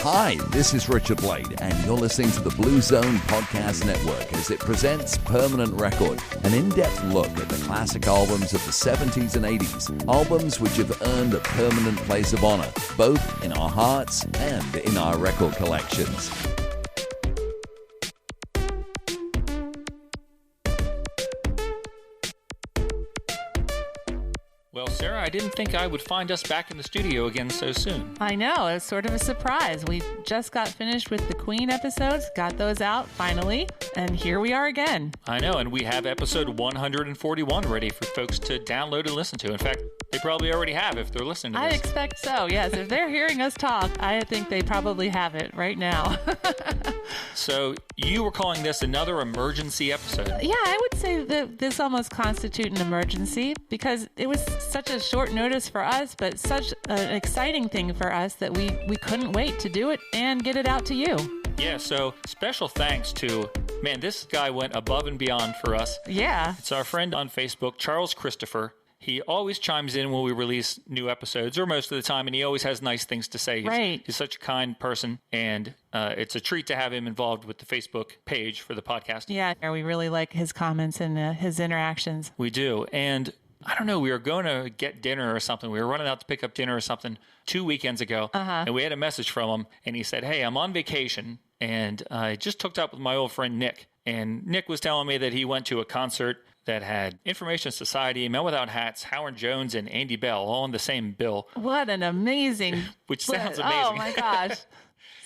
Hi, this is Richard Blade, and you're listening to the Blue Zone Podcast Network as it presents Permanent Record, an in-depth look at the classic albums of the 70s and 80s, albums which have earned a permanent place of honor, both in our hearts and in our record collections. Well, Sarah, I didn't think I would find us back in the studio again so soon. I know, it was sort of a surprise. We just got finished with the Queen episodes, got those out finally, and here we are again. I know, and we have episode 141 ready for folks to download and listen to. In fact, they probably already have if they're listening to this. I expect so, yes. If they're hearing us talk, I think they probably have it right now. So you were calling this another emergency episode. Yeah, I would say that this almost constitutes an emergency because it was such a short notice for us, but such an exciting thing for us that we couldn't wait to do it and get it out to you. Yeah, so special thanks to, man, this guy went above and beyond for us. Yeah. It's our friend on Facebook, Charles Christopher. He always chimes in when we release new episodes, or most of the time, and he always has nice things to say. He's such a kind person, and it's a treat to have him involved with the Facebook page for the podcast. Yeah, we really like his comments and his interactions. We do, and I don't know, we were going to get dinner or something. We were running out to pick up dinner or something 2 weekends ago, and we had a message from him, and he said, hey, I'm on vacation, and I just hooked up with my old friend Nick, and Nick was telling me that he went to a concert that had Information Society, Men Without Hats, Howard Jones, and Andy Bell all on the same bill. What an amazing... Which sounds amazing. Oh, my gosh.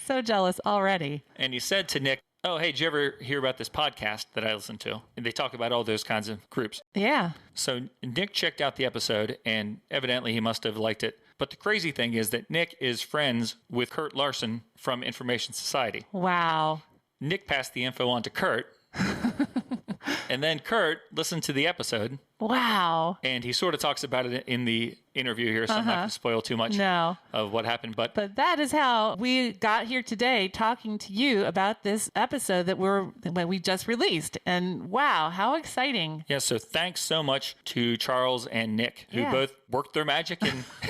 So jealous already. And he said to Nick, oh, hey, did you ever hear about this podcast that I listen to? And they talk about all those kinds of groups. Yeah. So Nick checked out the episode, and evidently he must have liked it. But the crazy thing is that Nick is friends with Kurt Larson from Information Society. Wow. Nick passed the info on to Kurt. And then Kurt listened to the episode. Wow. And he sort of talks about it in the interview here, so I'm not going to spoil too much of what happened. But that is how we got here today talking to you about this episode that we just released. And wow, how exciting. Yeah, so thanks so much to Charles and Nick, who both worked their magic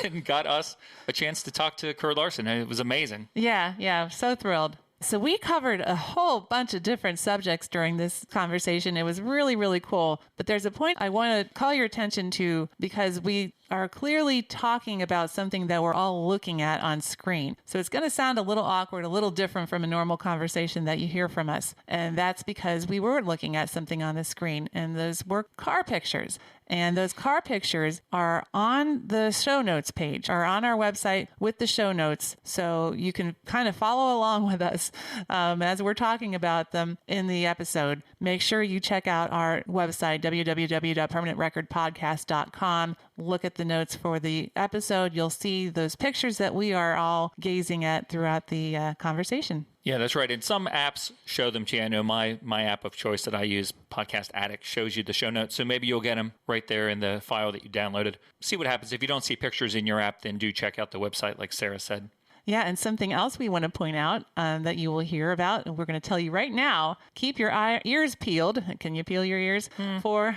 and got us a chance to talk to Kurt Larson. It was amazing. Yeah, so thrilled. So we covered a whole bunch of different subjects during this conversation. It was really, really cool. But there's a point I want to call your attention to because we are clearly talking about something that we're all looking at on screen. So it's going to sound a little awkward, a little different from a normal conversation that you hear from us. And that's because we were looking at something on the screen, and those were car pictures. And those car pictures are on the show notes page, or on our website with the show notes. So you can kind of follow along with us as we're talking about them in the episode. Make sure you check out our website, www.permanentrecordpodcast.com. Look at the notes for the episode. You'll see those pictures that we are all gazing at throughout the conversation. Yeah, that's right. And some apps show them to you. I know my app of choice that I use, Podcast Addict, shows you the show notes. So maybe you'll get them right there in the file that you downloaded. See what happens. If you don't see pictures in your app, then do check out the website like Sarah said. Yeah, and something else we want to point out that you will hear about, and we're going to tell you right now, keep your ears peeled. Can you peel your ears? For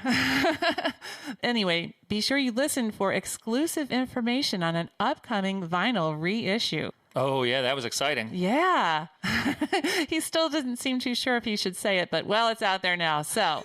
Anyway, be sure you listen for exclusive information on an upcoming vinyl reissue. Oh, yeah, that was exciting. Yeah. He still doesn't seem too sure if he should say it, but, well, it's out there now. So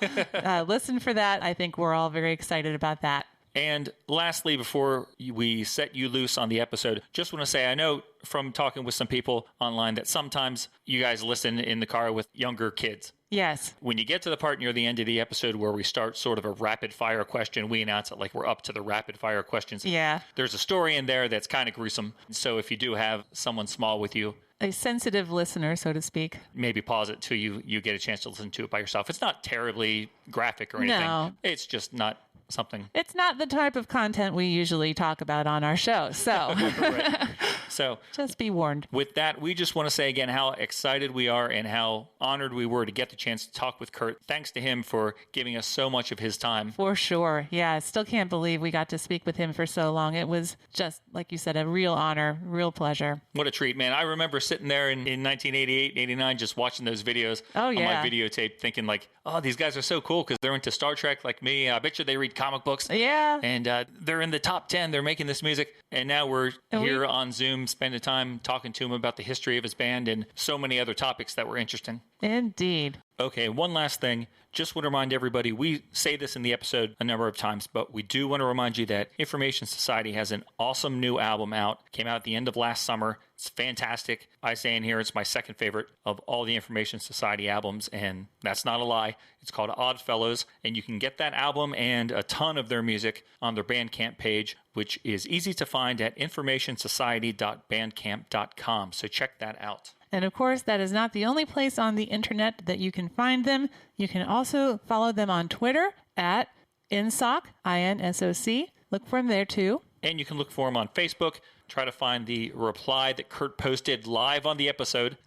listen for that. I think we're all very excited about that. And lastly, before we set you loose on the episode, just want to say, I know from talking with some people online that sometimes you guys listen in the car with younger kids. Yes. When you get to the part near the end of the episode where we start sort of a rapid fire question, we announce it like we're up to the rapid fire questions. Yeah. There's a story in there that's kind of gruesome. So if you do have someone small with you, a sensitive listener, so to speak, maybe pause it till you get a chance to listen to it by yourself. It's not terribly graphic or anything. No. It's just not something. It's not the type of content we usually talk about on our show. So, right. So just be warned. With that, we just want to say again how excited we are and how honored we were to get the chance to talk with Kurt. Thanks to him for giving us so much of his time. For sure. Yeah, I still can't believe we got to speak with him for so long. It was just, like you said, a real honor, real pleasure. What a treat, man. I remember sitting there in 1988, 89, just watching those videos on my videotape, thinking like, oh, these guys are so cool because they're into Star Trek like me. I bet you they read comic books. Yeah. And they're in the top 10. They're making this music. And now we're here on Zoom him, spending time talking to him about the history of his band and so many other topics that were interesting. Indeed. Okay, one last thing. Just want to remind everybody, we say this in the episode a number of times, but we do want to remind you that Information Society has an awesome new album out. Came out at the end of last summer. It's fantastic. I say in here it's my second favorite of all the Information Society albums, and that's not a lie. It's called ODDfellows, and you can get that album and a ton of their music on their Bandcamp page, which is easy to find at informationsociety.bandcamp.com. So check that out. And of course, that is not the only place on the internet that you can find them. You can also follow them on Twitter at INSOC, INSOC. Look for them there too. And you can look for them on Facebook. Try to find the reply that Kurt posted live on the episode.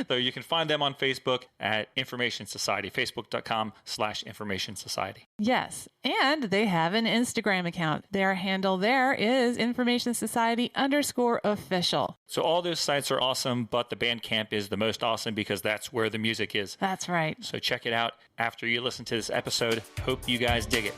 So you can find them on Facebook at Information Society, facebook.com/Information Society. Yes. And they have an Instagram account. Their handle there is Information Society _official. So all those sites are awesome, but the Bandcamp is the most awesome because that's where the music is. That's right. So check it out after you listen to this episode. Hope you guys dig it.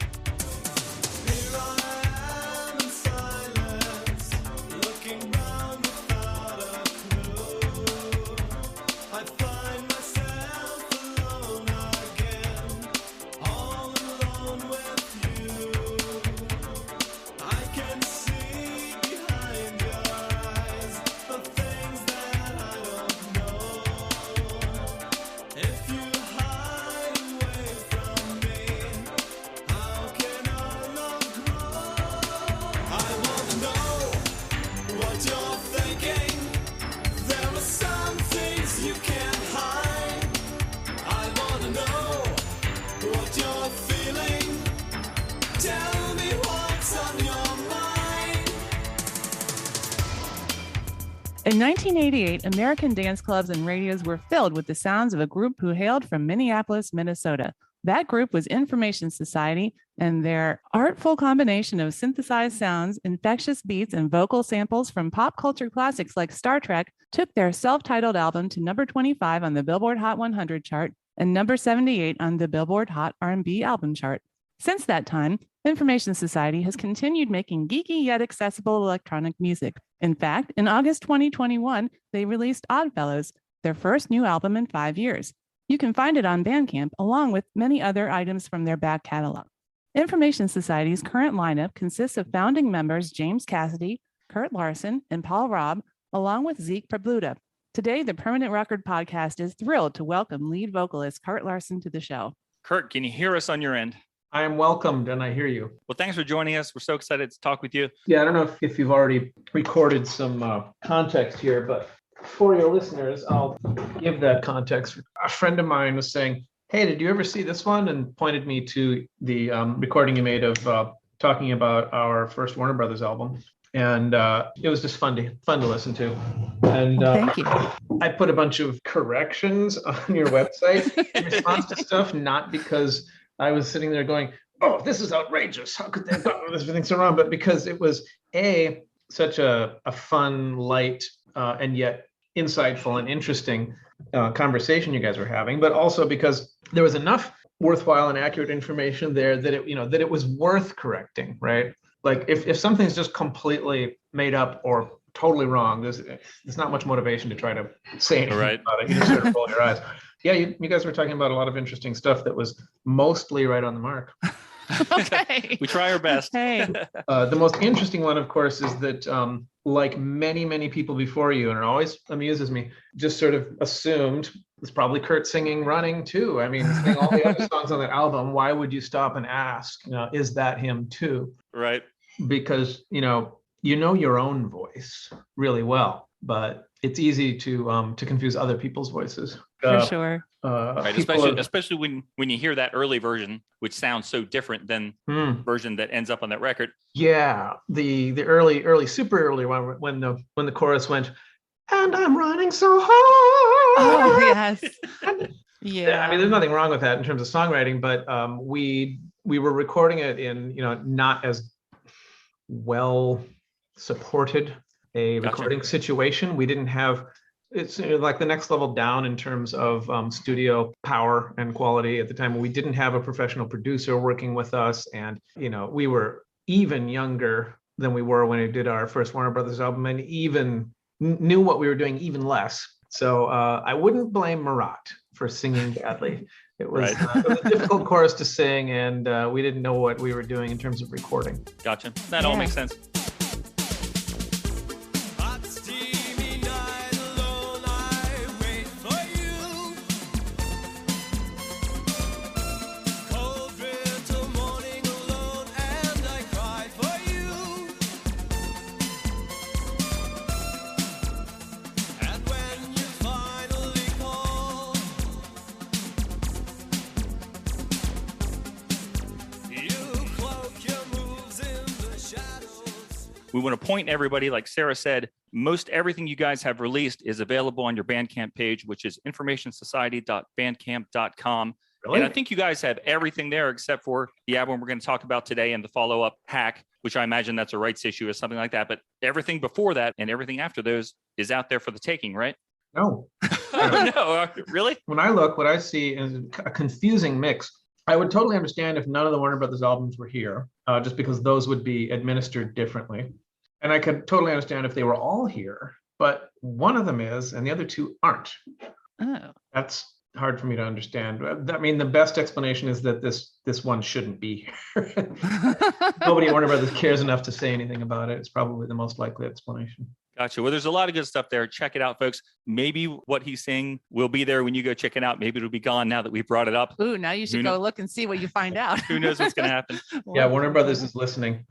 In 1988, American dance clubs and radios were filled with the sounds of a group who hailed from Minneapolis, Minnesota. That group was Information Society, and their artful combination of synthesized sounds, infectious beats, and vocal samples from pop culture classics like Star Trek took their self-titled album to number 25 on the Billboard Hot 100 chart and number 78 on the Billboard Hot R&B album chart. Since that time, Information Society has continued making geeky yet accessible electronic music. In fact, in August 2021, they released ODDfellows, their first new album in 5 years. You can find it on Bandcamp, along with many other items from their back catalog. Information Society's current lineup consists of founding members James Cassidy, Kurt Larson, and Paul Robb, along with Zeke Pabluda. Today, the Permanent Record Podcast is thrilled to welcome lead vocalist Kurt Larson to the show. Kurt, can you hear us on your end? I am welcomed and I hear you. Well, thanks for joining us. We're so excited to talk with you. Yeah, I don't know if you've already recorded some context here, but for your listeners, I'll give that context. A friend of mine was saying, hey, did you ever see this one? And pointed me to the recording you made of talking about our first Warner Brothers album. And it was just fun to listen to. And Thank you. I put a bunch of corrections on your website in response to stuff, not because I was sitting there going, oh, this is outrageous. How could they have gotten everything so wrong? But because it was such a fun, light, and yet insightful and interesting conversation you guys were having, but also because there was enough worthwhile and accurate information there that it was worth correcting, right? Like if something's just completely made up or totally wrong, there's not much motivation to try to say anything about it. You just sort of roll your eyes. Yeah, you guys were talking about a lot of interesting stuff that was mostly right on the mark. Okay. We try our best. Hey. The most interesting one, of course, is that like many, many people before you, and it always amuses me, just sort of assumed it's probably Kurt singing Running too. I mean, singing all the other songs on that album. Why would you stop and ask, is that him too? Right. Because, you know your own voice really well, but it's easy to confuse other people's voices. For sure. Right. Especially when you hear that early version, which sounds so different than version that ends up on that record. Yeah, the early, super early one when the chorus went, and I'm running so hard. Oh yes. Yeah. I mean, there's nothing wrong with that in terms of songwriting, but we were recording it in not as well supported a recording situation. We didn't have. It's like the next level down in terms of studio power and quality at the time. We didn't have a professional producer working with us, and we were even younger than we were when we did our first Warner Brothers album, and even knew what we were doing even less. So I wouldn't blame Marat for singing badly. It was, Right. it was a difficult chorus to sing, and we didn't know what we were doing in terms of recording. Gotcha. That all makes sense. We want to point everybody, like Sarah said, most everything you guys have released is available on your Bandcamp page, which is informationsociety.bandcamp.com. Really? And I think you guys have everything there except for the album we're going to talk about today and the follow-up Hack, which I imagine that's a rights issue or something like that. But everything before that and everything after those is out there for the taking, right? No. Oh, no, really? When I look, what I see is a confusing mix. I would totally understand if none of the Warner Brothers albums were here, just because those would be administered differently. And I could totally understand if they were all here, but one of them is, and the other two aren't. Oh. That's hard for me to understand. I mean, the best explanation is that this one shouldn't be here. Nobody at Warner Brothers cares enough to say anything about it. It's probably the most likely explanation. Gotcha. Well, there's a lot of good stuff there. Check it out, folks. Maybe what he's saying will be there when you go check it out. Maybe it'll be gone now that we brought it up. Ooh, now you should go look and see what you find out. Who knows what's going to happen? Yeah, Warner Brothers is listening.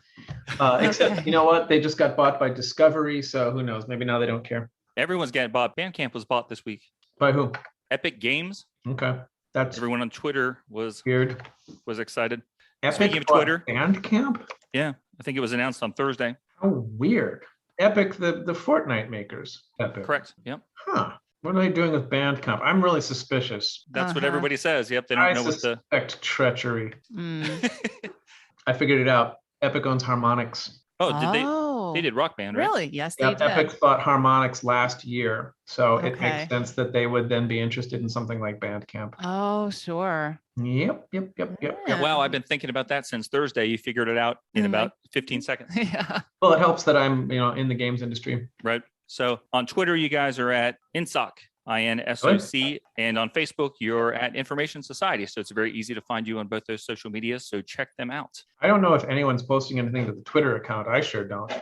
Except, you know what? They just got bought by Discovery, so who knows? Maybe now they don't care. Everyone's getting bought. Bandcamp was bought this week. By who? Epic Games. Okay. That's Everyone on Twitter was weird. excited. Epic Speaking of Twitter. Bandcamp? Yeah, I think it was announced on Thursday. How weird. Epic, the Fortnite makers. Epic. Correct. Yep. Huh. What are they doing with Bandcamp? I'm really suspicious. That's what everybody says. Yep. They don't know what the suspect treachery. I figured it out. Epic owns Harmonix. They did Rock Band, right? Really? Yes, they Yep, did. Epic bought Harmonix last year, so it Okay. makes sense that they would then be interested in something like Bandcamp. Oh, sure. Yep. Yeah. Wow, I've been thinking about that since Thursday. You figured it out in about 15 seconds. Yeah. Well, it helps that I'm, in the games industry. Right. So on Twitter, you guys are at INSOC, INSOC, and on Facebook, you're at Information Society. So it's very easy to find you on both those social medias. So check them out. I don't know if anyone's posting anything to the Twitter account. I sure don't.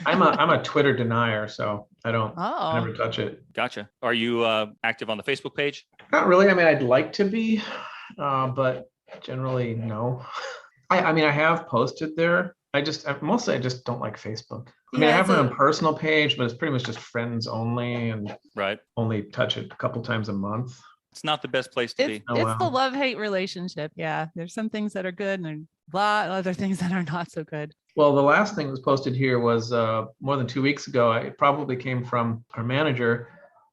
I'm a Twitter denier, so I never touch it. Gotcha. Are you active on the Facebook page? Not really. I mean, I'd like to be, but generally no. I mean, I have posted there. I just don't like Facebook. I mean, I have my own personal page, but it's pretty much just friends only, and only touch it a couple times a month. It's not the best place to be. It's the love-hate relationship. Yeah, there's some things that are good, and there's a lot of other things that are not so good. Well, the last thing that was posted here was more than 2 weeks ago. It probably came from our manager.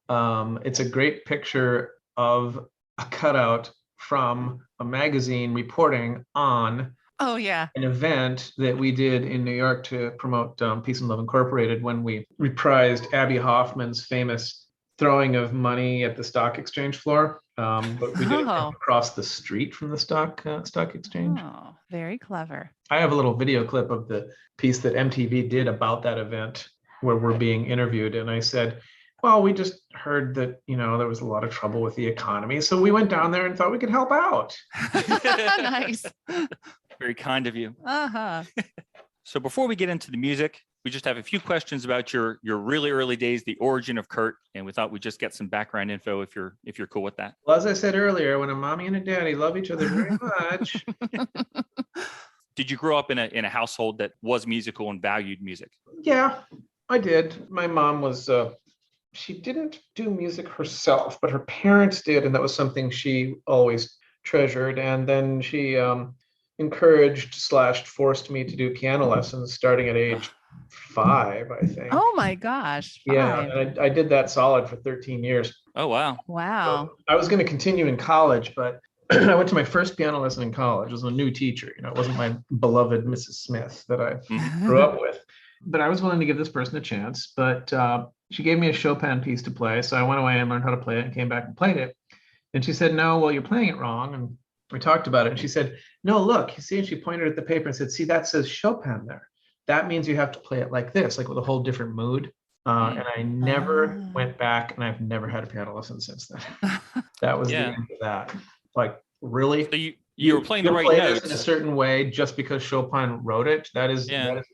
It's a great picture of a cutout from a magazine reporting on an event that we did in New York to promote Peace and Love Incorporated, when we reprised Abby Hoffman's famous throwing of money at the stock exchange floor. But we did it across the street from the stock exchange. Oh, very clever. I have a little video clip of the piece that MTV did about that event where we're being interviewed. And I said, well, we just heard that, there was a lot of trouble with the economy. So we went down there and thought we could help out. Nice. Very kind of you. Uh-huh. So before we get into the music, we just have a few questions about your really early days, the origin of Kurt, and we thought we'd just get some background info if you're cool with that. Well, as I said earlier, when a mommy and a daddy love each other very much. Did you grow up in a household that was musical and valued music? Yeah, I did. My mom was she didn't do music herself, but her parents did, and that was something she always treasured. And then she encouraged/forced me to do piano lessons starting at age 5, I think. Oh my gosh. 5. Yeah, and I did that solid for 13 years. Oh, wow. Wow. So I was going to continue in college, but I went to my first piano lesson in college. It was a new teacher. It wasn't my beloved Mrs. Smith that I grew up with. But I was willing to give this person a chance. But she gave me a Chopin piece to play. So I went away and learned how to play it and came back and played it. And she said, no, well, you're playing it wrong. And we talked about it. And she said, no, look, you see, and she pointed at the paper and said, see, that says Chopin there. that means you have to play it like this, like with a whole different mood. And I never went back, and I've never had a piano lesson since then. That was the end of that. Like, really? So you were playing the right play notes this in a certain way just because Chopin wrote it? That is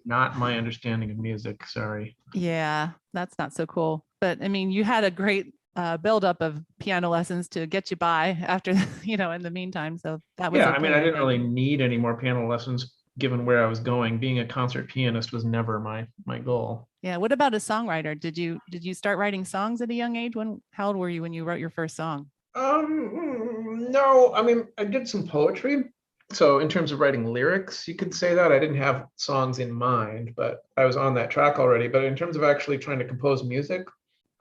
not my understanding of music. Sorry. Yeah, that's not so cool. But I mean, you had a great buildup of piano lessons to get you by after, in the meantime. So that was Yeah, okay, I mean, I didn't think. really need any more piano lessons given where I was going. Being a concert pianist was never my goal. Yeah. What about a songwriter? Did you start writing songs at a young age? How old were you when you wrote your first song? No, I mean, I did some poetry. So in terms of writing lyrics, you could say that I didn't have songs in mind, but I was on that track already. But in terms of actually trying to compose music,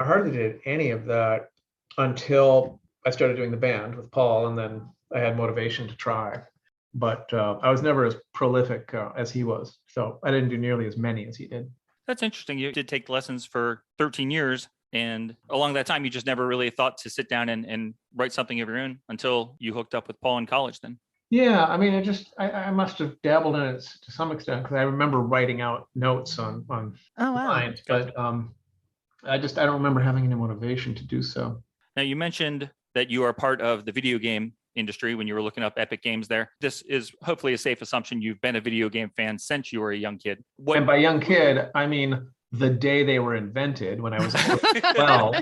I hardly did any of that until I started doing the band with Paul, and then I had motivation to try. But I was never as prolific as he was. So I didn't do nearly as many as he did. That's interesting. You did take lessons for 13 years. And along that time, you just never really thought to sit down and write something of your own until you hooked up with Paul in college then. Yeah, I mean, I must have dabbled in it to some extent because I remember writing out notes on lines, but I don't remember having any motivation to do so. Now, you mentioned that you are part of the video game industry when you were looking up Epic Games there. This is hopefully a safe assumption. You've been a video game fan since you were a young kid. And by young kid, I mean the day they were invented when I was 12.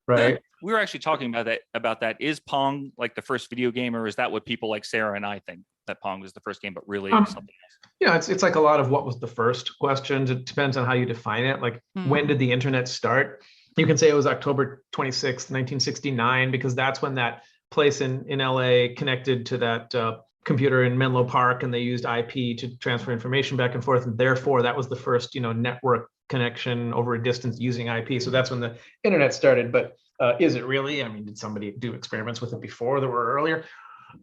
Right. We were actually talking about that. Is Pong like the first video game, or is that what people like Sarah and I think, that Pong was the first game, but really it was something else? Yeah, it's like a lot of what was the first questions. It depends on how you define it. Like, when did the internet start? You can say it was October 26th, 1969, because that's when that place in LA connected to that computer in Menlo Park, and they used IP to transfer information back and forth. And therefore, that was the first, network connection over a distance using IP. So that's when the internet started. But is it really? I mean, did somebody do experiments with it before that were earlier?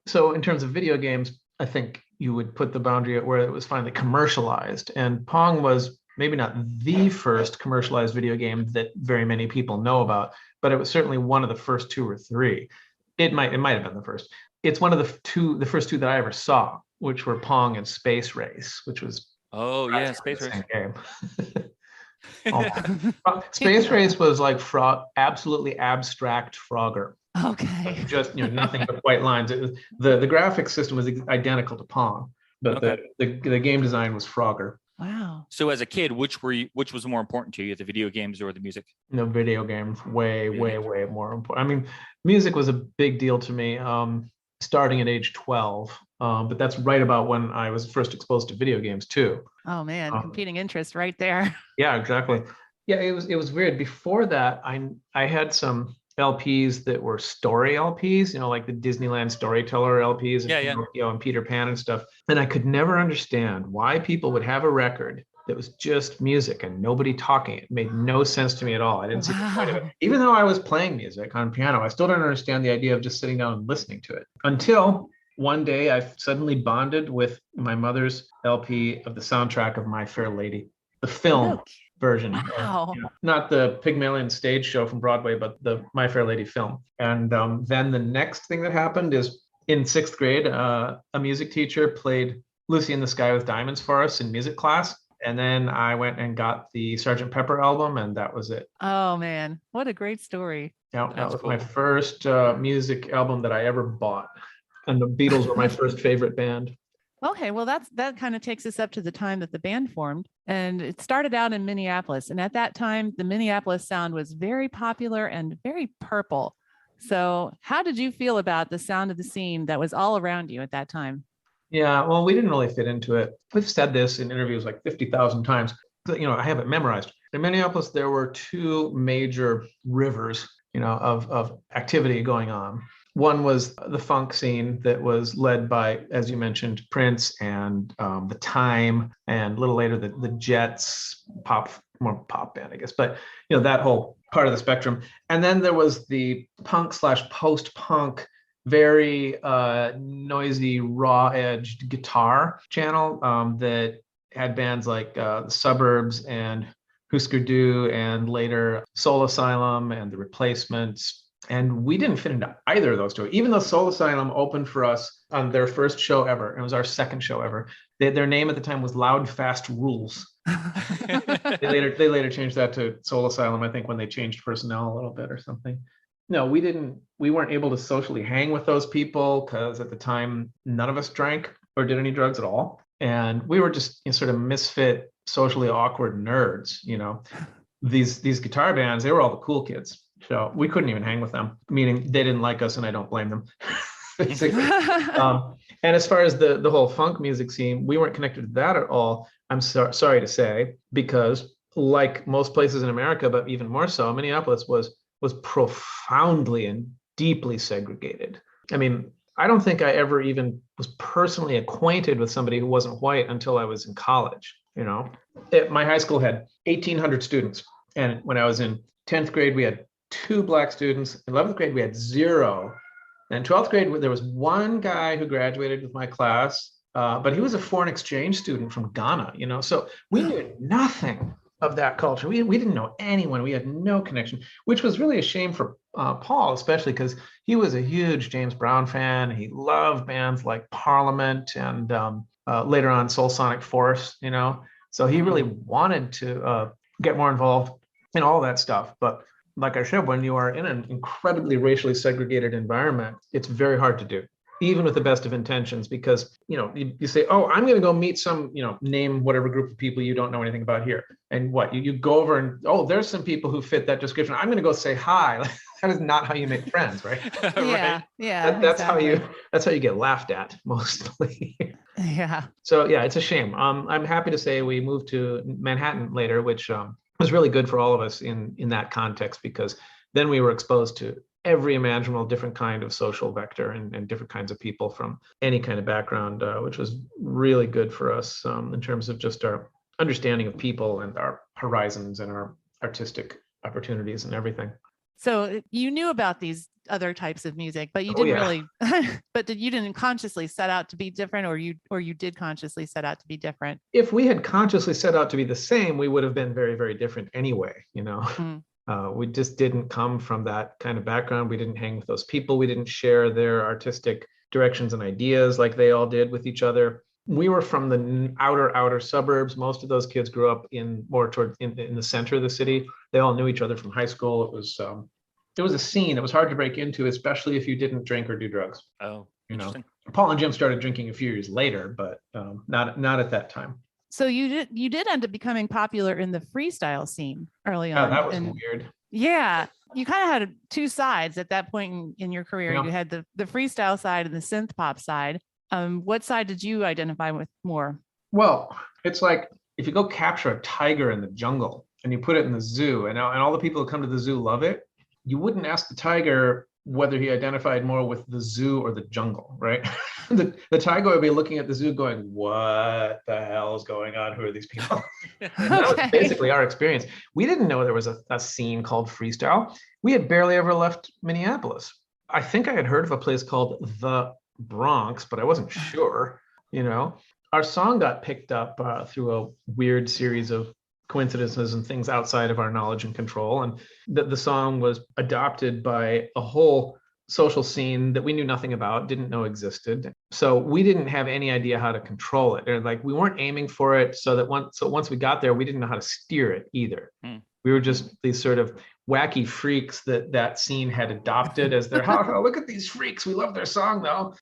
So in terms of video games, I think you would put the boundary at where it was finally commercialized. And Pong was maybe not the first commercialized video game that very many people know about, but it was certainly one of the first two or three. It might have been the first. It's one of the first two that I ever saw, which were Pong and Space Race, which was Space Race game. Space Race was like absolutely abstract Frogger. Okay. Just nothing but white lines. The graphics system was identical to Pong, but the game design was Frogger. Wow. So as a kid, which was more important to you, the video games or the music? No, video games way more important. I mean, music was a big deal to me starting at age 12. But that's right about when I was first exposed to video games too. Oh man, competing interest right there. Yeah, exactly. Yeah, it was weird. Before that, I had some LPs that were story LPs, like the Disneyland Storyteller LPs and Pinocchio and Peter Pan and stuff. And I could never understand why people would have a record that was just music and nobody talking. It made no sense to me at all. I didn't see the point of it. Even though I was playing music on piano, I still didn't understand the idea of just sitting down and listening to it. Until one day I suddenly bonded with my mother's LP of the soundtrack of My Fair Lady, the film version. Wow. Not the Pygmalion stage show from Broadway, but the My Fair Lady film. And then the next thing that happened is in 6th grade, a music teacher played Lucy in the Sky with Diamonds for us in music class. And then I went and got the Sgt. Pepper album, and that was it. Oh, man. What a great story. Yeah, that was my first music album that I ever bought. And the Beatles were my first favorite band. Okay, well, that kind of takes us up to the time that the band formed. And it started out in Minneapolis. And at that time, the Minneapolis sound was very popular and very purple. So how did you feel about the sound of the scene that was all around you at that time? Yeah, well, we didn't really fit into it. We've said this in interviews like 50,000 times. I have it memorized. In Minneapolis, there were two major rivers, of activity going on. One was the funk scene that was led by, as you mentioned, Prince and The Time, and a little later the Jets, more pop band, I guess. But that whole part of the spectrum. And then there was the punk/post-punk, very noisy, raw-edged guitar channel that had bands like The Suburbs and Husker Du, and later Soul Asylum and The Replacements. And we didn't fit into either of those two, even though Soul Asylum opened for us on their first show ever. It was our second show ever. Their name at the time was Loud Fast Rules. They later changed that to Soul Asylum, I think, when they changed personnel a little bit or something. No, we weren't able to socially hang with those people because at the time, none of us drank or did any drugs at all. And we were just sort of misfit, socially awkward nerds, These guitar bands, they were all the cool kids. So we couldn't even hang with them, meaning they didn't like us, and I don't blame them. And as far as the whole funk music scene, we weren't connected to that at all. I'm sorry to say, because like most places in America, but even more so, Minneapolis was profoundly and deeply segregated. I mean, I don't think I ever even was personally acquainted with somebody who wasn't white until I was in college. My high school had 1,800 students. And when I was in 10th grade, we had 2 black students. In 11th grade, we had 0. And in 12th grade, there was one guy who graduated with my class, but he was a foreign exchange student from Ghana, So we knew nothing of that culture. We didn't know anyone. We had no connection, which was really a shame for Paul, especially because he was a huge James Brown fan. He loved bands like Parliament and later on Soul Sonic Force, So he really wanted to get more involved in all that stuff. But like I said, when you are in an incredibly racially segregated environment, it's very hard to do, even with the best of intentions, because, you say, oh, I'm going to go meet some, name whatever group of people you don't know anything about here. And what you go over and, oh, there's some people who fit that description. I'm going to go say hi. That is not how you make friends, right? Yeah. Yeah. That's exactly. That's how you get laughed at mostly. Yeah. So yeah, it's a shame. I'm happy to say we moved to Manhattan later, which was really good for all of us in that context, because then we were exposed to every imaginable different kind of social vector and different kinds of people from any kind of background, which was really good for us in terms of just our understanding of people and our horizons and our artistic opportunities and everything. So you knew about these other types of music, but you didn't really, you didn't consciously set out to be different, or you did consciously set out to be different? If we had consciously set out to be the same, we would have been very, very different anyway, We just didn't come from that kind of background. We didn't hang with those people. We didn't share their artistic directions and ideas like they all did with each other. We were from the outer suburbs. Most of those kids grew up in the center of the city. They all knew each other from high school. It was a scene. It was hard to break into, especially if you didn't drink or do drugs. Oh, interesting. Paul and Jim started drinking a few years later, but not at that time. So you did end up becoming popular in the freestyle scene early on. That was weird. Yeah, you kind of had 2 sides at that point in your career. Yeah. You had the freestyle side and the synth pop side. What side did you identify with more? Well, it's like if you go capture a tiger in the jungle and you put it in the zoo, and all the people who come to the zoo love it, you wouldn't ask the tiger whether he identified more with the zoo or the jungle, right? the tiger would be looking at the zoo going, what the hell is going on? Who are these people? That was basically our experience. We didn't know there was a scene called freestyle. We had barely ever left Minneapolis. I think I had heard of a place called the Bronx, but I wasn't sure, Our song got picked up through a weird series of coincidences and things outside of our knowledge and control. And the song was adopted by a whole social scene that we knew nothing about, didn't know existed. So we didn't have any idea how to control it. Like we weren't aiming for it, so once we got there, we didn't know how to steer it either. We were just these sort of wacky freaks that scene had adopted as their, oh, look at these freaks. We love their song though.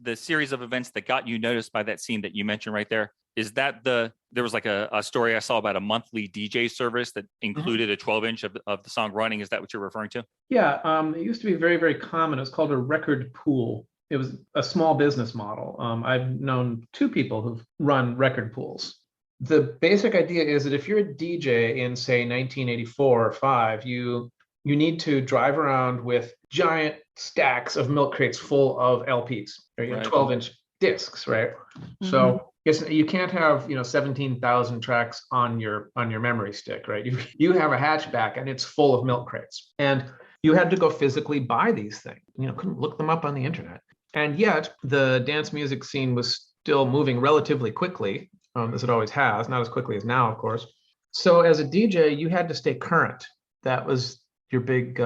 The series of events that got you noticed by that scene that you mentioned right there, is that there was like a story I saw about a monthly DJ service that included a 12-inch of the song running. Is that what you're referring to? Yeah, it used to be very, very common. It was called a record pool. It was a small business model. I've known 2 people who've run record pools. The basic idea is that if you're a DJ in, say, 1984 or 5, you need to drive around with giant stacks of milk crates full of LPs, or 12-inch discs, right? Mm-hmm. So you can't have 17,000 tracks on your memory stick, right? You have a hatchback and it's full of milk crates, and you had to go physically buy these things. Couldn't look them up on the internet, and yet the dance music scene was still moving relatively quickly. As it always has, not as quickly as now, of course. So as a DJ, you had to stay current. That was your big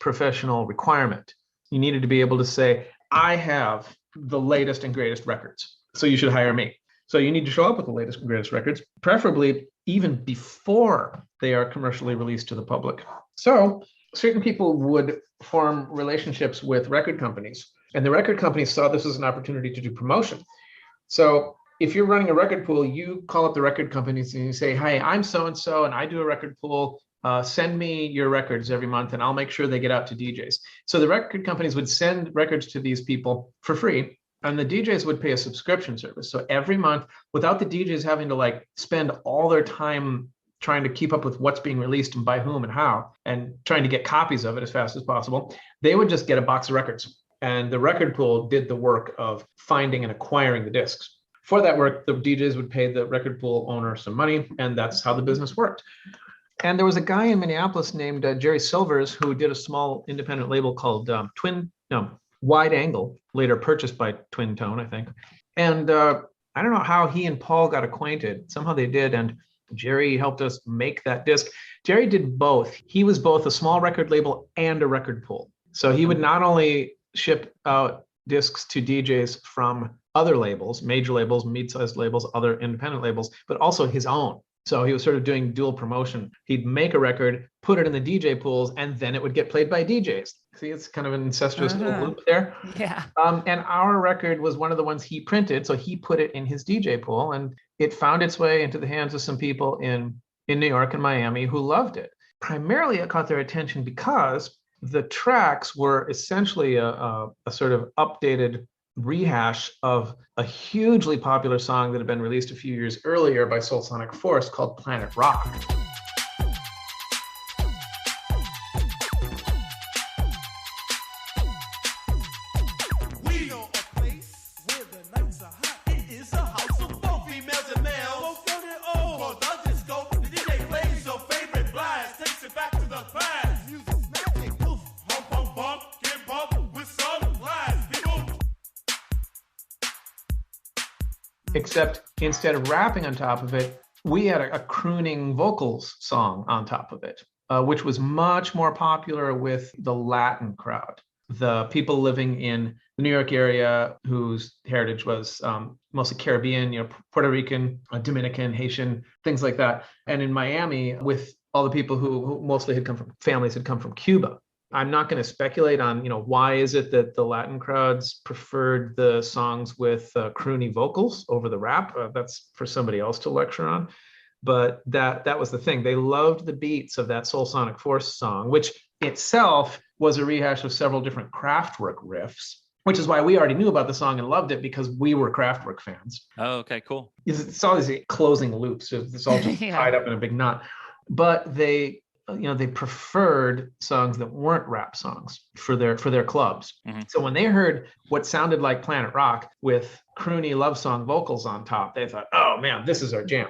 professional requirement. You needed to be able to say, I have the latest and greatest records, so you should hire me. So you need to show up with the latest and greatest records, preferably even before they are commercially released to the public. So certain people would form relationships with record companies, and the record companies saw this as an opportunity to do promotion. So if you're running a record pool, you call up the record companies and you say, hey, I'm so-and-so, and I do a record pool. Send me your records every month, and I'll make sure they get out to DJs. So the record companies would send records to these people for free, and the DJs would pay a subscription service. So every month, without the DJs having to spend all their time trying to keep up with what's being released and by whom and how, and trying to get copies of it as fast as possible, they would just get a box of records. And the record pool did the work of finding and acquiring the discs. For that work, the DJs would pay the record pool owner some money, and that's how the business worked. And there was a guy in Minneapolis named Jerry Silvers who did a small independent label called Wide Angle, later purchased by Twin Tone, I think. And I don't know how he and Paul got acquainted. Somehow they did, and Jerry helped us make that disc. Jerry did both. He was both a small record label and a record pool. So he would not only ship out discs to DJs from other labels, major labels, mid-sized labels, other independent labels, but also his own. So he was sort of doing dual promotion. He'd make a record, put it in the DJ pools, and then it would get played by DJs. See, it's kind of an incestuous little loop there. Yeah. And our record was one of the ones he printed, so he put it in his DJ pool, and it found its way into the hands of some people in New York and Miami who loved it. Primarily, it caught their attention because the tracks were essentially a sort of updated rehash of a hugely popular song that had been released a few years earlier by Soul Sonic Force called Planet Rock. Except instead of rapping on top of it, we had a crooning vocals song on top of it, which was much more popular with the Latin crowd, the people living in the New York area whose heritage was mostly Caribbean, Puerto Rican, Dominican, Haitian, things like that. And in Miami, with all the people who mostly had families had come from Cuba. I'm not going to speculate on, why is it that the Latin crowds preferred the songs with croony vocals over the rap? That's for somebody else to lecture on. But that was the thing. They loved the beats of that Soul Sonic Force song, which itself was a rehash of several different Kraftwerk riffs, which is why we already knew about the song and loved it, because we were Kraftwerk fans. Oh, okay, cool. It's all these closing loops. It's all just tied up in a big knot. But they preferred songs that weren't rap songs for their clubs. Mm-hmm. So when they heard what sounded like Planet Rock with croony love song vocals on top, they thought, oh man, this is our jam.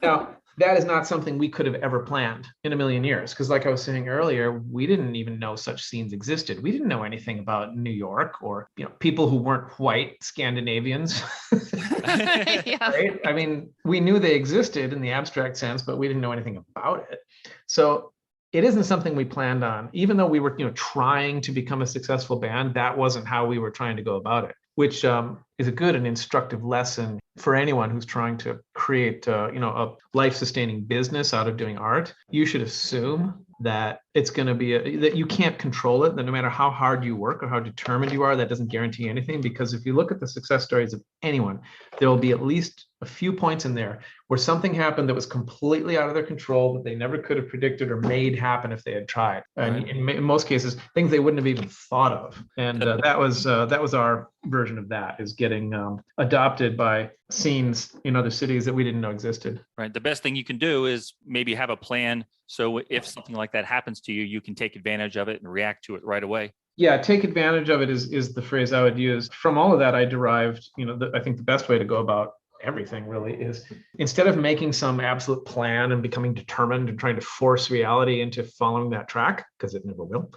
Now, that is not something we could have ever planned in a million years. Because like I was saying earlier, we didn't even know such scenes existed. We didn't know anything about New York or, people who weren't white Scandinavians. Yeah. Right? I mean, we knew they existed in the abstract sense, but we didn't know anything about it. So it isn't something we planned on. Even though we were, trying to become a successful band, that wasn't how we were trying to go about it, which is a good and instructive lesson for anyone who's trying to create, a life-sustaining business out of doing art. You should assume that it's going to be that you can't control it, that no matter how hard you work or how determined you are, that doesn't guarantee anything. Because if you look at the success stories of anyone, there will be at least a few points in there where something happened that was completely out of their control, that they never could have predicted or made happen if they had tried. And in most cases, things they wouldn't have even thought of. And that was our version of that, is getting adopted by scenes in other cities that we didn't know existed. Right. The best thing you can do is maybe have a plan. So if something like that happens to you, you can take advantage of it and react to it right away. Yeah, take advantage of it is the phrase I would use. From all of that, I derived, I think the best way to go about everything really is, instead of making some absolute plan and becoming determined and trying to force reality into following that track, because it never will,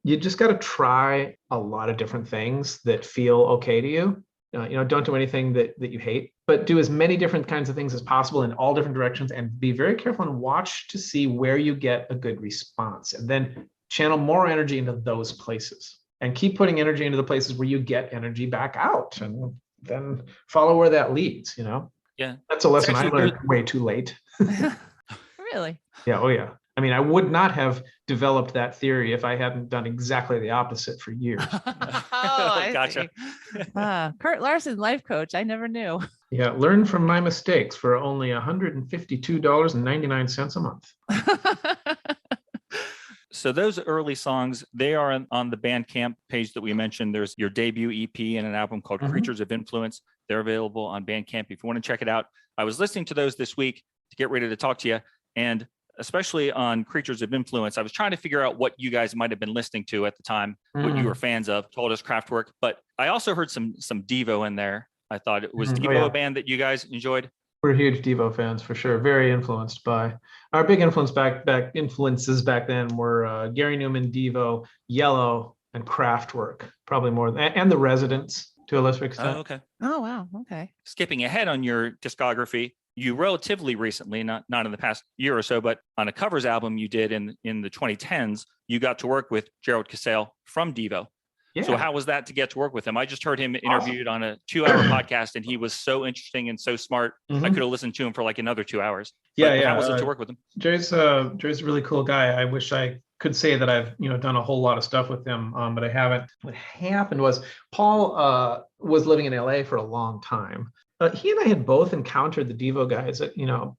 you just got to try a lot of different things that feel okay to you. Don't do anything that you hate, but do as many different kinds of things as possible in all different directions, and be very careful and watch to see where you get a good response, and then channel more energy into those places and keep putting energy into the places where you get energy back out, and then follow where that leads, Yeah. That's a lesson I learned way too late. Really? Yeah. Oh yeah. I mean, I would not have developed that theory if I hadn't done exactly the opposite for years. I Gotcha. see. Kurt Larson, life coach. I never knew. Yeah. Learn from my mistakes for only $152.99 a month. So those early songs, they are on the Bandcamp page that we mentioned. There's your debut EP and an album called Creatures of Influence. They're available on Bandcamp if you want to check it out. I was listening to those this week to get ready to talk to you, and especially on Creatures of Influence, I was trying to figure out what you guys might have been listening to at the time, what you were fans of, told us Kraftwerk. But I also heard some Devo in there. I thought it was Devo a band that you guys enjoyed? We're huge Devo fans for sure. Very influenced by our big influences back then were Gary Newman, Devo, Yellow, and Kraftwerk, probably more and the Residents to a lesser extent. Oh, okay. Oh, wow. Okay. Skipping ahead on your discography, you relatively recently, not in the past year or so, but on a covers album you did in the 2010s, you got to work with Gerald Casale from Devo. Yeah. So how was that to get to work with him? I just heard him interviewed on a 2-hour podcast, and he was so interesting and so smart. I could have listened to him for like another 2 hours. Yeah. How was it to work with him? Jerry's a really cool guy. I wish I could say that I've done a whole lot of stuff with him, but I haven't. What happened was Paul was living in LA for a long time. He and I had both encountered the Devo guys,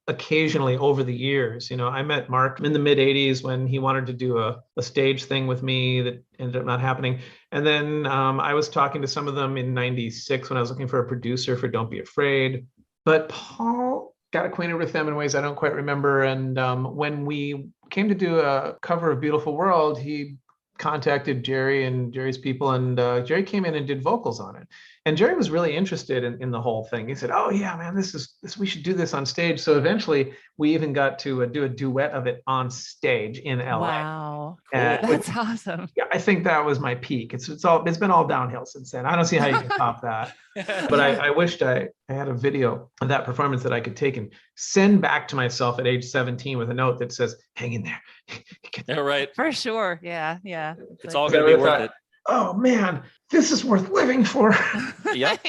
occasionally over the years. I met Mark in the mid 80s when he wanted to do a stage thing with me that ended up not happening. And then I was talking to some of them in 96 when I was looking for a producer for Don't Be Afraid. But Paul got acquainted with them in ways I don't quite remember. And when we came to do a cover of Beautiful World, he contacted Jerry and Jerry's people, and Jerry came in and did vocals on it. And Jerry was really interested in the whole thing. He said, "Oh yeah, man, this we should do this on stage." So eventually, we even got to do a duet of it on stage in LA. Wow, cool. That's awesome. Yeah, I think that was my peak. It's been all downhill since then. I don't see how you can top that. But I wished I had a video of that performance that I could take and send back to myself at age 17 with a note that says, "Hang in there." Yeah, right. For sure. Yeah. It's all going to be worth it. Oh man, this is worth living for. Yep.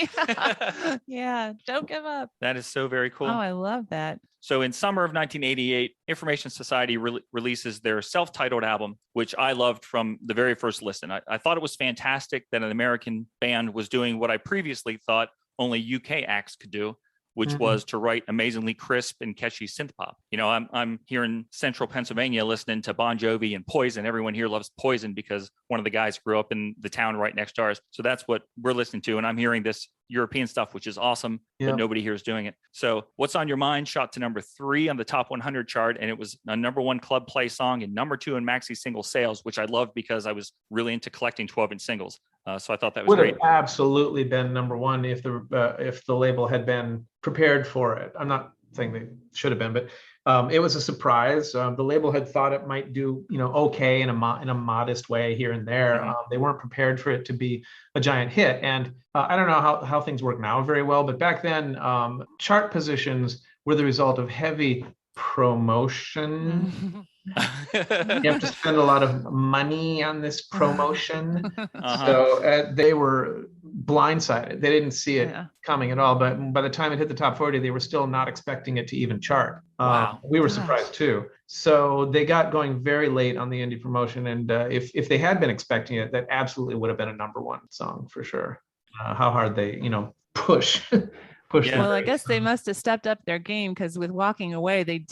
Yeah. Don't give up. That is so very cool. Oh, I love that. So in summer of 1988, Information Society releases their self-titled album, which I loved from the very first listen. I thought it was fantastic that an American band was doing what I previously thought only UK acts could do, which was to write amazingly crisp and catchy synth pop. I'm here in central Pennsylvania listening to Bon Jovi and Poison. Everyone here loves Poison because one of the guys grew up in the town right next to ours. So that's what we're listening to. And I'm hearing this European stuff, which is awesome, but nobody here is doing it. So What's on Your Mind shot to number 3 on the top 100 chart. And it was a number 1 club play song and number 2 in maxi single sales, which I loved because I was really into collecting 12-inch singles. So I thought that was great. Would have absolutely been number 1 if the label had been prepared for it. I'm not saying they should have been, but it was a surprise. The label had thought it might do, okay in a modest way here and there. They weren't prepared for it to be a giant hit. And I don't know how things work now very well, but back then, chart positions were the result of heavy promotion. You have to spend a lot of money on this promotion. So they were blindsided. They didn't see it coming at all. But by the time it hit the top 40, they were still not expecting it to even chart. Wow. We were surprised too. So they got going very late on the indie promotion. And if they had been expecting it, that absolutely would have been a number 1 song for sure. How hard they, push. Well, I guess they must have stepped up their game, because with Walking Away, that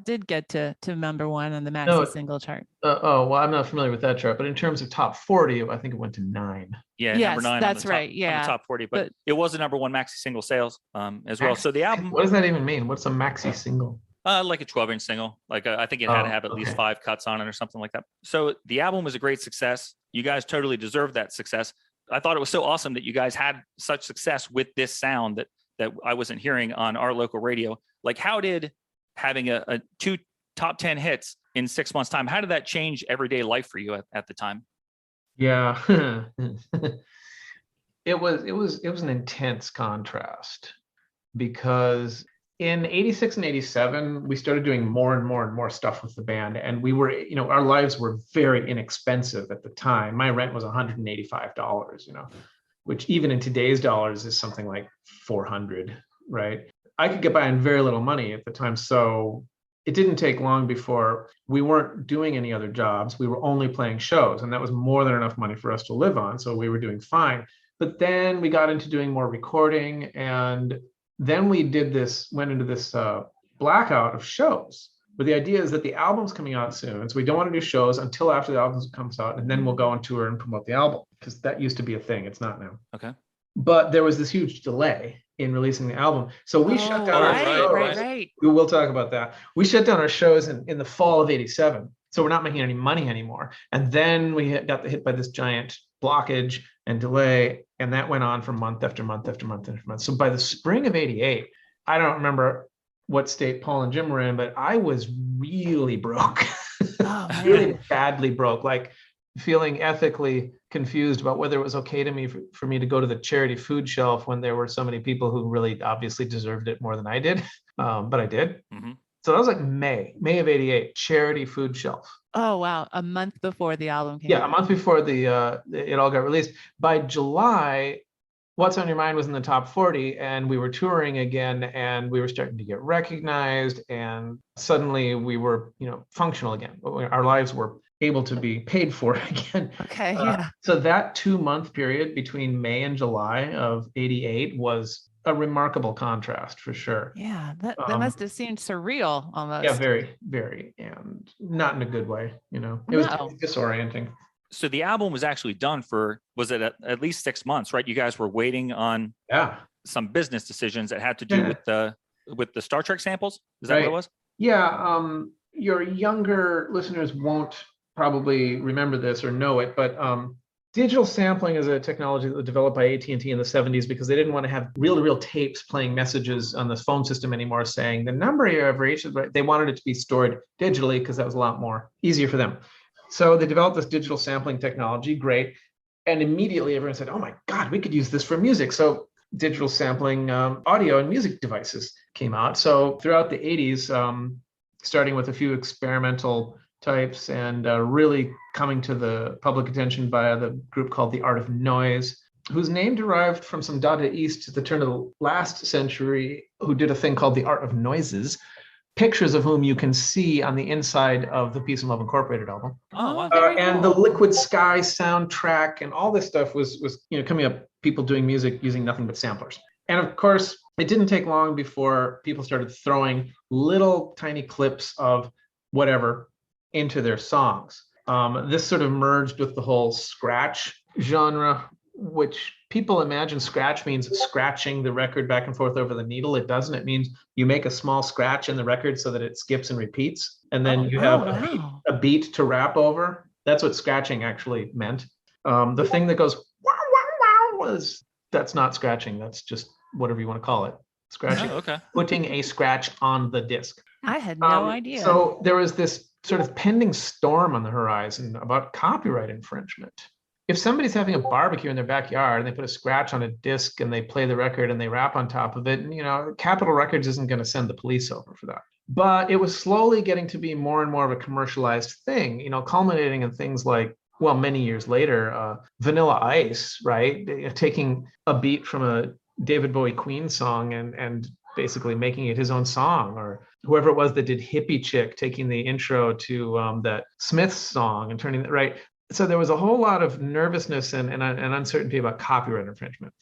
did get to number 1 on the maxi single chart. Well, I'm not familiar with that chart, but in terms of top 40, I think it went to 9. Yeah, yes, number 9. That's on the top, right. Yeah, on the top 40, but it was a number 1 maxi single sales as well. So the album. What does that even mean? What's a maxi single? Like a 12-inch single. Like I think it had to have at least 5 cuts on it or something like that. So the album was a great success. You guys totally deserved that success. I thought it was so awesome that you guys had such success with this sound that I wasn't hearing on our local radio. Like, how did having a 2 top 10 hits in 6 months' time, how did that change everyday life for you at the time? Yeah, it was an intense contrast, because in 86 and 87, we started doing more and more and more stuff with the band. And we were, our lives were very inexpensive at the time. My rent was $185, which even in today's dollars is something like 400, right? I could get by on very little money at the time. So it didn't take long before we weren't doing any other jobs. We were only playing shows, and that was more than enough money for us to live on. So we were doing fine. But then we got into doing more recording, and then we went into this blackout of shows, where the idea is that the album's coming out soon. So we don't want to do shows until after the album comes out, and then we'll go on tour and promote the album, because that used to be a thing. It's not now. Okay. But there was this huge delay in releasing the album. So we shut down our shows. Right. We will talk about that. We shut down our shows in the fall of 87. So we're not making any money anymore. And then we got hit by this giant blockage and delay. And that went on for month after month after month after month. So by the spring of 88, I don't remember what state Paul and Jim were in, but I was really broke. Really badly broke, like feeling ethically confused about whether it was okay to me for me to go to the charity food shelf when there were so many people who really obviously deserved it more than I did. But I did. Mm-hmm. So that was like May of 88, charity food shelf. Oh, wow. A month before the album came out. Yeah, a month before it all got released. By July, What's on Your Mind was in the top 40, and we were touring again, and we were starting to get recognized, and suddenly we were, functional again. Our lives were able to be paid for again. Okay, yeah. So that 2-month period between May and July of 88 was a remarkable contrast for sure. Yeah, that must have seemed surreal almost. Yeah, very, very, and not in a good way, It was disorienting. So the album was actually done was it at least 6 months, right? You guys were waiting on some business decisions that had to do with the Star Trek samples. Is that what it was? Yeah. Your younger listeners won't probably remember this or know it, but digital sampling is a technology that was developed by AT&T in the 70s because they didn't want to have reel-to-reel tapes playing messages on the phone system anymore saying the number you have reached. They wanted it to be stored digitally because that was a lot more easier for them. So they developed this digital sampling technology, great. And immediately everyone said, oh my God, we could use this for music. So digital sampling audio and music devices came out. So throughout the 80s, starting with a few experimental types and really coming to the public attention by the group called The Art of Noise, whose name derived from some Dadaists at the turn of the last century who did a thing called The Art of Noises, pictures of whom you can see on the inside of the Peace and Love Incorporated album. Oh, wow. And the Liquid Sky soundtrack and all this stuff was coming up, people doing music using nothing but samplers. And of course, it didn't take long before people started throwing little tiny clips of whatever into their songs. This sort of merged with the whole scratch genre, which people imagine scratch means scratching the record back and forth over the needle. It doesn't. It means you make a small scratch in the record so that it skips and repeats. And then you have a beat to rap over. That's what scratching actually meant. The thing that goes, wow, wow, wow, that's not scratching. That's just whatever you want to call it. Scratching. Oh, okay. Putting a scratch on the disc. I had no idea. So there was this sort of pending storm on the horizon about copyright infringement. If somebody's having a barbecue in their backyard and they put a scratch on a disc and they play the record and they rap on top of it, and Capitol Records isn't going to send the police over for that. But it was slowly getting to be more and more of a commercialized thing, culminating in things like, well, many years later, Vanilla Ice, right? Taking a beat from a David Bowie Queen song and basically making it his own song, or whoever it was that did Hippie Chick, taking the intro to that Smiths song and turning it right. So there was a whole lot of nervousness and uncertainty about copyright infringement.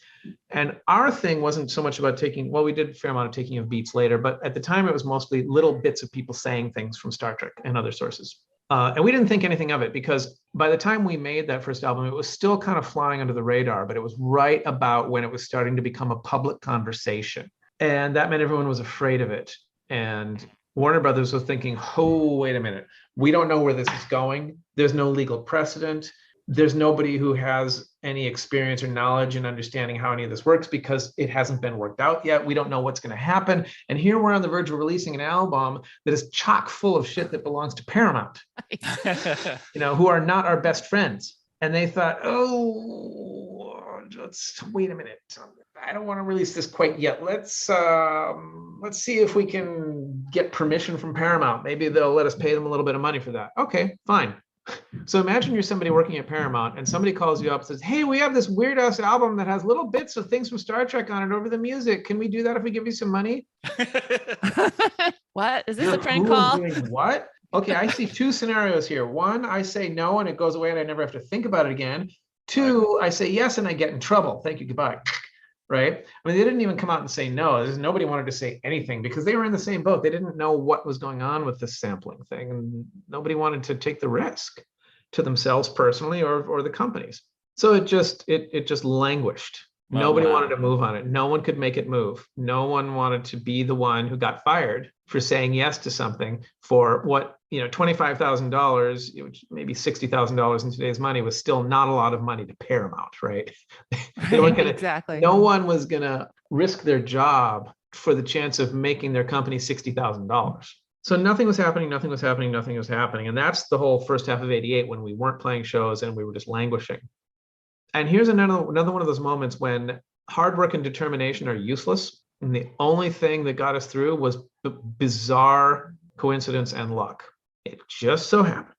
And our thing wasn't so much about we did a fair amount of taking of beats later, but at the time it was mostly little bits of people saying things from Star Trek and other sources. And we didn't think anything of it because by the time we made that first album, it was still kind of flying under the radar, but it was right about when it was starting to become a public conversation. And that meant everyone was afraid of it. And Warner Brothers was thinking, oh, wait a minute. We don't know where this is going. There's no legal precedent. There's nobody who has any experience or knowledge in understanding how any of this works because it hasn't been worked out yet. We don't know what's going to happen. And here we're on the verge of releasing an album that is chock full of shit that belongs to Paramount, who are not our best friends. And they thought, oh, let's wait a minute. I don't want to release this quite yet. Let's see if we can get permission from Paramount. Maybe they'll let us pay them a little bit of money for that. Okay, fine. So imagine you're somebody working at Paramount and somebody calls you up and says, hey, we have this weird ass album that has little bits of things from Star Trek on it over the music. Can we do that if we give you some money? What? Is this You're a prank cool call? doing what? Okay, I see two scenarios here. One, I say no and it goes away and I never have to think about it again. Two, I say yes and I get in trouble. Thank you, goodbye. Right? I mean, they didn't even come out and say no. Nobody wanted to say anything because they were in the same boat. They didn't know what was going on with this sampling thing, and nobody wanted to take the risk to themselves personally or the companies. So it just languished. Nobody wanted to move on it. No one could make it move. No one wanted to be the one who got fired for saying yes to something for what, $25,000, which maybe $60,000 in today's money was still not a lot of money to Paramount, right? They weren't gonna, Exactly. No one was going to risk their job for the chance of making their company $60,000. So nothing was happening. And that's the whole first half of '88 when we weren't playing shows and we were just languishing. And here's another one of those moments when hard work and determination are useless. And the only thing that got us through was bizarre coincidence and luck. It just so happened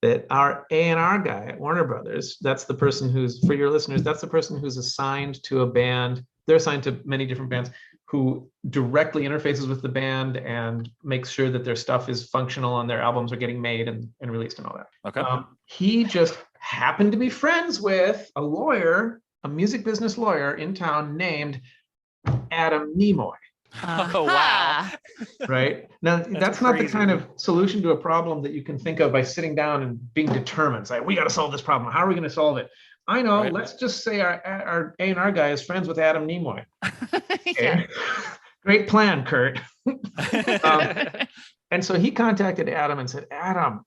that our A&R guy at Warner Brothers, that's the person who's, for your listeners, that's the person who's assigned to a band. They're assigned to many different bands, who directly interfaces with the band and makes sure that their stuff is functional and their albums are getting made and released and all that. Okay. He just happened to be friends with a lawyer, a music business lawyer in town named Adam Nimoy. Oh, wow. Right? Now, that's not the kind of solution to a problem that you can think of by sitting down and being determined. It's like, we got to solve this problem. How are we going to solve it? I know. Right. Let's just say our A&R guy is friends with Adam Nimoy. Okay. Great plan, Kurt. And so he contacted Adam and said, Adam,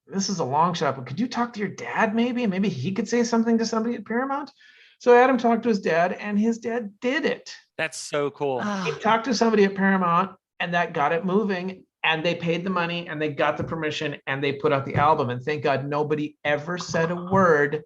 this is a long shot, but could you talk to your dad maybe? Maybe he could say something to somebody at Paramount. So Adam talked to his dad and his dad did it. That's so cool. He talked to somebody at Paramount and that got it moving. And they paid the money and they got the permission and they put out the album. And thank God nobody ever said a word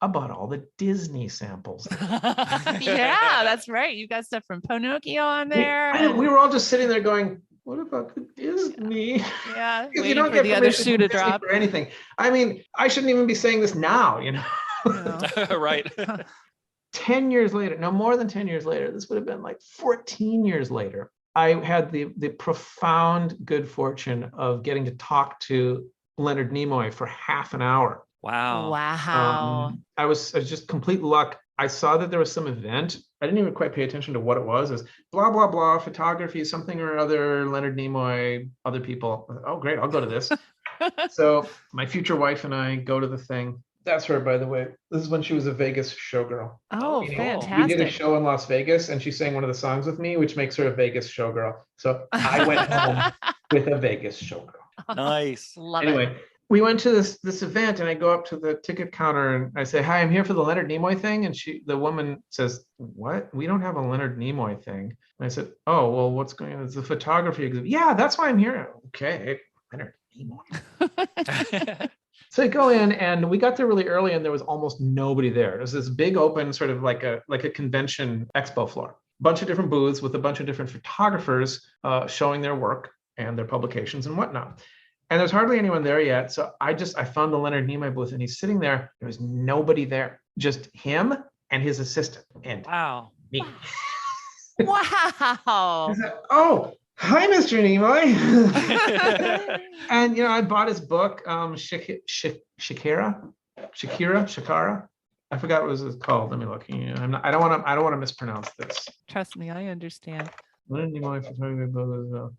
about all the Disney samples. Yeah, that's right. You got stuff from Pinocchio on there. We were all just sitting there going, what about the Disney? Yeah, you don't get the other shoe to drop or anything. I mean, I shouldn't even be saying this now, Right. 10 years later, no more than 10 years later, this would have been like 14 years later. I had the profound good fortune of getting to talk to Leonard Nimoy for half an hour. Wow. I was just complete luck. I saw that there was some event. I didn't even quite pay attention to what it was. It was blah, blah, blah, photography, something or other, Leonard Nimoy, other people. Oh, great. I'll go to this. So my future wife and I go to the thing. That's her, by the way. This is when she was a Vegas showgirl. Oh, fantastic. We did a show in Las Vegas and she sang one of the songs with me, which makes her a Vegas showgirl. So I went home with a Vegas showgirl. Nice. Anyway, we went to this event and I go up to the ticket counter and I say, hi, I'm here for the Leonard Nimoy thing. And the woman says, what? We don't have a Leonard Nimoy thing. And I said, oh, well, what's going on? It's a photography exhibit. Yeah, that's why I'm here. Okay, Leonard Nimoy. So I go in and we got there really early and there was almost nobody there. It was this big open sort of like a convention expo floor. Bunch of different booths with a bunch of different photographers showing their work and their publications and whatnot. And there's hardly anyone there yet. So I found the Leonard Nimoy booth and he's sitting there. There was nobody there, just him and his assistant and me. Wow. Said, oh, hi, Mr. Nimoy. And, I bought his book, Shakira. I forgot what it was called. Let me look. I don't want to mispronounce this. Trust me, I understand. Leonard Nimoy photography.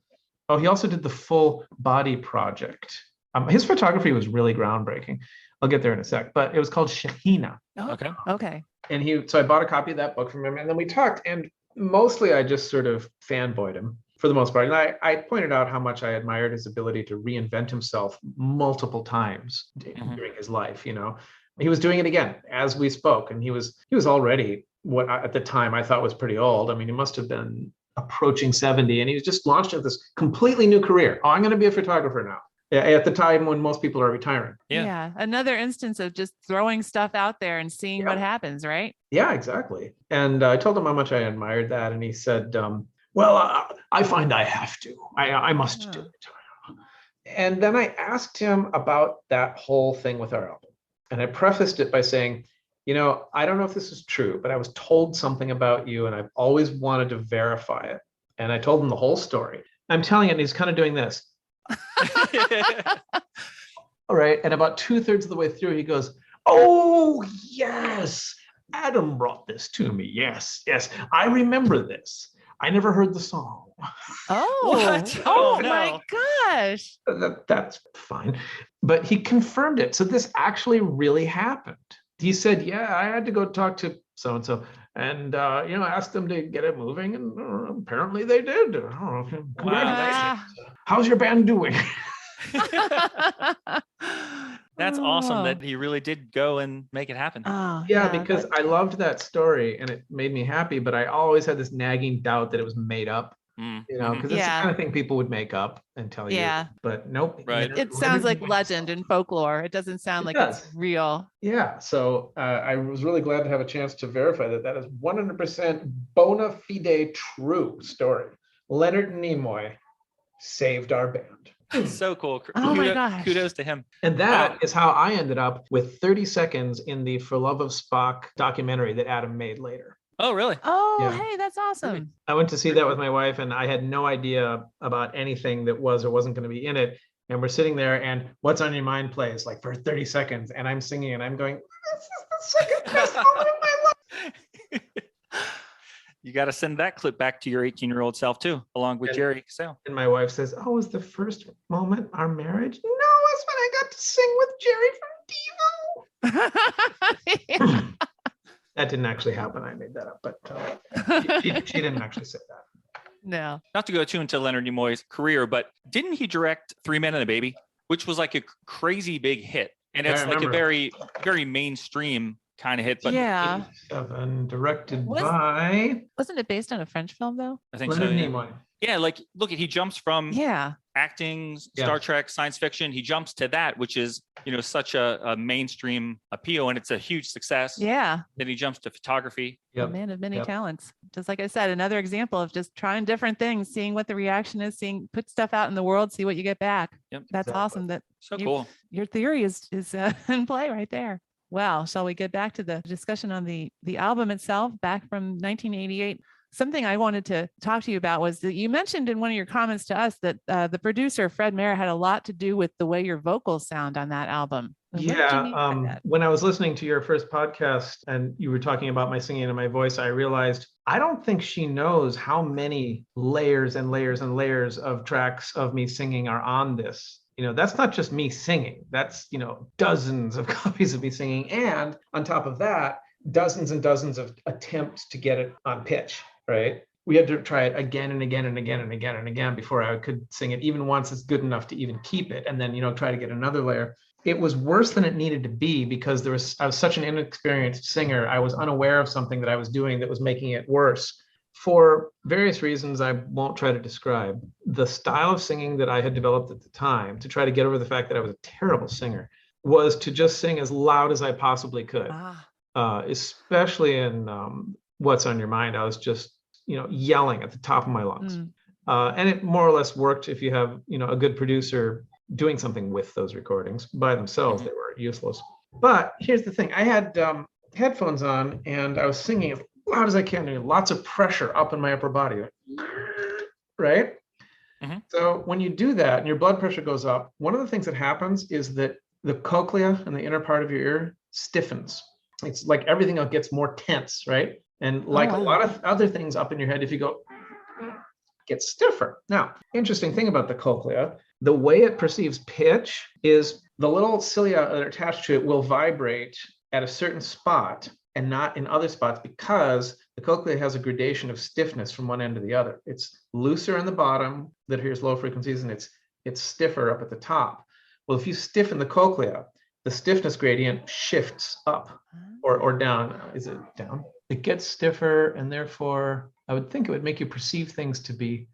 Oh, he also did the Full Body Project. His photography was really groundbreaking. I'll get there in a sec, but it was called Shahina. Oh, okay. And so I bought a copy of that book from him, and then we talked. And mostly, I just sort of fanboyed him for the most part. And I pointed out how much I admired his ability to reinvent himself multiple times during his life. He was doing it again as we spoke, and he was already what at the time I thought was pretty old. I mean, he must have been approaching 70, and he was just launched into this completely new career. Oh, I'm going to be a photographer now. at the time when most people are retiring. Yeah. Another instance of just throwing stuff out there and seeing what happens, right? Yeah, exactly. And I told him how much I admired that. And he said, well, I find I have to. I must do it. And then I asked him about that whole thing with our album. And I prefaced it by saying, I don't know if this is true, but I was told something about you and I've always wanted to verify it. And I told him the whole story. I'm telling it, and he's kind of doing this. All right. And about 2/3 of the way through, he goes, oh, yes. Adam brought this to me. Yes. I remember this. I never heard the song. Oh, What? Oh no. my gosh. That's fine. But he confirmed it. So this actually really happened. He said, yeah, I had to go talk to so-and-so and, asked them to get it moving. And apparently they did. Congratulations. Wow. How's your band doing? That's awesome that he really did go and make it happen. Oh, Yeah, because I loved that story and it made me happy, but I always had this nagging doubt that it was made up, because it's the kind of thing people would make up and tell you. But nope. Right. It sounds like legend and folklore. It doesn't sound like it's real. Yeah. So I was really glad to have a chance to verify that is 100% bona fide true story. Leonard Nimoy saved our band. So cool. Oh my gosh. Kudos to him. And that is how I ended up with 30 seconds in the For Love of Spock documentary that Adam made later. Oh, really? Oh, hey, that's awesome. I went to see that with my wife and I had no idea about anything that was or wasn't going to be in it. And we're sitting there and What's on Your Mind plays like for 30 seconds. And I'm singing and I'm going, this is the second best moment of my life. You got to send that clip back to your 18-year-old self too, along with Jerry Sale. And my wife says, oh, was the first moment our marriage? No, it's when I got to sing with Jerry from Devo. That didn't actually happen. I made that up, but she didn't actually say that. No. Not to go too into Leonard Nimoy's career, but didn't he direct Three Men and a Baby, which was like a crazy big hit? And it's like a very, very mainstream kind of hit. But yeah. 87, directed by... Wasn't it based on a French film, though? I think Leonard so. Nimoy. Yeah, like, look, he jumps from acting, Star Trek, science fiction. He jumps to that, which is, such a mainstream appeal, and it's a huge success. Yeah. Then he jumps to photography. A man of many talents. Just like I said, another example of just trying different things, seeing what the reaction is, put stuff out in the world, see what you get back. Yep. That's awesome. Cool. Your theory is in play right there. Well, shall we get back to the discussion on the album itself, back from 1988? Something I wanted to talk to you about was that you mentioned in one of your comments to us that the producer, Fred Mayer, had a lot to do with the way your vocals sound on that album. When I was listening to your first podcast and you were talking about my singing and my voice, I realized I don't think she knows how many layers and layers and layers of tracks of me singing are on this. That's not just me singing. That's, dozens of copies of me singing. And on top of that, dozens and dozens of attempts to get it on pitch, right? We had to try it again and again and again and again and again before I could sing it even once it's good enough to even keep it. And then, try to get another layer. It was worse than it needed to be because I was such an inexperienced singer. I was unaware of something that I was doing that was making it worse. For various reasons I won't try to describe, the style of singing that I had developed at the time to try to get over the fact that I was a terrible singer was to just sing as loud as I possibly could. Especially in What's on Your Mind. I was just, yelling at the top of my lungs. And it more or less worked if you have, a good producer doing something with those recordings. By themselves, they were useless. But here's the thing. I had headphones on and I was singing as loud as I can. Lots of pressure up in my upper body. Right? Mm-hmm. So when you do that and your blood pressure goes up, one of the things that happens is that the cochlea in the inner part of your ear stiffens. It's like everything else gets more tense, right? And like a lot of other things up in your head, if you go, it gets stiffer. Now, interesting thing about the cochlea, the way it perceives pitch is the little cilia that are attached to it will vibrate at a certain spot and not in other spots because the cochlea has a gradation of stiffness from one end to the other. It's looser in the bottom that hears low frequencies and it's stiffer up at the top. Well, if you stiffen the cochlea, the stiffness gradient shifts up or down. Is it down? It gets stiffer and therefore I would think it would make you perceive things to be,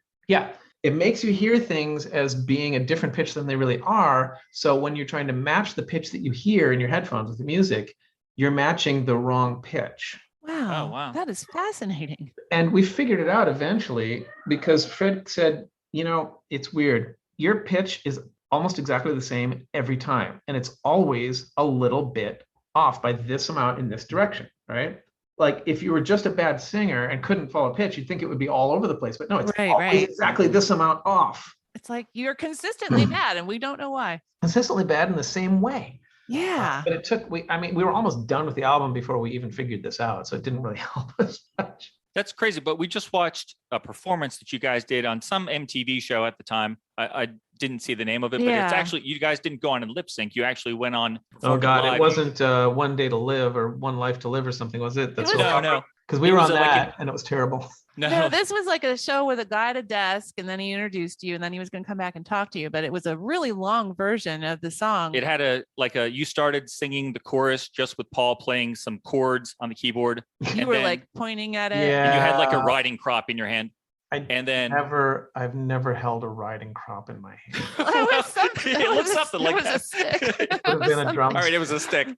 it makes you hear things as being a different pitch than they really are. So when you're trying to match the pitch that you hear in your headphones with the music, you're matching the wrong pitch. Wow. Oh, wow. That is fascinating. And we figured it out eventually because Fred said, it's weird. Your pitch is almost exactly the same every time. And it's always a little bit off by this amount in this direction, right? Like if you were just a bad singer and couldn't follow pitch, you'd think it would be all over the place. But no, it's always exactly this amount off. It's like you're consistently bad and we don't know why. Consistently bad in the same way. Yeah. But it took, we were almost done with the album before we even figured this out. So it didn't really help us much. That's crazy. But we just watched a performance that you guys did on some MTV show at the time. I didn't see the name of it, but it's actually, you guys didn't go on and lip sync. You actually went on. Oh God, live. It wasn't One Day to Live or One Life to Live or something, was it? That's no. Because we were on that and it was terrible. No, this was like a show with a guy at a desk and then he introduced you and then he was going to come back and talk to you. But it was a really long version of the song. It had you started singing the chorus just with Paul playing some chords on the keyboard. You were like pointing at it. Yeah. And you had like a riding crop in your hand. I've never held a riding crop in my hand. It looks something like that. It was a stick. It would have been a drum. All right, it was a stick.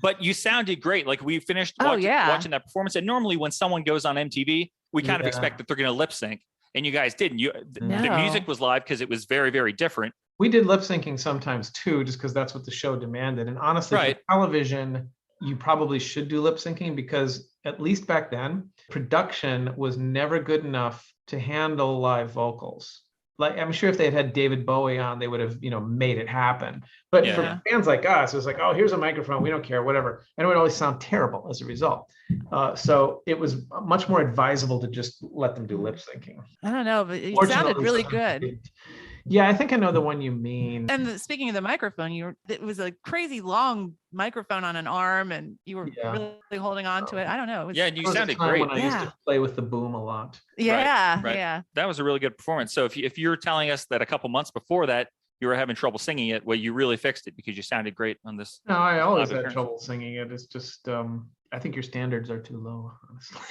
But you sounded great. Like we finished watching that performance. And normally when someone goes on MTV, we kind of expect that they're going to lip sync. And you guys didn't. The music was live because it was very, very different. We did lip syncing sometimes too, just because that's what the show demanded. And honestly, for television, you probably should do lip syncing because at least back then, production was never good enough to handle live vocals. Like I'm sure if they had David Bowie on, they would have, made it happen. But for fans like us, it was like, oh, here's a microphone. We don't care, whatever. And it would always sound terrible as a result. So it was much more advisable to just let them do lip syncing. I don't know, but it sounded really good. Yeah, I think I know the one you mean. And speaking of the microphone, it was a crazy long microphone on an arm and you were really holding on to it. I don't know. And you sounded great. When I used to play with the boom a lot. Yeah. Right. Yeah. That was a really good performance. So if you're telling us that a couple months before that, you were having trouble singing it, well, you really fixed it because you sounded great on this. No, I always had trouble singing it. It's just, I think your standards are too low, honestly.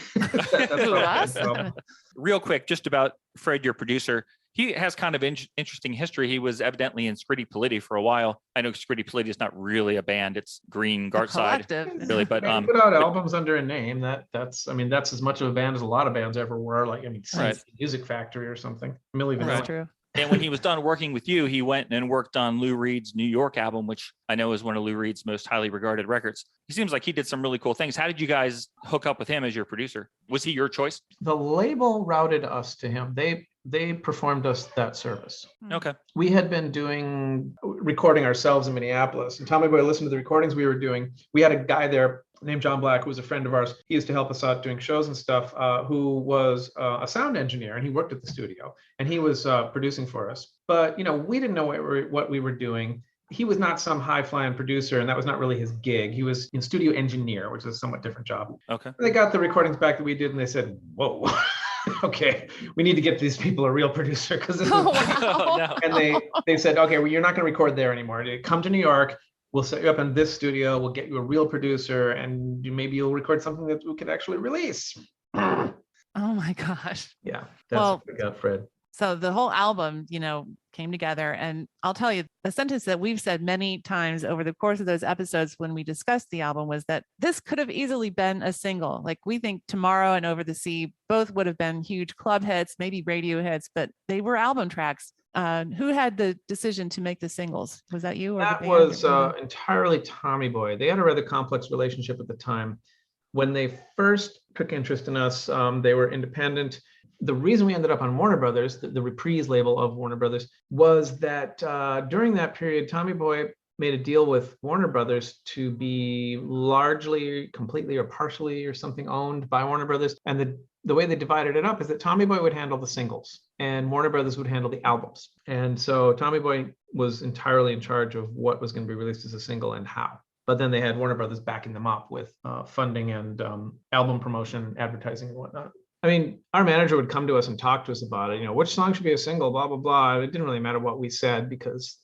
Real quick, just about Fred, your producer. He has kind of interesting history. He was evidently in Scritti Politti for a while. I know Scritti Politti is not really a band; it's Green Gartside, really. But they put out albums under a name. That's as much of a band as a lot of bands ever were. Like Music Factory or something. Milli Vanilli. That's true. And when he was done working with you, he went and worked on Lou Reed's New York album, which I know is one of Lou Reed's most highly regarded records. He seems like he did some really cool things. How did you guys hook up with him as your producer? Was he your choice? The label routed us to him. They performed us that service. Okay. We had been recording ourselves in Minneapolis, and Tommy Boy listened to the recordings we were doing. We had a guy there named John Black, who was a friend of ours. He used to help us out doing shows and stuff, who was a sound engineer, and he worked at the studio, and he was producing for us. But, we didn't know what we were doing. He was not some high-flying producer, and that was not really his gig. He was a studio engineer, which is a somewhat different job. Okay. They got the recordings back that we did, and they said, whoa. Okay, we need to get these people a real producer because this is no. And they said, okay, well, you're not going to record there anymore. Come to New York. We'll set you up in this studio. We'll get you a real producer, and maybe you'll record something that we could actually release. Oh my gosh. Yeah, that's what we got, Fred. So the whole album, came together. And I'll tell you, a sentence that we've said many times over the course of those episodes when we discussed the album was that this could have easily been a single. Like we think Tomorrow and Over the Sea both would have been huge club hits, maybe radio hits, but they were album tracks. Who had the decision to make the singles? Was that you? Or that was entirely Tommy Boy. They had a rather complex relationship at the time. When they first took interest in us, they were independent. The reason we ended up on Warner Brothers, the Reprise label of Warner Brothers, was that during that period, Tommy Boy made a deal with Warner Brothers to be largely, completely, or partially, or something owned by Warner Brothers. And the way they divided it up is that Tommy Boy would handle the singles and Warner Brothers would handle the albums. And so Tommy Boy was entirely in charge of what was going to be released as a single and how. But then they had Warner Brothers backing them up with funding and album promotion, advertising, and whatnot. I mean, our manager would come to us and talk to us about it. Which song should be a single, blah, blah, blah. It didn't really matter what we said because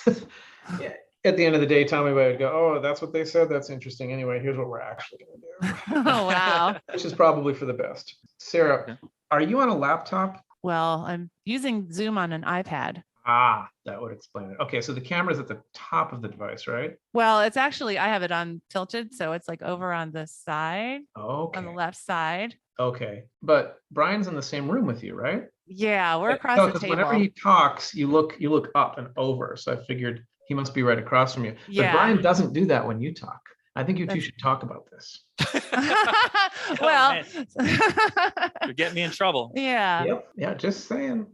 at the end of the day, Tommy Boy would go, oh, that's what they said. That's interesting. Anyway, here's what we're actually going to do. Oh, wow. Which is probably for the best. Sarah, are you on a laptop Well, I'm using Zoom on an iPad. Ah, that would explain it. Okay, so the camera's at the top of the device, right? Well, it's actually, I have it on tilted, so it's like over on the side, Okay. on the left side. Okay, but Brian's in the same room with you, right? Yeah, we're across No, the 'cause table. whenever he talks, you look up and over. So I figured he must be right across from you. But Yeah. Brian doesn't do that when you talk. I think you two That's- should talk about this. Well, You're getting me in trouble. yeah. Yep. Yeah, just saying.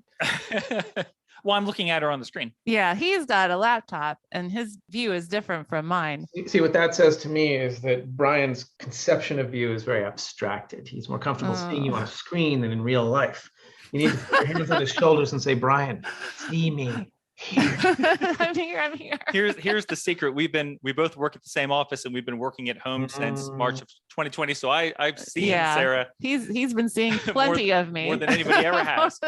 Well, I'm looking at her on the screen. Yeah, he's got a laptop and his view is different from mine. See, what that says to me is that Brian's conception of you is very abstracted. He's more comfortable seeing you on a screen than in real life. You need to put your hands on his shoulders and say, Brian, see me. Here. I'm here. Here's the secret. We both work at the same office, and we've been working at home since March of 2020. So I've seen Sarah. He's been seeing plenty of me more than anybody ever has.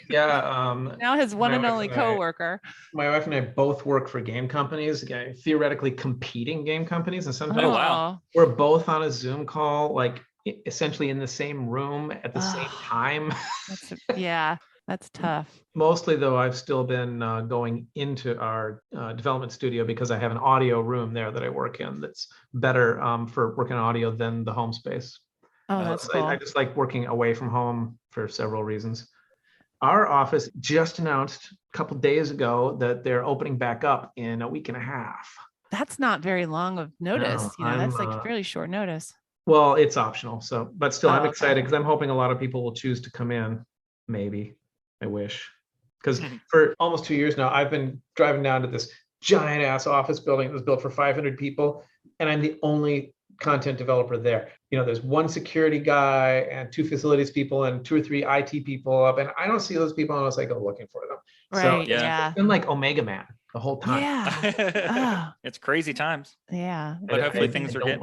Yeah. Now his one and only coworker. My wife and I both work for game companies, theoretically competing game companies, and sometimes wow. we're both on a Zoom call, like essentially in the same room at the same time. That's tough. Mostly, though, I've still been going into our development studio because I have an audio room there that I work in that's better for working on audio than the home space. Oh, that's cool. I just like working away from home for several reasons. Our office just announced a couple days ago that they're opening back up in a week and a half. That's not very long of notice. No, that's like fairly short notice. Well, it's optional. So, but still, I'm okay. excited because I'm hoping a lot of people will choose to come in. Maybe. I wish. Because for almost 2 years now, I've been driving down to this giant ass office building that was built for 500 people. And I'm the only content developer there. There's one security guy and 2 facilities people and 2 or 3 IT people up. And I don't see those people unless I go looking for them. Right. So it's been like Omega Man the whole time. Yeah. It's crazy times. Yeah. But hopefully things are getting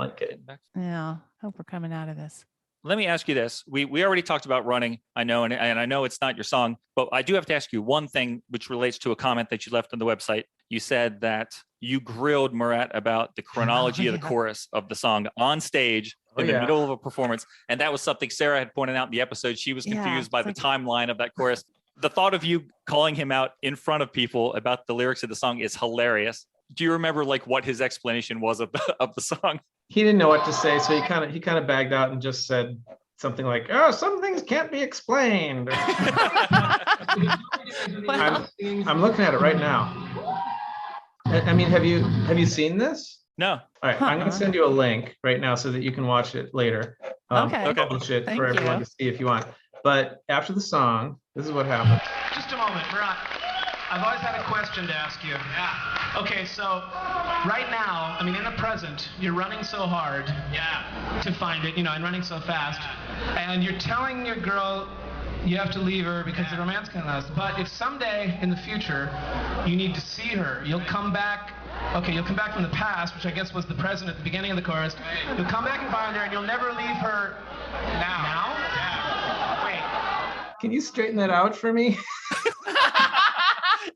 back. Yeah. Hope we're coming out of this. Let me ask you this. We already talked about running, I know, and I know it's not your song, but I do have to ask you one thing which relates to a comment that you left on the website. You said that you grilled Murat about the chronology of the chorus of the song on stage in the middle of a performance. And that was something Sarah had pointed out in the episode. She was confused by the timeline of that chorus. The thought of you calling him out in front of people about the lyrics of the song is hilarious. Do you remember what his explanation was of the song? He didn't know what to say, so he kind of bagged out and just said something like, "Oh, some things can't be explained." I'm looking at it right now. I mean, have you seen this? No. All right, I'm going to send you a link right now so that you can watch it later. Okay. Publish it Thank for everyone you. to see if you want. But after the song, this is what happened. Just a moment, Murat. I've always had a question to ask you. Yeah. Okay, so right now, in the present, you're running so hard to find it, and running so fast. And you're telling your girl you have to leave her because the romance can last. But if someday in the future you need to see her, you'll come back. Okay, you'll come back from the past, which I guess was the present at the beginning of the chorus. You'll come back and find her, and you'll never leave her now? Yeah. Wait. Can you straighten that out for me?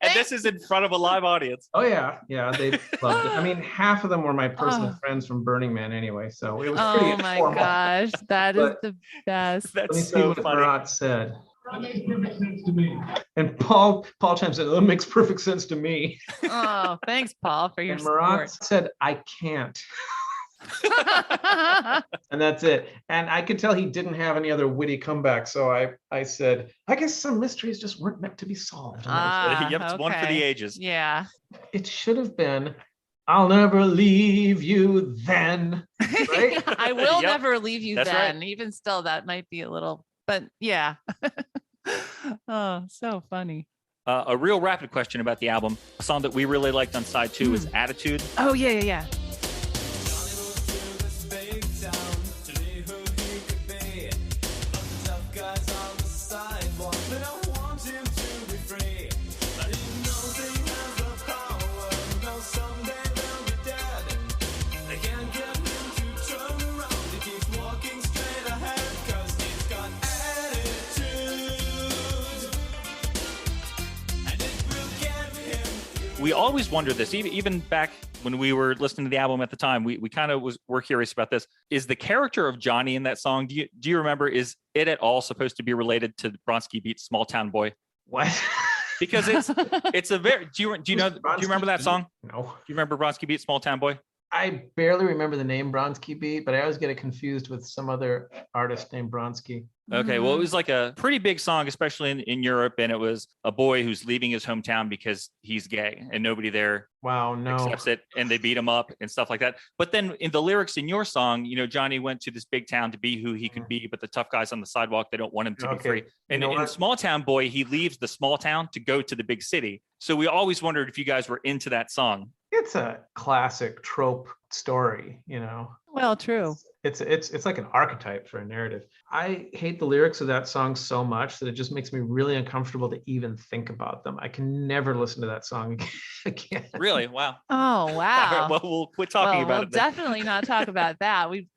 And this is in front of a live audience. Oh yeah, they loved it. Half of them were my personal friends from Burning Man anyway, so it was pretty informal. Oh my gosh, that is the best. Let me That's see so what funny. Murat said. That makes perfect sense to me. And Paul chimes in, that makes perfect sense to me. Oh, thanks, Paul, for your And Murat support. said, I can't. And that's it. And I could tell he didn't have any other witty comeback. So I said, I guess some mysteries just weren't meant to be solved. And Yep, it's one for the ages. Yeah. it should have been, I'll never leave you then. Right? I will Yep. never leave you That's then. right. Even still, that might be a little, but yeah. Oh, so funny. A real rapid question about the album. A song that we really liked on side 2 is Attitude. Oh, yeah. We always wonder this, even back when we were listening to the album at the time, we kind of were curious about this. Is the character of Johnny in that song, do you remember, is it at all supposed to be related to Bronski Beat's Small Town Boy? What? Because it's a very, do you remember that song? No. Do you remember Bronski Beat's Small Town Boy? I barely remember the name Bronski Beat, but I always get it confused with some other artist named Bronski. Okay, well, it was like a pretty big song, especially in Europe, and it was a boy who's leaving his hometown because he's gay, and nobody there accepts it, and they beat him up and stuff like that. But then in the lyrics in your song, Johnny went to this big town to be who he could be, but the tough guys on the sidewalk, they don't want him to be free. And in Small Town Boy, he leaves the small town to go to the big city. So we always wondered if you guys were into that song. It's a classic trope story, Well, true. It's like an archetype for a narrative. I hate the lyrics of that song so much that it just makes me really uncomfortable to even think about them. I can never listen to that song again. Really? Wow. Oh, wow. Well, we'll quit talking about it. We'll definitely not talk about that. We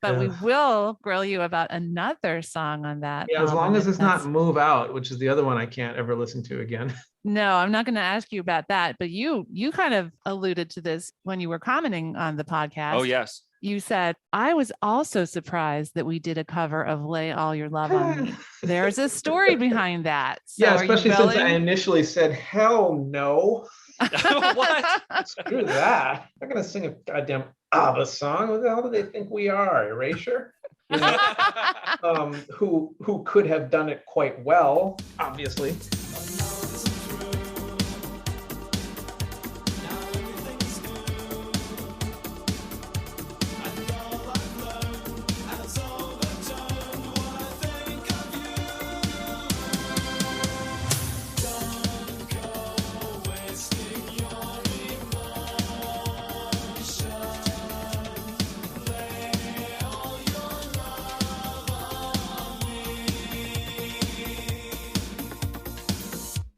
will grill you about another song on that. Yeah, as long as it's not Move Out, which is the other one I can't ever listen to again. No, I'm not going to ask you about that, but you kind of alluded to this when you were commenting on the podcast. Oh, yes. You said, I was also surprised that we did a cover of Lay All Your Love on Me. There's a story behind that. So yeah, especially since I initially said, hell no. What? Screw that. I'm not going to sing a goddamn ABBA song. Who the hell do they think we are? Erasure? Who could have done it quite well, obviously.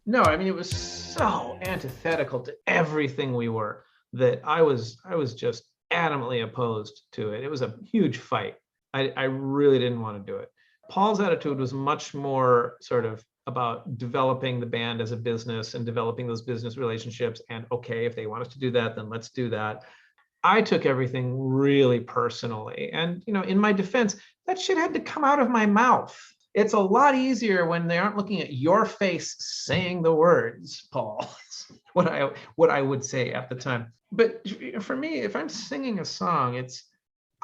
No, I mean, it was so antithetical to everything we were that I was just adamantly opposed to it. It was a huge fight. I really didn't want to do it. Paul's attitude was much more sort of about developing the band as a business and developing those business relationships. And okay, if they want us to do that, then let's do that. I took everything really personally. And, in my defense, that shit had to come out of my mouth. It's a lot easier when they aren't looking at your face saying the words, Paul. what I would say at the time. But for me, if I'm singing a song,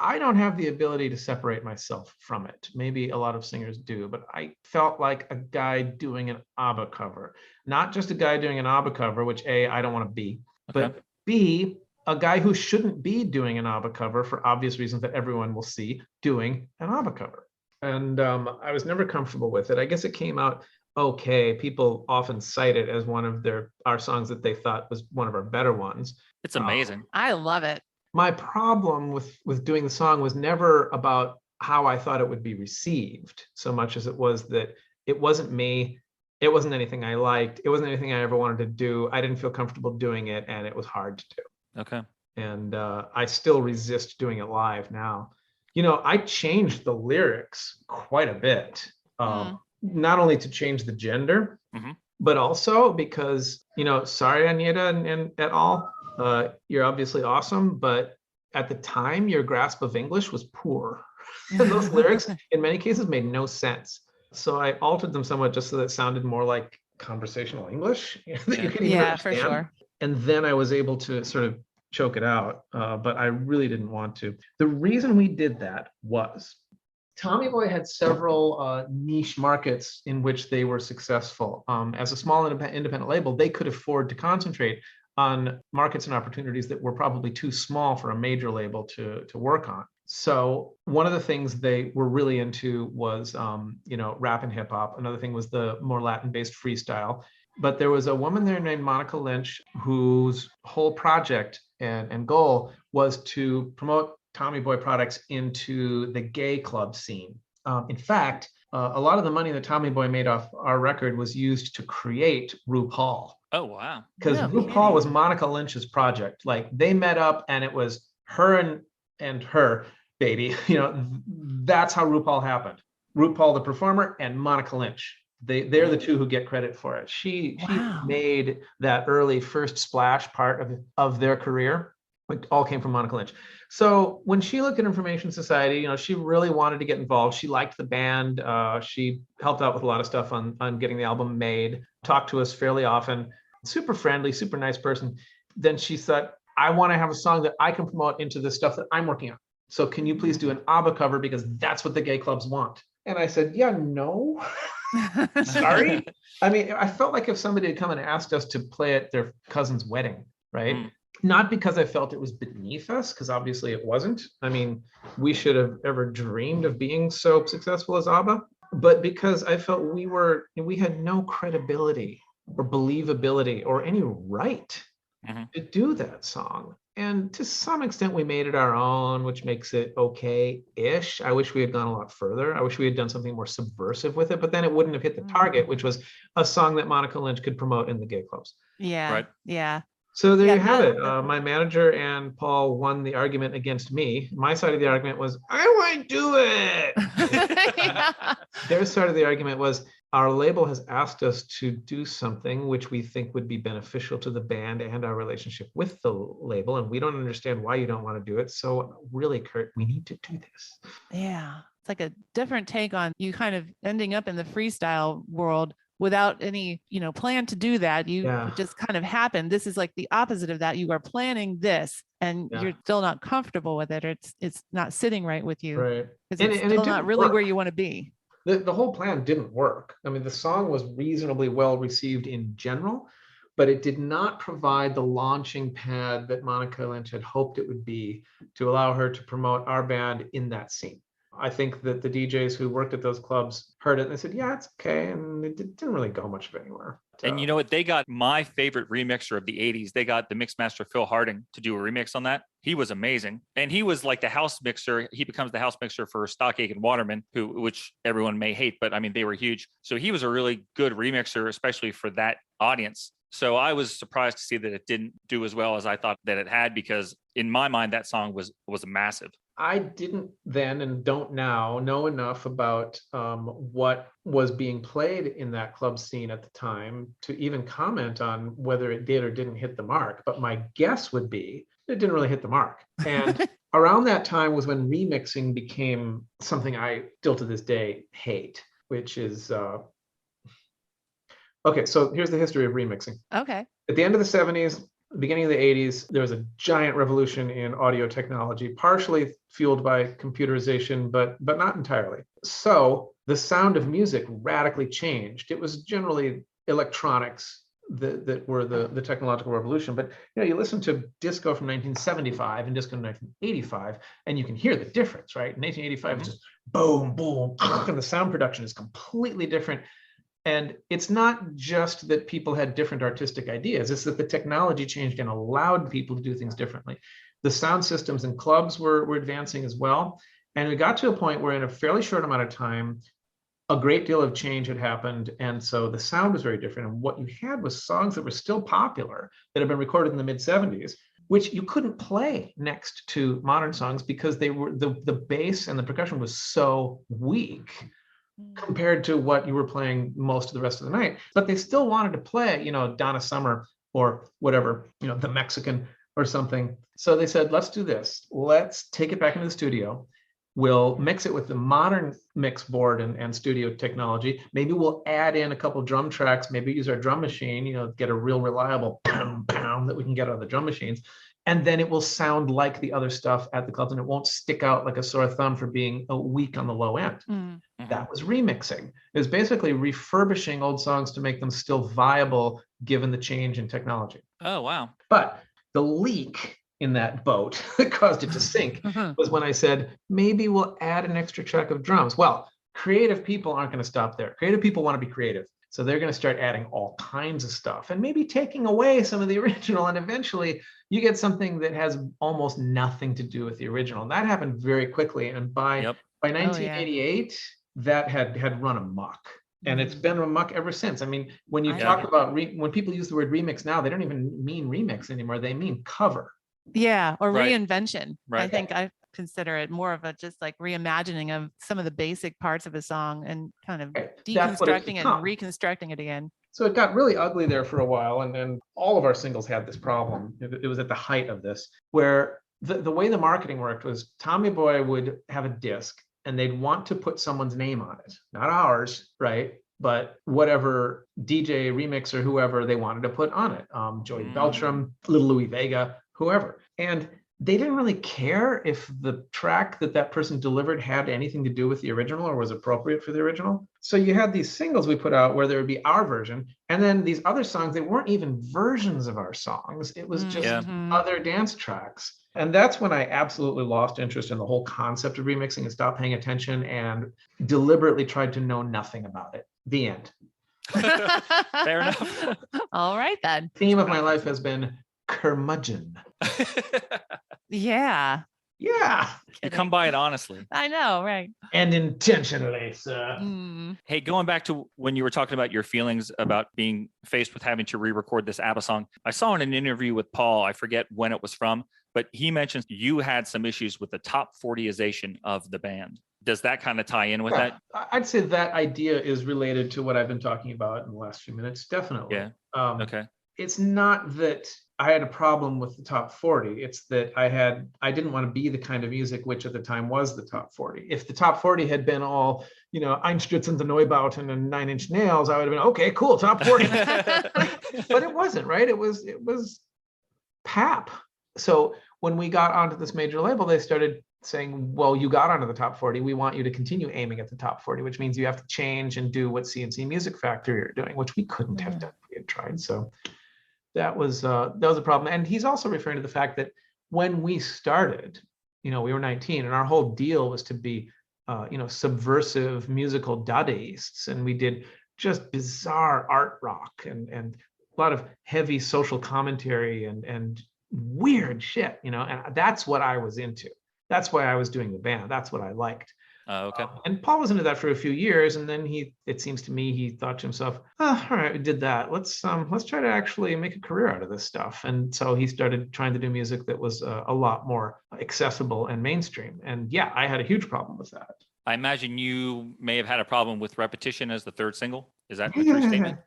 I don't have the ability to separate myself from it. Maybe a lot of singers do, but I felt like a guy doing an ABBA cover. Not just a guy doing an ABBA cover, which A, I don't want to be, but B, a guy who shouldn't be doing an ABBA cover for obvious reasons that everyone will see doing an ABBA cover. And I was never comfortable with it. I guess it came out okay. People often cite it as one of our songs that they thought was one of our better ones. It's amazing. I love it. My problem with doing the song was never about how I thought it would be received, so much as it was that it wasn't me. It wasn't anything I liked. It wasn't anything I ever wanted to do. I didn't feel comfortable doing it, and it was hard to do. Okay. And I still resist doing it live now. I changed the lyrics quite a bit, not only to change the gender, but also because, sorry, Anita and et al., you're obviously awesome, but at the time, your grasp of English was poor. And those lyrics, in many cases, made no sense. So I altered them somewhat just so that it sounded more like conversational English that you can even understand. For sure. And then I was able to sort of choke it out, but I really didn't want to. The reason we did that was Tommy Boy had several niche markets in which they were successful. As a small independent label, they could afford to concentrate on markets and opportunities that were probably too small for a major label to work on. So one of the things they were really into was, rap and hip hop. Another thing was the more Latin-based freestyle. But there was a woman there named Monica Lynch, whose whole project and goal was to promote Tommy Boy products into the gay club scene. In fact, a lot of the money that Tommy Boy made off our record was used to create RuPaul. Oh, wow. Because RuPaul was Monica Lynch's project. Like, they met up and it was her and her baby. That's how RuPaul happened. RuPaul the performer and Monica Lynch They're the two who get credit for it. She made that early first splash part of their career. It all came from Monica Lynch. So when she looked at Information Society, she really wanted to get involved. She liked the band. She helped out with a lot of stuff on getting the album made, talked to us fairly often, super friendly, super nice person. Then she thought, I want to have a song that I can promote into the stuff that I'm working on. So can you please do an ABBA cover, because that's what the gay clubs want. And I said, yeah, no. Sorry. I mean, I felt like if somebody had come and asked us to play at their cousin's wedding, right? Not because I felt it was beneath us, because obviously it wasn't. I mean, we should have ever dreamed of being so successful as ABBA, but because I felt we had no credibility or believability or any right to do that song. And to some extent, we made it our own, which makes it okay-ish. I wish we had gone a lot further. I wish we had done something more subversive with it, but then it wouldn't have hit the target, which was a song that Monica Lynch could promote in the gay clubs. Yeah. Right. Yeah. So there you have it. My manager and Paul won the argument against me. My side of the argument was, I want to do it. Their side of the argument was, our label has asked us to do something which we think would be beneficial to the band and our relationship with the label, and we don't understand why you don't want to do it. So really, Kurt, we need to do this. Yeah. It's like a different take on you kind of ending up in the freestyle world without any, plan to do that. It just kind of happened. This is like the opposite of that. You are planning this and you're still not comfortable with it. Or it's not sitting right with you. Right. Because it's still not really where you want to be. The whole plan didn't work. I mean, the song was reasonably well received in general, but it did not provide the launching pad that Monica Lynch had hoped it would be to allow her to promote our band in that scene. I think that the DJs who worked at those clubs heard it and they said, yeah, it's okay. And it didn't really go much of anywhere. And you know what? They got my favorite remixer of the 80s. They got the mixmaster Phil Harding to do a remix on that. He was amazing. And he was like the house mixer. He becomes the house mixer for Stockake and Waterman, which everyone may hate, but I mean, they were huge. So he was a really good remixer, especially for that audience. So I was surprised to see that it didn't do as well as I thought that it had, because in my mind, that song was massive. I didn't then and don't now know enough about what was being played in that club scene at the time to even comment on whether it did or didn't hit the mark. But my guess would be it didn't really hit the mark. And around that time was when remixing became something I still to this day hate, which is... Okay, so here's the history of remixing. Okay. At the end of the 70s, beginning of the 80s, there was a giant revolution in audio technology, partially fueled by computerization, but not entirely. So the sound of music radically changed. It was generally electronics that were the technological revolution. But you listen to disco from 1975 and disco from 1985, and you can hear the difference, right? In 1985, it's just boom, boom, and the sound production is completely different. And it's not just that people had different artistic ideas, it's that the technology changed and allowed people to do things differently. The sound systems in clubs were advancing as well. And we got to a point where in a fairly short amount of time, a great deal of change had happened. And so the sound was very different. And what you had was songs that were still popular that had been recorded in the mid 70s, which you couldn't play next to modern songs because they were the bass and the percussion was so weak compared to what you were playing most of the rest of the night. But they still wanted to play, Donna Summer or whatever, the Mexican or something. So they said, let's do this. Let's take it back into the studio. We'll mix it with the modern mix board and studio technology. Maybe we'll add in a couple drum tracks, maybe use our drum machine, get a real reliable pound that we can get out of the drum machines. And then it will sound like the other stuff at the clubs and it won't stick out like a sore thumb for being weak on the low end. Mm-hmm. That was remixing. It was basically refurbishing old songs to make them still viable given the change in technology. Oh, wow. But the leak in that boat that caused it to sink was when I said, maybe we'll add an extra track of drums. Well, creative people aren't going to stop there. Creative people want to be creative. So they're going to start adding all kinds of stuff and maybe taking away some of the original. And eventually you get something that has almost nothing to do with the original. And that happened very quickly. And by 1988, that had run amok. And it's been amok ever since. I mean, when you talk about, when people use the word remix now, they don't even mean remix anymore. They mean cover. Yeah, or reinvention. Right. I think consider it more of a just like reimagining of some of the basic parts of a song and kind of Right. That's what it's deconstructing it become. and reconstructing it again. So it got really ugly there for a while, and then all of our singles had this problem. It was at the height of this, where the way the marketing worked was Tommy Boy would have a disc, and they'd want to put someone's name on it, not ours, right? But whatever DJ remix or whoever they wanted to put on it, Joey Beltram, Little Louis Vega, whoever. And they didn't really care if the track that person delivered had anything to do with the original or was appropriate for the original. So you had these singles we put out where there would be our version, and then these other songs, they weren't even versions of our songs. It was just other dance tracks. And that's when I absolutely lost interest in the whole concept of remixing and stopped paying attention and deliberately tried to know nothing about it. The end. Fair enough. All right, then. Theme of my life has been curmudgeon. Yeah. Yeah. You come by it honestly. I know, right. And intentionally, sir. Hey, going back to when you were talking about your feelings about being faced with having to re-record this ABBA song, I saw in an interview with Paul, I forget when it was from, but he mentioned you had some issues with the top 40ization of the band. Does that kind of tie in with that? I'd say that idea is related to what I've been talking about in the last few minutes. Definitely. Yeah. Okay. It's not that I had a problem with the top 40. It's that I didn't want to be the kind of music which at the time was the top 40. If the top 40 had been all, Einstürzende Neubauten and Nine Inch Nails, I would have been, okay, cool, top 40. But it wasn't, right? It was pap. So when we got onto this major label, they started saying, well, you got onto the top 40. We want you to continue aiming at the top 40, which means you have to change and do what CNC Music Factory are doing, which we couldn't have done if we had tried. So that was a problem. And he's also referring to the fact that when we started, we were 19, and our whole deal was to be, subversive musical dadaists, and we did just bizarre art rock and a lot of heavy social commentary and weird shit, and that's what I was into. That's why I was doing the band. That's what I liked. Okay. And Paul was into that for a few years, and then it seems to me, he thought to himself, all right, we did that. Let's try to actually make a career out of this stuff. And so he started trying to do music that was a lot more accessible and mainstream. And yeah, I had a huge problem with that. I imagine you may have had a problem with Repetition as the third single. Is that a true statement?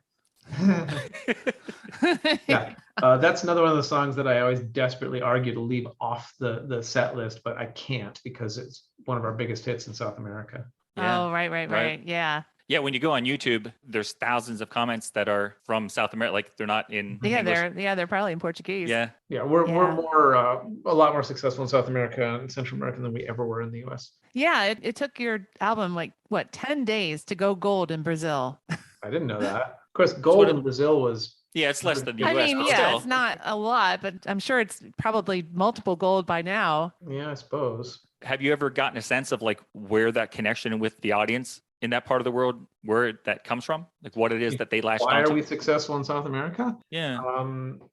Yeah, that's another one of the songs that I always desperately argue to leave off the set list, but I can't because it's one of our biggest hits in South America. Yeah. Oh, right. Yeah. Yeah, when you go on YouTube, there's thousands of comments that are from South America, like they're not in English. They're probably in Portuguese. Yeah. We're more a lot more successful in South America and Central America than we ever were in the US. Yeah, it took your album 10 days to go gold in Brazil. I didn't know that. Of course, gold in Brazil was. Yeah, it's less than the US. I mean, but yeah, still. it's not a lot, but I'm sure it's probably multiple gold by now. Yeah, I suppose. Have you ever gotten a sense of where that connection with the audience in that part of the world, where that comes from? Like what it is that they latched Why onto? are we successful in South America? Yeah.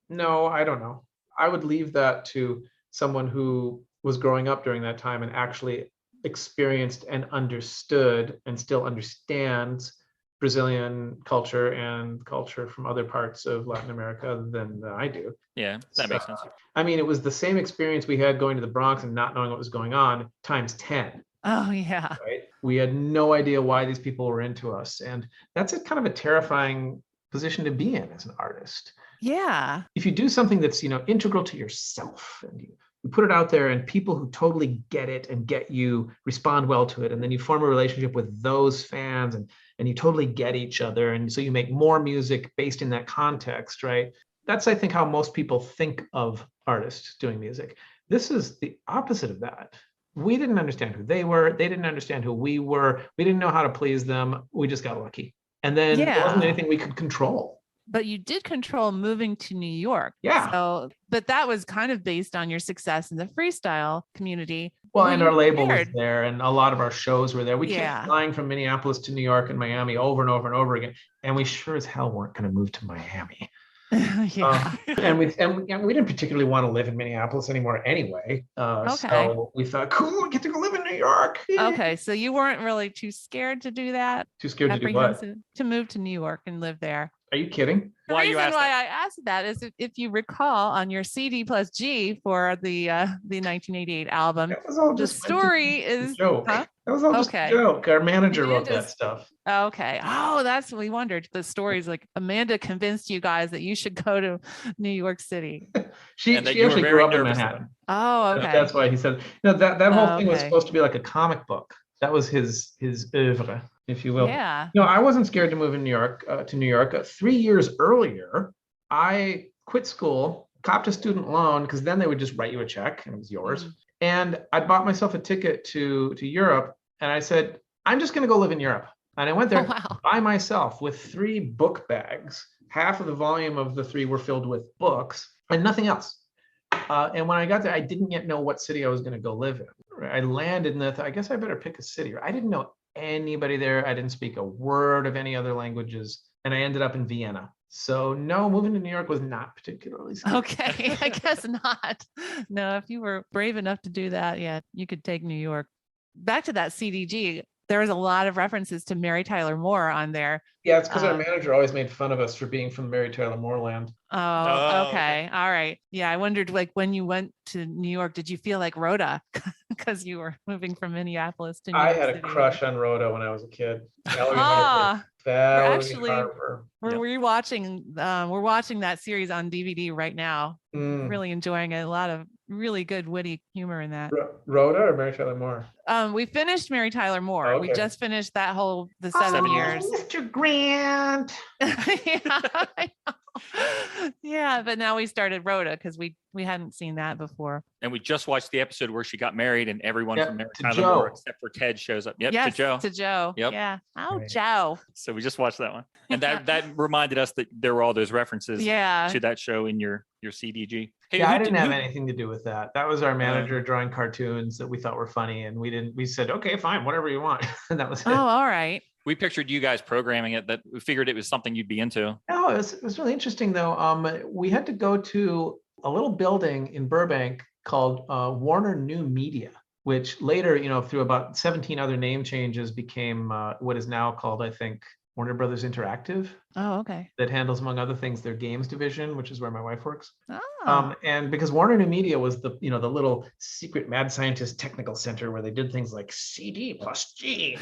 No, I don't know. I would leave that to someone who was growing up during that time and actually experienced and understood and still understands Brazilian culture and culture from other parts of Latin America than I do. Yeah, that makes sense. I mean, it was the same experience we had going to the Bronx and not knowing what was going on times 10. Oh, yeah. Right? We had no idea why these people were into us. And that's a kind of a terrifying position to be in as an artist. Yeah. If you do something that's, integral to yourself and you put it out there and people who totally get it and get you respond well to it, and then you form a relationship with those fans and you totally get each other. And so you make more music based in that context, right? That's, I think, how most people think of artists doing music. This is the opposite of that. We didn't understand who they were. They didn't understand who we were. We didn't know how to please them. We just got lucky. And then there wasn't anything we could control. But you did control moving to New York. Yeah. So, but that was kind of based on your success in the freestyle community. Well, and our label was there, and a lot of our shows were there. We kept Yeah. flying from Minneapolis to New York and Miami over and over and over again, and we sure as hell weren't going to move to Miami. Yeah. And we didn't particularly want to live in Minneapolis anymore anyway. So we thought, cool, we get to go live in New York. Okay, so you weren't really too scared to do that? Too scared to do what? To move to New York and live there. Are you kidding? The reason why I asked that is if you recall on your CD plus G for the 1988 album, That was all the just story is a joke. Huh? That was all just a joke. Our manager wrote that stuff. Okay. Oh, that's what we wondered. The story's like Amanda convinced you guys that you should go to New York City. she actually grew up in Manhattan. Oh, okay. That's why he said that whole thing was supposed to be like a comic book. That was his oeuvre, if you will. Yeah. No, I wasn't scared to move in New York to New York. 3 years earlier, I quit school, copped a student loan because then they would just write you a check and it was yours. And I bought myself a ticket to Europe, and I said, I'm just going to go live in Europe. And I went there by myself with 3 book bags. Half of the volume of the 3 were filled with books and nothing else. And when I got there, I didn't yet know what city I was going to go live in. I landed and I thought, I guess I better pick a city. I didn't know anybody there. I didn't speak a word of any other languages. And I ended up in Vienna. So no, moving to New York was not particularly scary. Okay, I guess not. No, if you were brave enough to do that, yeah, you could take New York. Back to that CDG. There was a lot of references to Mary Tyler Moore on there. Yeah, it's because our manager always made fun of us for being from Mary Tyler Moore land. Oh, okay. All right. Yeah, I wondered, like, when you went to New York, did you feel like Rhoda because you were moving from Minneapolis to New York City? I had a crush on Rhoda when I was a kid. We're watching that series on DVD right now. Really enjoying it. A lot of really good witty humor in that. Rhoda or Mary Tyler Moore? We finished Mary Tyler Moore. Okay. We just finished that whole 7 years. Mr. Grant. Yeah, but now we started Rhoda because we hadn't seen that before. And we just watched the episode where she got married and everyone from Mary Tyler Moore except for Ted shows up. Yes, to Joe. To Joe. Yep. Yeah. Oh, right. Joe. So we just watched that one. And that reminded us that there were all those references to that show in your CDG. Hey, I didn't have anything to do with that. That was our manager drawing cartoons that we thought were funny, and we said, okay, fine, whatever you want. And that was it. Oh, all right. We pictured you guys programming it, that we figured it was something you'd be into. No, it was really interesting though. We had to go to a little building in Burbank called Warner New Media, which later, through about 17 other name changes became what is now called, I think, Warner Brothers Interactive. Oh, okay. That handles, among other things, their games division, which is where my wife works. Oh. And because Warner New Media was the little secret mad scientist technical center where they did things like CD plus G.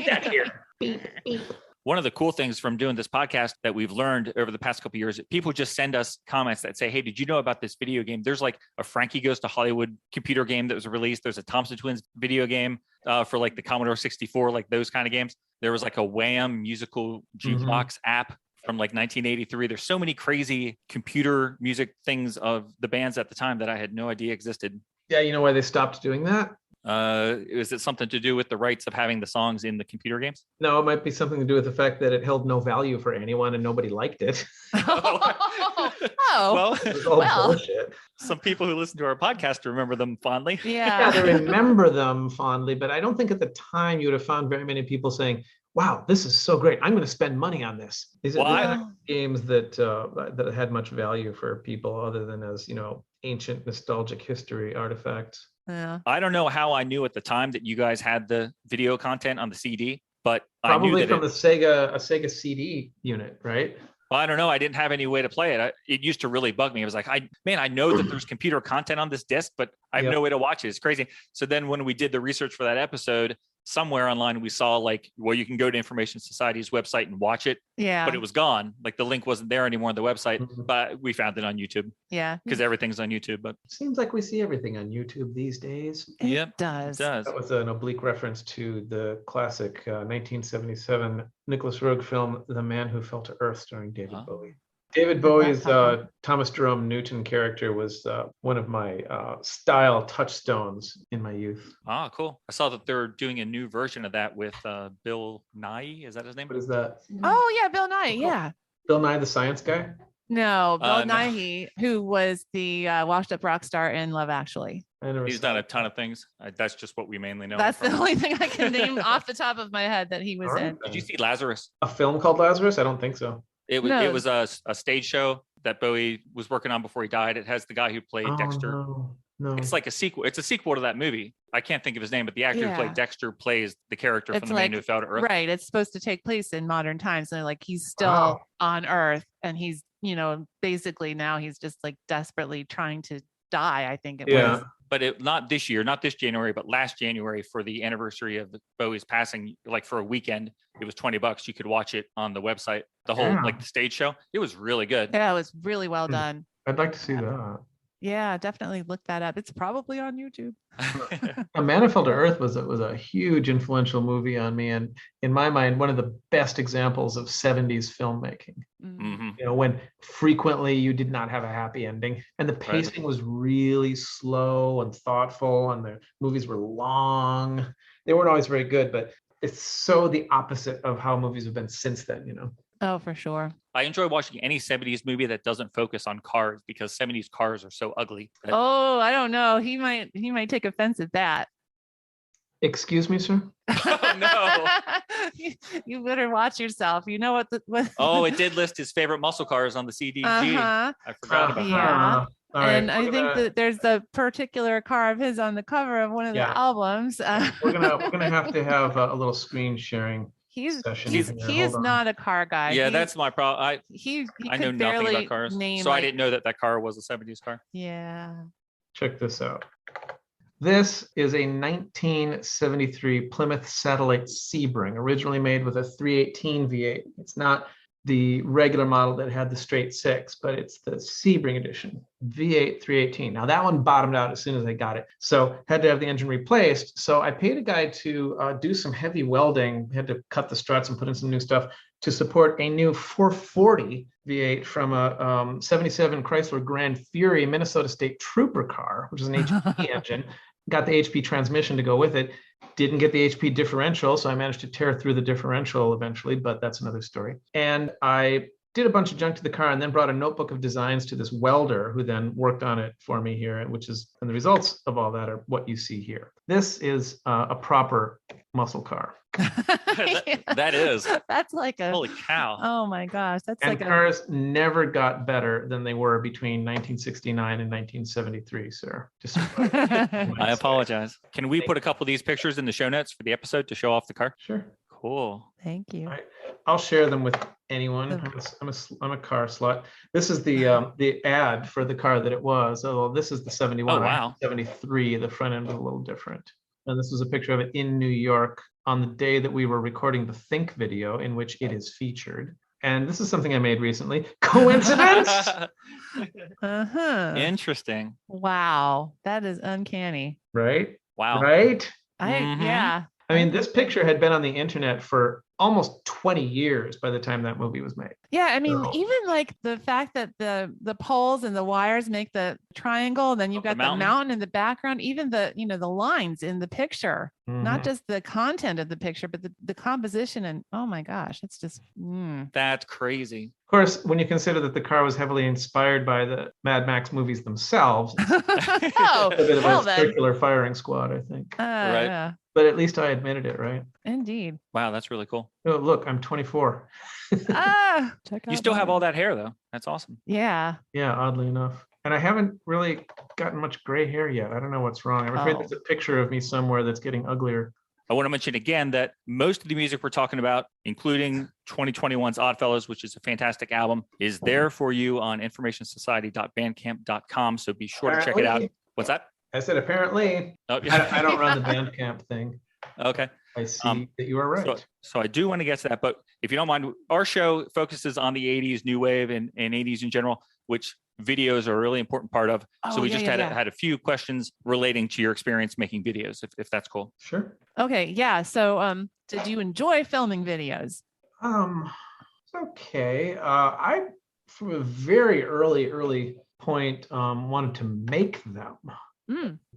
That here. Beep, beep. One of the cool things from doing this podcast that we've learned over the past couple of years, people just send us comments that say, hey, did you know about this video game? There's like a Frankie Goes to Hollywood computer game that was released. There's a Thompson Twins video game for like the Commodore 64, like those kind of games. There was like a Wham musical jukebox app from like 1983. There's so many crazy computer music things of the bands at the time that I had no idea existed. Yeah, you know why they stopped doing that? Is it something to do with the rights of having the songs in the computer games? No, it might be something to do with the fact that it held no value for anyone and nobody liked it. Well, it was all bullshit. Some people who listen to our podcast remember them fondly. Yeah, they remember them fondly, but I don't think at the time you would have found very many people saying, wow, this is so great. I'm going to spend money on this. These are games that had much value for people other than as, ancient nostalgic history artifacts. Yeah. I don't know how I knew at the time that you guys had the video content on the CD, but probably I knew that from a Sega CD unit, right? Well, I don't know. I didn't have any way to play it. It used to really bug me. I was like, I know that there's computer content on this disc, but I have no way to watch it. It's crazy. So then when we did the research for that episode, somewhere online we saw you can go to Information Society's website and watch it. Yeah. But it was gone. Like the link wasn't there anymore on the website, but we found it on YouTube. Yeah. Because everything's on YouTube. But it seems like we see everything on YouTube these days. It does. That was an oblique reference to the classic 1977 Nicholas Roeg film, The Man Who Fell to Earth, starring David Bowie. David Bowie's Thomas Jerome Newton character was one of my style touchstones in my youth. Ah, cool. I saw that they're doing a new version of that with Bill Nye. Is that his name? What is that? Oh, yeah, Bill Nye. Yeah. Bill Nye, the science guy? No, Bill Nighy, who was the washed up rock star in Love Actually. He's done a ton of things. That's just what we mainly know. That's the only thing I can name off the top of my head that he was in. Did you see Lazarus? A film called Lazarus? I don't think so. It was a stage show that Bowie was working on before he died. It has the guy who played Dexter. No. It's like a sequel. It's a sequel to that movie. I can't think of his name, but the actor who played Dexter plays the character from The Man Who Fell to Earth. Right. It's supposed to take place in modern times. And like he's still on Earth and he's, basically now he's just like desperately trying to die, I think it was. But not this year, not this January, but last January for the anniversary of Bowie's passing, like for a weekend, it was $20. You could watch it on the website, the whole like the stage show. It was really good. Yeah, it was really well done. I'd like to see that. Yeah, definitely look that up. It's probably on YouTube. A Man Who Fell to Earth was a huge influential movie on me, and in my mind, one of the best examples of 70s filmmaking. Mm-hmm. When frequently you did not have a happy ending, and the pacing was really slow and thoughtful, and the movies were long. They weren't always very good, but it's so the opposite of how movies have been since then. Oh, for sure. I enjoy watching any 70s movie that doesn't focus on cars because 70s cars are so ugly. Oh, I don't know. He might take offense at that. Excuse me, sir? Oh, no. You better watch yourself. You know what? Oh, it did list his favorite muscle cars on the CDG. I forgot about that. And I think that there's a particular car of his on the cover of one of the albums. We're gonna have to have a little screen sharing. He is not a car guy. Yeah, that's my problem. I know nothing about cars, so I didn't know that car was a 70s car. Yeah. Check this out. This is a 1973 Plymouth Satellite Sebring, originally made with a 318 V8. It's not the regular model that had the straight six, but it's the Sebring edition, V8 318. Now that one bottomed out as soon as I got it, so had to have the engine replaced. So I paid a guy to do some heavy welding, had to cut the struts and put in some new stuff to support a new 440 V8 from a 77 Chrysler Grand Fury Minnesota State Trooper car, which is an HP engine. Got the HP transmission to go with it. Didn't get the HP differential, so I managed to tear through the differential eventually, but that's another story. And I did a bunch of junk to the car and then brought a notebook of designs to this welder who then worked on it for me here, and the results of all that are what you see here. This is a proper muscle car. That is. That's like holy cow. Oh my gosh. Cars never got better than they were between 1969 and 1973, sir. I apologize. Can we put a couple of these pictures in the show notes for the episode to show off the car? Sure. Cool. Thank you. I'll share them with anyone. I'm a car slut. This is the ad for the car that it was. Oh, this is the 71. Oh, wow. 73. The front end was a little different. And this was a picture of it in New York on the day that we were recording the Think video in which it is featured. And this is something I made recently. Coincidence? Interesting. Wow. That is uncanny. Right? Wow. Right? Yeah. I mean, this picture had been on the internet for almost 20 years by the time that movie was made. Yeah, I mean, even like the fact that the poles and the wires make the triangle, and then you've got the mountain in the background, even the lines in the picture, not just the content of the picture, but the composition. And oh my gosh, it's just that's crazy. Of course, when you consider that the car was heavily inspired by the Mad Max movies themselves, a bit of a circular firing squad, I think. Right. Yeah. But at least I admitted it, right? Indeed. Wow, that's really cool. Oh, look, I'm 24. You still have all that hair, though. That's awesome. Yeah. Yeah, oddly enough. And I haven't really gotten much gray hair yet. I don't know what's wrong. I'm afraid there's a picture of me somewhere that's getting uglier. I want to mention again that most of the music we're talking about, including 2021's ODDfellows, which is a fantastic album, is there for you on informationsociety.bandcamp.com. So be sure to check it out. What's that? I said, apparently. Oh, yeah. I don't run the Bandcamp thing. Okay. I see that you are right. So I do want to get to that, but if you don't mind, our show focuses on the 80s, new wave, and 80s in general, which videos are a really important part of. So we had a few questions relating to your experience making videos, if that's cool. Sure. Okay. Yeah. So did you enjoy filming videos? It's okay. I, from a very early point, wanted to make them.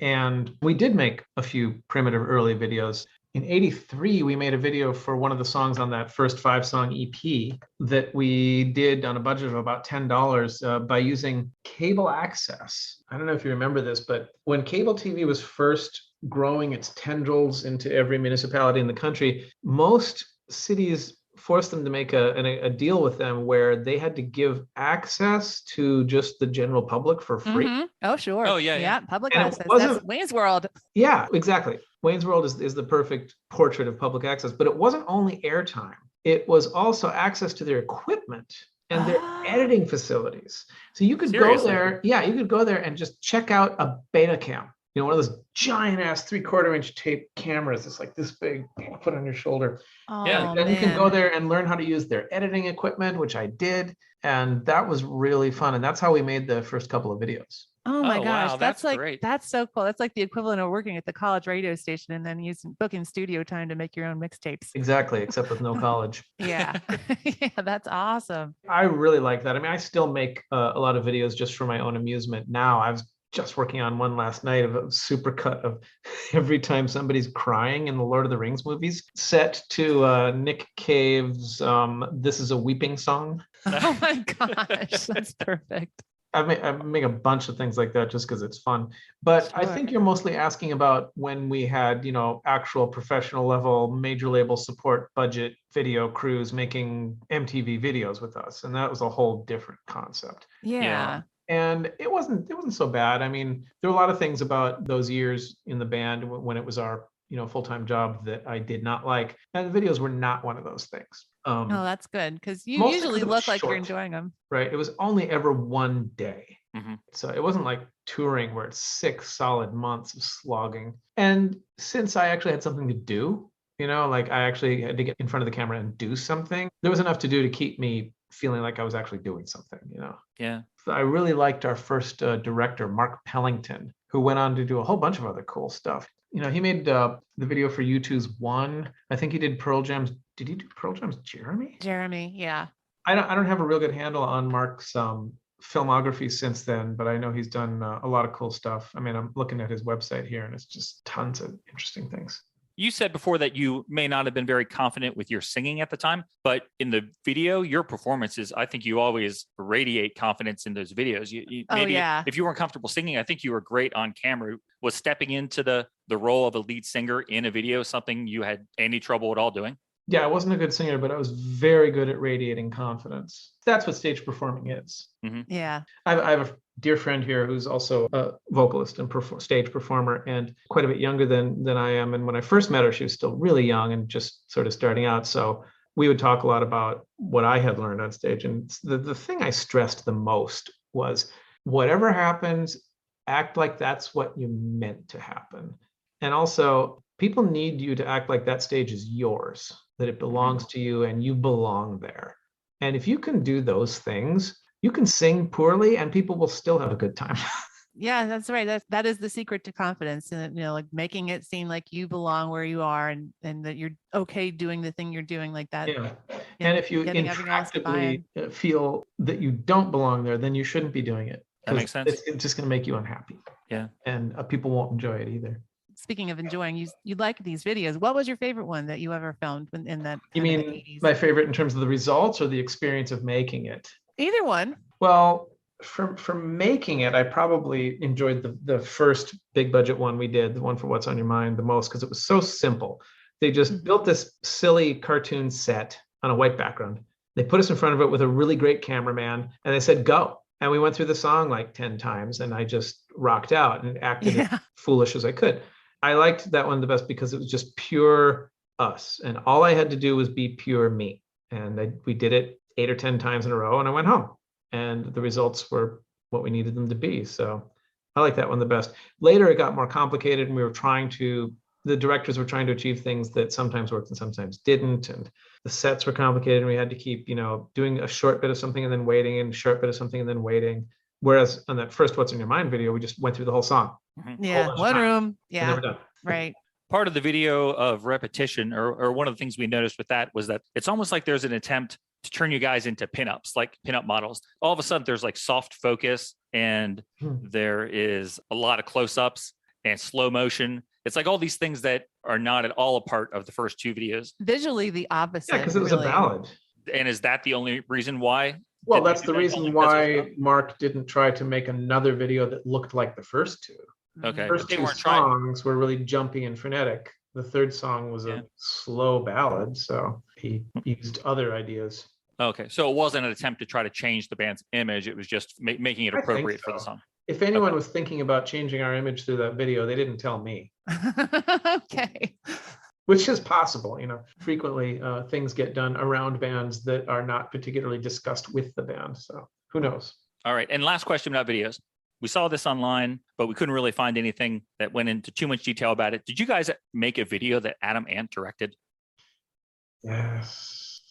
And we did make a few primitive early videos. In '83, we made a video for one of the songs on that first 5-song EP that we did on a budget of about $10 by using cable access. I don't know if you remember this, but when cable TV was first growing its tendrils into every municipality in the country, most cities forced them to make a deal with them where they had to give access to just the general public for free. Mm-hmm. Oh, sure. Oh, yeah. Public And it access. wasn't- That's Wayne's World. Yeah, exactly. Wayne's World is the perfect portrait of public access, but it wasn't only airtime. It was also access to their equipment and their editing facilities. So you could Seriously? go there. Yeah, you could go there and just check out a Betacam. One of those giant ass 3/4 inch tape cameras. It's like this big, you put on your shoulder. Yeah. And you can go there and learn how to use their editing equipment, which I did. And that was really fun. And that's how we made the first couple of videos. Oh my Oh, gosh, wow, that's like great. that's so cool. That's like the equivalent of working at the college radio station and then booking studio time to make your own mixtapes. Exactly, except with no college. Yeah. Yeah, that's awesome. I really like that. I mean, I still make a lot of videos just for my own amusement now. I was just working on one last night of a supercut of every time somebody's crying in the Lord of the Rings movies, set to Nick Cave's This Is a Weeping Song. Oh my gosh, that's perfect. I make a bunch of things like that just because it's fun. But I think you're mostly asking about when we had, actual professional level, major label support budget video crews making MTV videos with us. And that was a whole different concept. Yeah. And it wasn't so bad. I mean, there were a lot of things about those years in the band when it was our, full-time job that I did not like. And the videos were not one of those things. Oh, that's good because you mostly usually because it was look like you're short. enjoying them. Right. It was only ever one day. Mm-hmm. So it wasn't like touring where it's 6 solid months of slogging. And since I actually had something to do, like I actually had to get in front of the camera and do something, there was enough to do to keep me feeling like I was actually doing something, Yeah. So I really liked our first director, Mark Pellington, who went on to do a whole bunch of other cool stuff. He made the video for U2's One. I think he did Pearl Jam's. Did he do Pearl Jam's Jeremy? Jeremy, yeah. I don't have a real good handle on Mark's filmography since then, but I know he's done a lot of cool stuff. I mean, I'm looking at his website here and it's just tons of interesting things. You said before that you may not have been very confident with your singing at the time, but in the video, your performances, I think you always radiate confidence in those videos. If you weren't comfortable singing, I think you were great on camera. Was stepping into the role of a lead singer in a video something you had any trouble at all doing? Yeah, I wasn't a good singer, but I was very good at radiating confidence. That's what stage performing is. Mm-hmm. Yeah. I have a dear friend here who's also a vocalist and stage performer and quite a bit younger than I am. And when I first met her, she was still really young and just sort of starting out. So we would talk a lot about what I had learned on stage. And the thing I stressed the most was whatever happens, act like that's what you meant to happen. And also, people need you to act like that stage is yours, that it belongs to you and you belong there. And if you can do those things, you can sing poorly and people will still have a good time. Yeah, that's right. That is the secret to confidence, and like making it seem like you belong where you are, and that you're okay doing the thing you're doing like that. Yeah. And if you intractably feel that you don't belong there, then you shouldn't be doing it. That makes sense. It's just going to make you unhappy. Yeah. And people won't enjoy it either. Speaking of enjoying, you like these videos. What was your favorite one that you ever filmed in that? You mean my favorite in terms of the results or the experience of making it? Either one. Well, for making it, I probably enjoyed the first big budget one we did, the one for What's on Your Mind, the most, because it was so simple. They just built this silly cartoon set on a white background. They put us in front of it with a really great cameraman, and they said, go. And we went through the song like 10 times, and I just rocked out and acted as foolish as I could. I liked that one the best because it was just pure us. And all I had to do was be pure me. And we did it 8 or 10 times in a row, and I went home. And the results were what we needed them to be. So I like that one the best. Later, it got more complicated, and the directors were trying to achieve things that sometimes worked and sometimes didn't. And the sets were complicated, and we had to keep, doing a short bit of something and then waiting, and a short bit of something and then waiting. Whereas on that first What's on Your Mind video, we just went through the whole song. Yeah, one room. Yeah, never done. Right. Part of the video of repetition, or one of the things we noticed with that, was that it's almost like there's an attempt to turn you guys into pinups, like pinup models. All of a sudden, there's like soft focus, and there is a lot of close-ups and slow motion. It's like all these things that are not at all a part of the first 2 videos. Visually, the opposite. Yeah, because it was a ballad. And is that the only reason why? Well, that's the reason why Mark didn't try to make another video that looked like the first 2. Okay. The first 2 songs were really jumpy and frenetic. The third song was a slow ballad. So He used other ideas. Okay, so it wasn't an attempt to try to change the band's image. It was just making it appropriate for the song. If anyone was thinking about changing our image through that video, they didn't tell me. Okay. Which is possible. Frequently things get done around bands that are not particularly discussed with the band. So who knows? All right. And last question about videos. We saw this online, but we couldn't really find anything that went into too much detail about it. Did you guys make a video that Adam Ant directed? Yes.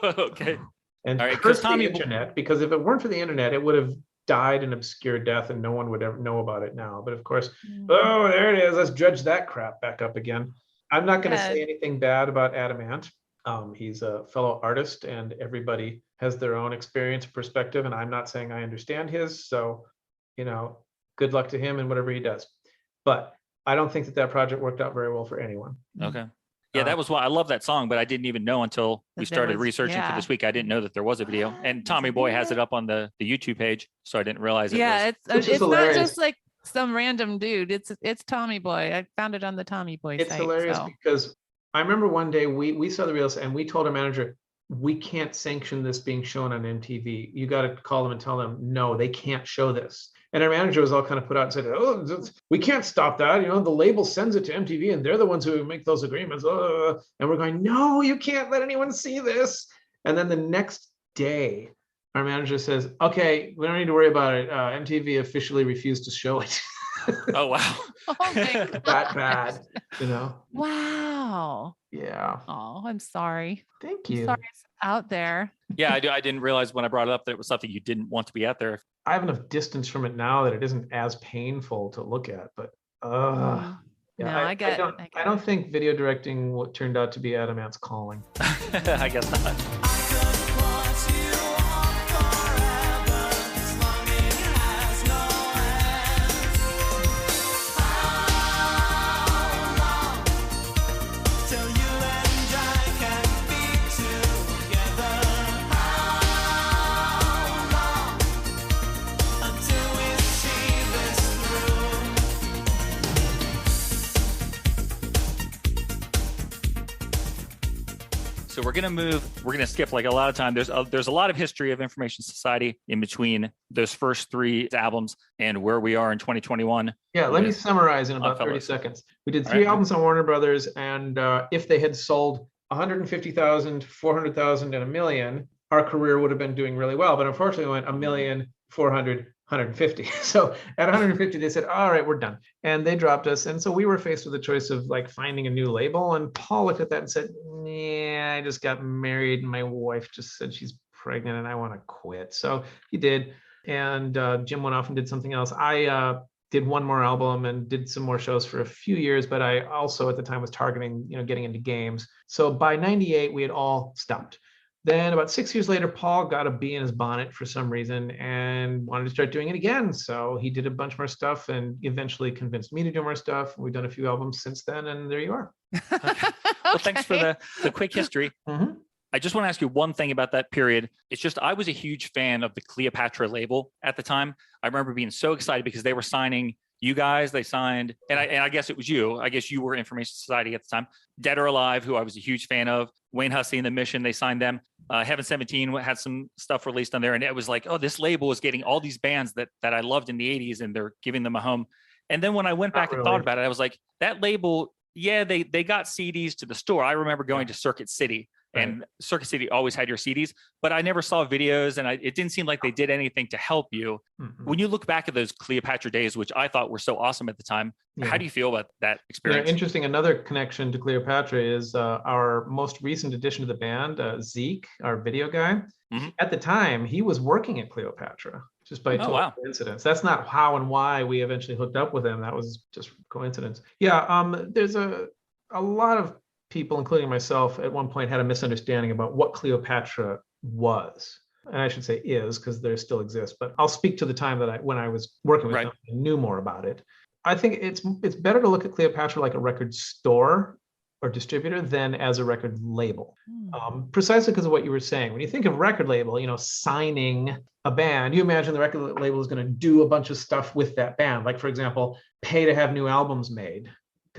Okay. And all right, curse the internet, because if it weren't for the internet, it would have died an obscure death and no one would ever know about it now. But of course, oh, there it is. Let's dredge that crap back up again. I'm not going to say anything bad about Adam Ant. He's a fellow artist and everybody has their own experience, perspective. And I'm not saying I understand his. So, good luck to him and whatever he does. But I don't think that project worked out very well for anyone. Okay. Yeah, that was why I love that song, but I didn't even know until we started researching for this week. I didn't know that there was a video, and Tommy Boy has it up on the YouTube page, so I didn't realize it. Yeah, it's not just like some random dude. It's Tommy Boy. I found it on the Tommy Boy site. It's hilarious because I remember one day we saw the reels and we told our manager, we can't sanction this being shown on MTV. You got to call them and tell them, no, they can't show this. And our manager was all kind of put out and said, oh, we can't stop that. The label sends it to MTV and they're the ones who make those agreements. And we're going, no, you can't let anyone see this. And then the next day, our manager says, okay, we don't need to worry about it. MTV officially refused to show it. Oh, wow. Oh, my God. That bad, Wow. Yeah. Oh, I'm sorry. Thank you. I'm sorry it's out there. Yeah, I didn't realize when I brought it up that it was something you didn't want to be out there. I have enough distance from it now that it isn't as painful to look at, but yeah, no, I don't think video directing what turned out to be Adam Ant's calling. I guess not. So we're going to skip like a lot of time. There's a lot of history of Information Society in between those first three albums and where we are in 2021. Yeah, let me summarize in about 30 seconds. We did three albums on Warner Brothers, and if they had sold 150,000, 400,000, and 1 million, our career would have been doing really well. But unfortunately, we went 1,000,000, 400, 150. So at 150, they said, all right, we're done. And they dropped us. And so we were faced with the choice of like finding a new label. And Paul looked at that and said, yeah, I just got married and my wife just said she's pregnant and I want to quit. So he did. And Jim went off and did something else. I did one more album and did some more shows for a few years, but I also at the time was targeting, getting into games. So by 98, we had all stopped. Then about 6 years later, Paul got a bee in his bonnet for some reason and wanted to start doing it again. So he did a bunch more stuff and eventually convinced me to do more stuff. We've done a few albums since then, and there you are. Okay. Well, thanks for the quick history. Mm-hmm. I just want to ask you one thing about that period. It's just I was a huge fan of the Cleopatra label at the time. I remember being so excited because they were signing you guys. They signed, and I guess it was you. I guess you were Information Society at the time. Dead or Alive, who I was a huge fan of. Wayne Hussey and the Mission, they signed them. Heaven 17 had some stuff released on there, and it was like, oh, this label is getting all these bands that I loved in the 80s, and they're giving them a home. And then when I went back and thought about it, I was like, that label, yeah, they got CDs to the store. I remember going to Circuit City. And Circuit City always had your CDs, but I never saw videos, and it didn't seem like they did anything to help you. Mm-hmm. When you look back at those Cleopatra days, which I thought were so awesome at the time, how do you feel about that experience? Interesting. Another connection to Cleopatra is our most recent addition to the band, Zeke, our video guy. Mm-hmm. At the time, he was working at Cleopatra just by total coincidence. That's not how and why we eventually hooked up with him. That was just coincidence. Yeah, there's a lot of people, including myself, at one point had a misunderstanding about what Cleopatra was. And I should say is, because there still exists, but I'll speak to the time that when I was working with them, I knew more about it. I think it's better to look at Cleopatra like a record store or distributor than as a record label. Precisely because of what you were saying. When you think of record label, signing a band, you imagine the record label is going to do a bunch of stuff with that band. Like, for example, pay to have new albums made,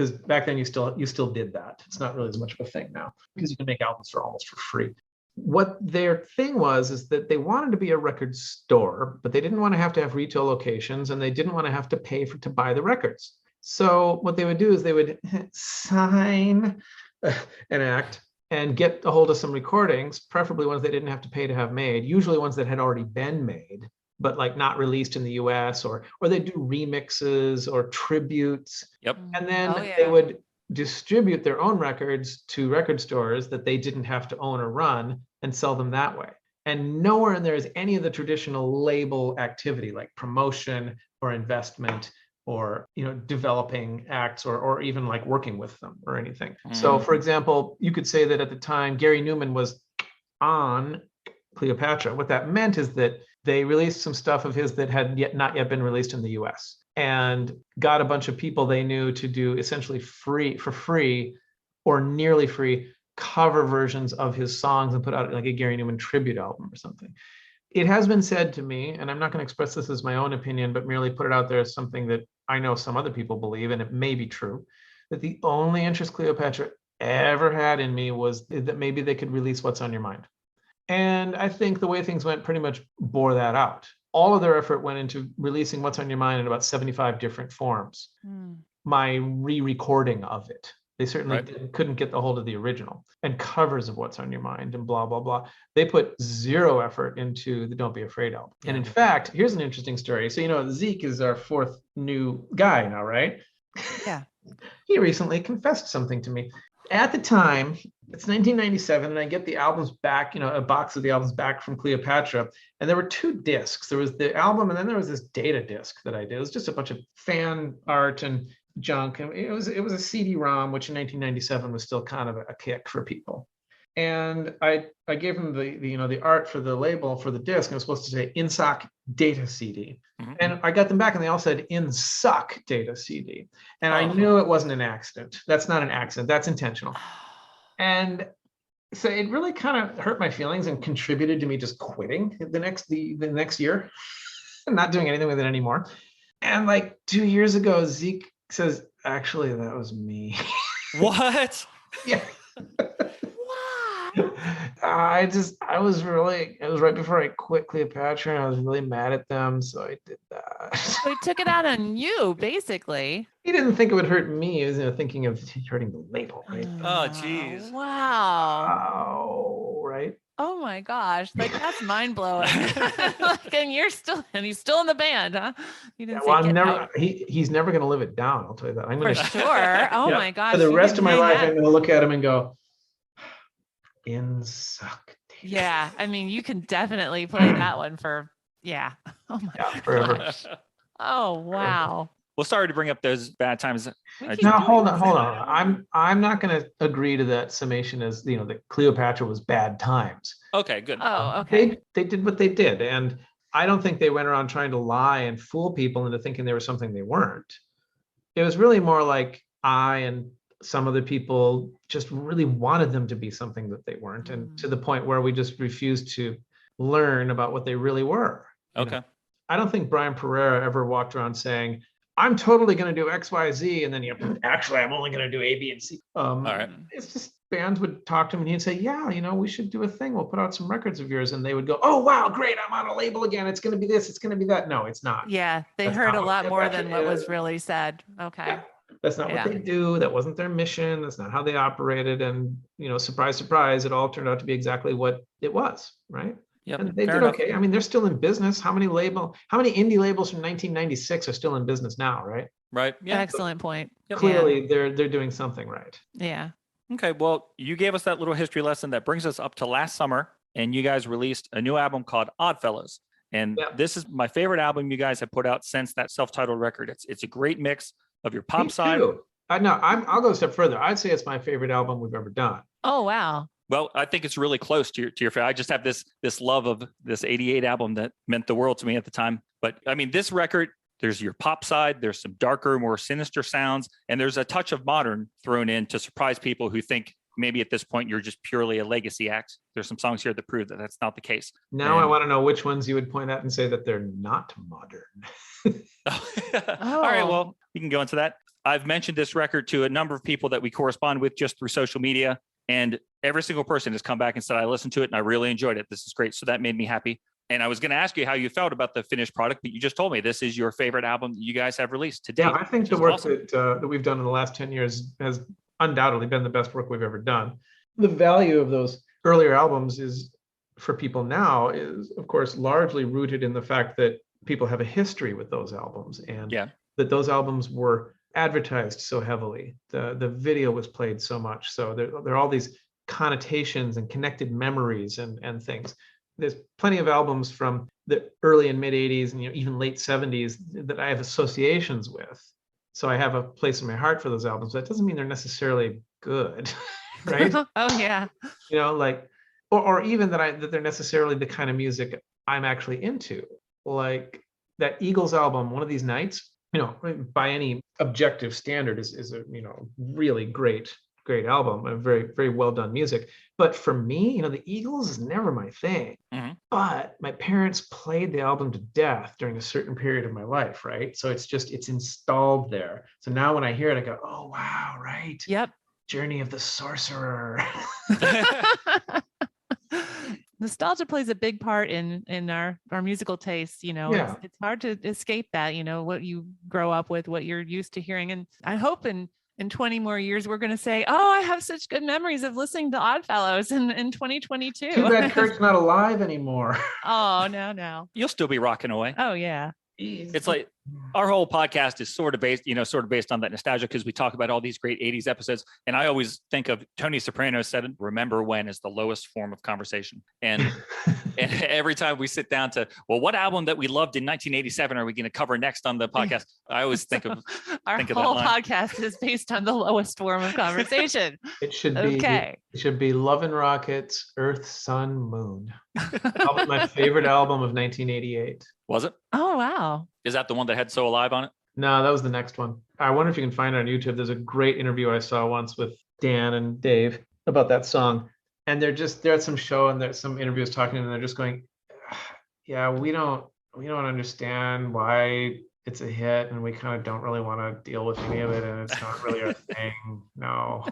because back then you still did that. It's not really as much of a thing now because you can make albums for almost for free. What their thing was is that they wanted to be a record store, but they didn't want to have retail locations, and they didn't want to have to pay to buy the records. So what they would do is they would sign an act and get a hold of some recordings, preferably ones they didn't have to pay to have made, usually ones that had already been made, but like not released in the US, or they do remixes or tributes. Yep. And then they would distribute their own records to record stores that they didn't have to own or run and sell them that way. And nowhere in there is any of the traditional label activity like promotion or investment or developing acts or even like working with them or anything. So for example, you could say that at the time Gary Newman was on Cleopatra. What that meant is that they released some stuff of his that had not yet been released in the US, and got a bunch of people they knew to do essentially for free or nearly free cover versions of his songs and put out like a Gary Newman tribute album or something. It has been said to me, and I'm not going to express this as my own opinion, but merely put it out there as something that I know some other people believe, and it may be true, that the only interest Cleopatra ever had in me was that maybe they could release What's on Your Mind. And I think the way things went pretty much bore that out. All of their effort went into releasing What's on Your Mind in about 75 different forms. My re-recording of it. They certainly couldn't get the hold of the original, and covers of What's on Your Mind and blah, blah, blah. They put zero effort into the Don't Be Afraid album. And in fact, here's an interesting story. So, Zeke is our fourth new guy now, right? Yeah. He recently confessed something to me. At the time, it's 1997, and I get the albums back, a box of the albums back from Cleopatra. And there were two discs. There was the album, and then there was this data disc that I did. It was just a bunch of fan art and junk. And it was a CD-ROM, which in 1997 was still kind of a kick for people. And I gave him the art for the label for the disc, and it was supposed to say INSOC Data CD. And I got them back, and they all said INSOC Data CD. And I knew it wasn't an accident. That's not an accident. That's intentional. And so it really kind of hurt my feelings and contributed to me just quitting the next year and not doing anything with it anymore. And like 2 years ago, Zeke says, actually, that was me. What? Yeah. It was right before I quit Cleopatra, and I was really mad at them, so I did that. So he took it out on you, basically. He didn't think it would hurt me. He was thinking of hurting the label, right? Oh, geez. Wow. Oh, right. Oh my gosh, like that's mind blowing. And he's still in the band, huh? You didn't say he's never going to live it down. I'll tell you that. I'm for sure. Oh my gosh. For the rest of my life, I'm going to look at him and go, INSOC. Yeah, I mean, you can definitely play that one for Oh my God. Forever. Oh wow. Well, sorry to bring up those bad times. No, hold on. I'm not going to agree to that summation as that Cleopatra was bad times. Okay, good. Oh, okay. They did what they did, and I don't think they went around trying to lie and fool people into thinking they were something they weren't. It was really more like I and some other people just really wanted them to be something that they weren't, and to the point where we just refused to learn about what they really were. Okay. I don't think Brian Pereira ever walked around saying, I'm totally going to do X, Y, Z. And then, actually, I'm only going to do A, B, and C. All right. It's just bands would talk to him and he'd say, yeah, we should do a thing. We'll put out some records of yours. And they would go, oh, wow, great. I'm on a label again. It's going to be this. It's going to be that. No, it's not. Yeah. That's heard a lot more than what was really said. Okay. Yeah. That's not what they do. That wasn't their mission. That's not how they operated. And, surprise, surprise, it all turned out to be exactly what it was. Right. Yep, and they did okay. I mean, they're still in business. How many indie labels from 1996 are still in business now, right? Right. Yeah. Excellent point. Clearly, they're doing something right. Yeah. Okay. Well, you gave us that little history lesson that brings us up to last summer, and you guys released a new album called ODDfellows. And this is my favorite album you guys have put out since that self-titled record. It's a great mix of your pop side. I'll go a step further. I'd say it's my favorite album we've ever done. Oh, wow. Well, I think it's really close to your favorite. I just have this love of this 88 album that meant the world to me at the time. But I mean, this record, there's your pop side, there's some darker, more sinister sounds, and there's a touch of modern thrown in to surprise people who think maybe at this point you're just purely a legacy act. There's some songs here that prove that that's not the case. Now I want to know which ones you would point out and say that they're not modern. All right, well, we can go into that. I've mentioned this record to a number of people that we correspond with just through social media. And every single person has come back and said, I listened to it and I really enjoyed it. This is great. So that made me happy. And I was going to ask you how you felt about the finished product, but you just told me this is your favorite album that you guys have released to date. Yeah, I think the work that we've done in the last 10 years has undoubtedly been the best work we've ever done. The value of those earlier albums is, for people now, is of course largely rooted in the fact that people have a history with those albums, and that those albums were advertised so heavily. The video was played so much. So there are all these connotations and connected memories and things. There's plenty of albums from the early and mid 80s and even late 70s that I have associations with. So I have a place in my heart for those albums. That doesn't mean they're necessarily good, right? Oh yeah. Like, or even that they're necessarily the kind of music I'm actually into. Like that Eagles album, One of These Nights, by any objective standard is a really great album, a very, very well done music. But for me, the Eagles is never my thing. Mm-hmm. But my parents played the album to death during a certain period of my life, right? So it's installed there. So now when I hear it, I go, oh wow, right? Yep. Journey of the Sorcerer. Nostalgia plays a big part in our musical tastes. It's hard to escape that, what you grow up with, what you're used to hearing. And I hope in 20 more years, we're going to say, oh, I have such good memories of listening to Oddfellows in 2022. Too bad Kurt's not alive anymore. Oh, no. You'll still be rocking away. Oh, yeah. It's like our whole podcast is sort of based on that nostalgia, because we talk about all these great 80s episodes. And I always think of Tony Soprano said, remember when is the lowest form of conversation. And every time we sit down to, what album that we loved in 1987 are we going to cover next on the podcast? I always think of our whole podcast is based on the lowest form of conversation. It should be Love and Rockets, Earth, Sun, Moon. My favorite album of 1988. Was it? Oh, wow. Is that the one that had So Alive on it? No, that was the next one. I wonder if you can find it on YouTube. There's a great interview I saw once with Dan and Dave about that song. And they're at some show and there's some interviews talking and they're just going, yeah, we don't understand why it's a hit and we kind of don't really want to deal with any of it. And it's not really our thing. No,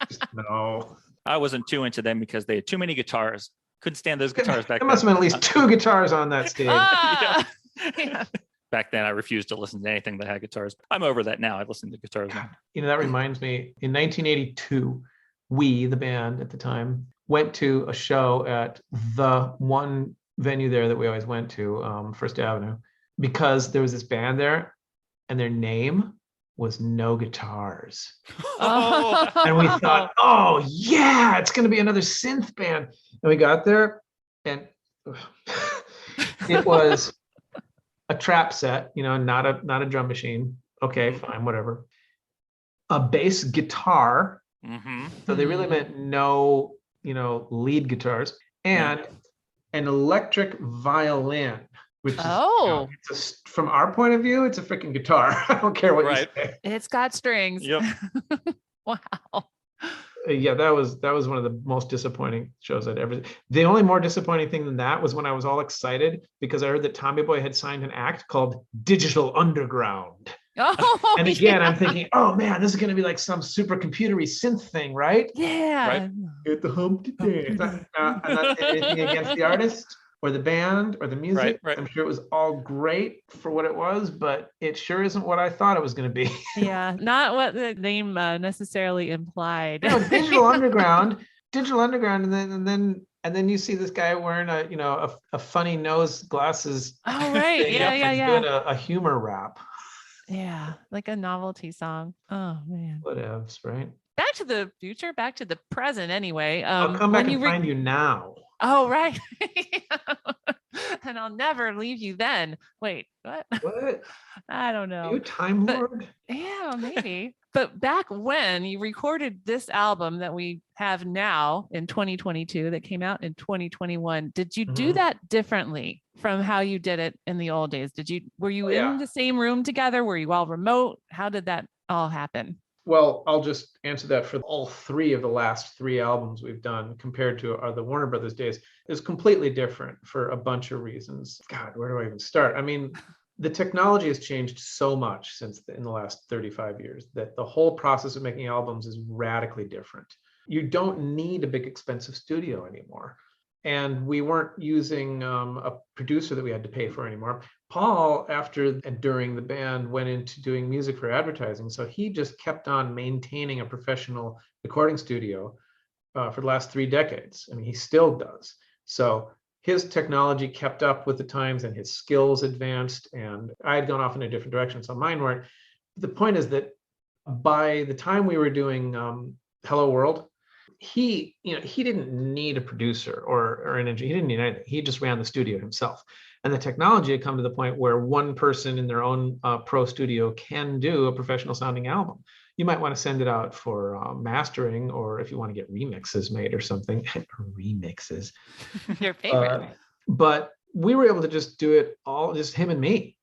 just no. I wasn't too into them because they had too many guitars. Couldn't stand those guitars back then. There must have been at least 2 guitars on that stage. Yeah. Back then, I refused to listen to anything that had guitars. I'm over that now. I listen to guitars now. That reminds me, in 1982, we, the band at the time, went to a show at the one venue there that we always went to, First Avenue, because there was this band there and their name was No Guitars. Oh. And we thought, oh yeah, it's going to be another synth band. And we got there and it was a trap set, not a drum machine. Okay, fine, whatever. A bass guitar. Mm-hmm. So they really meant no, lead guitars, and an electric violin, which is, from our point of view, it's a freaking guitar. I don't care what you say. It's got strings. Yep. Wow. Yeah, that was one of the most disappointing shows I'd ever. The only more disappointing thing than that was when I was all excited because I heard that Tommy Boy had signed an act called Digital Underground. Oh, and again, I'm thinking, oh man, this is going to be like some supercomputery synth thing, right? Yeah. Right? Get the hump today. I'm not anything against the artist or the band or the music. Right. I'm sure it was all great for what it was, but it sure isn't what I thought it was going to be. Yeah, not what the name necessarily implied. Digital Underground, and then you see this guy wearing a funny nose, glasses. Oh right, yeah. Doing a humor rap. Yeah, like a novelty song. Oh man. Whatevs, right? Back to the future, back to the present. Anyway, I'll come back and find you now. Oh right. And I'll never leave you then. Wait, what? What? I don't know. Are you a Time Lord? Yeah, maybe. But back when you recorded this album that we have now in 2022 that came out in 2021, did you do that differently from how you did it in the old days? Were you in the same room together? Were you all remote? How did that all happen? Well, I'll just answer that for all 3 of the last 3 albums we've done compared to the Warner Brothers days. It's completely different for a bunch of reasons. God, where do I even start? I mean, The technology has changed so much in the last 35 years that the whole process of making albums is radically different. You don't need a big expensive studio anymore. And we weren't using a producer that we had to pay for anymore. Paul, after and during the band, went into doing music for advertising. So he just kept on maintaining a professional recording studio for the last 3 decades. I mean, he still does. So his technology kept up with the times and his skills advanced. And I had gone off in a different direction, so mine weren't. The point is that by the time we were doing Hello World, he didn't need a producer or an engineer. He didn't need anything. He just ran the studio himself. And the technology had come to the point where one person in their own pro studio can do a professional sounding album. You might want to send it out for mastering, or if you want to get remixes made or something. Remixes. Your favorite. But we were able to just do it all, just him and me,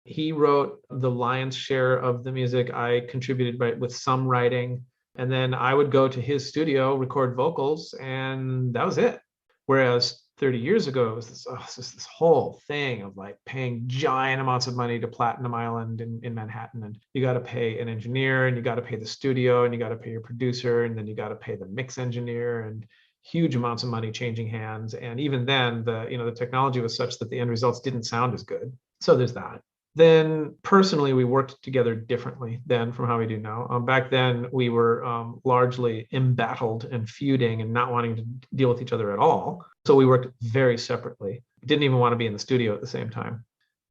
He wrote the lion's share of the music. I contributed with some writing. And then I would go to his studio, record vocals, and that was it. Whereas 30 years ago, it was this whole thing of like paying giant amounts of money to Platinum Island in Manhattan. And you got to pay an engineer, and you got to pay the studio, and you got to pay your producer, and then you got to pay the mix engineer, and huge amounts of money changing hands. And even then, the technology was such that the end results didn't sound as good. So there's that. Then personally, we worked together differently then from how we do now. Back then, we were largely embattled and feuding and not wanting to deal with each other at all. So we worked very separately. Didn't even want to be in the studio at the same time.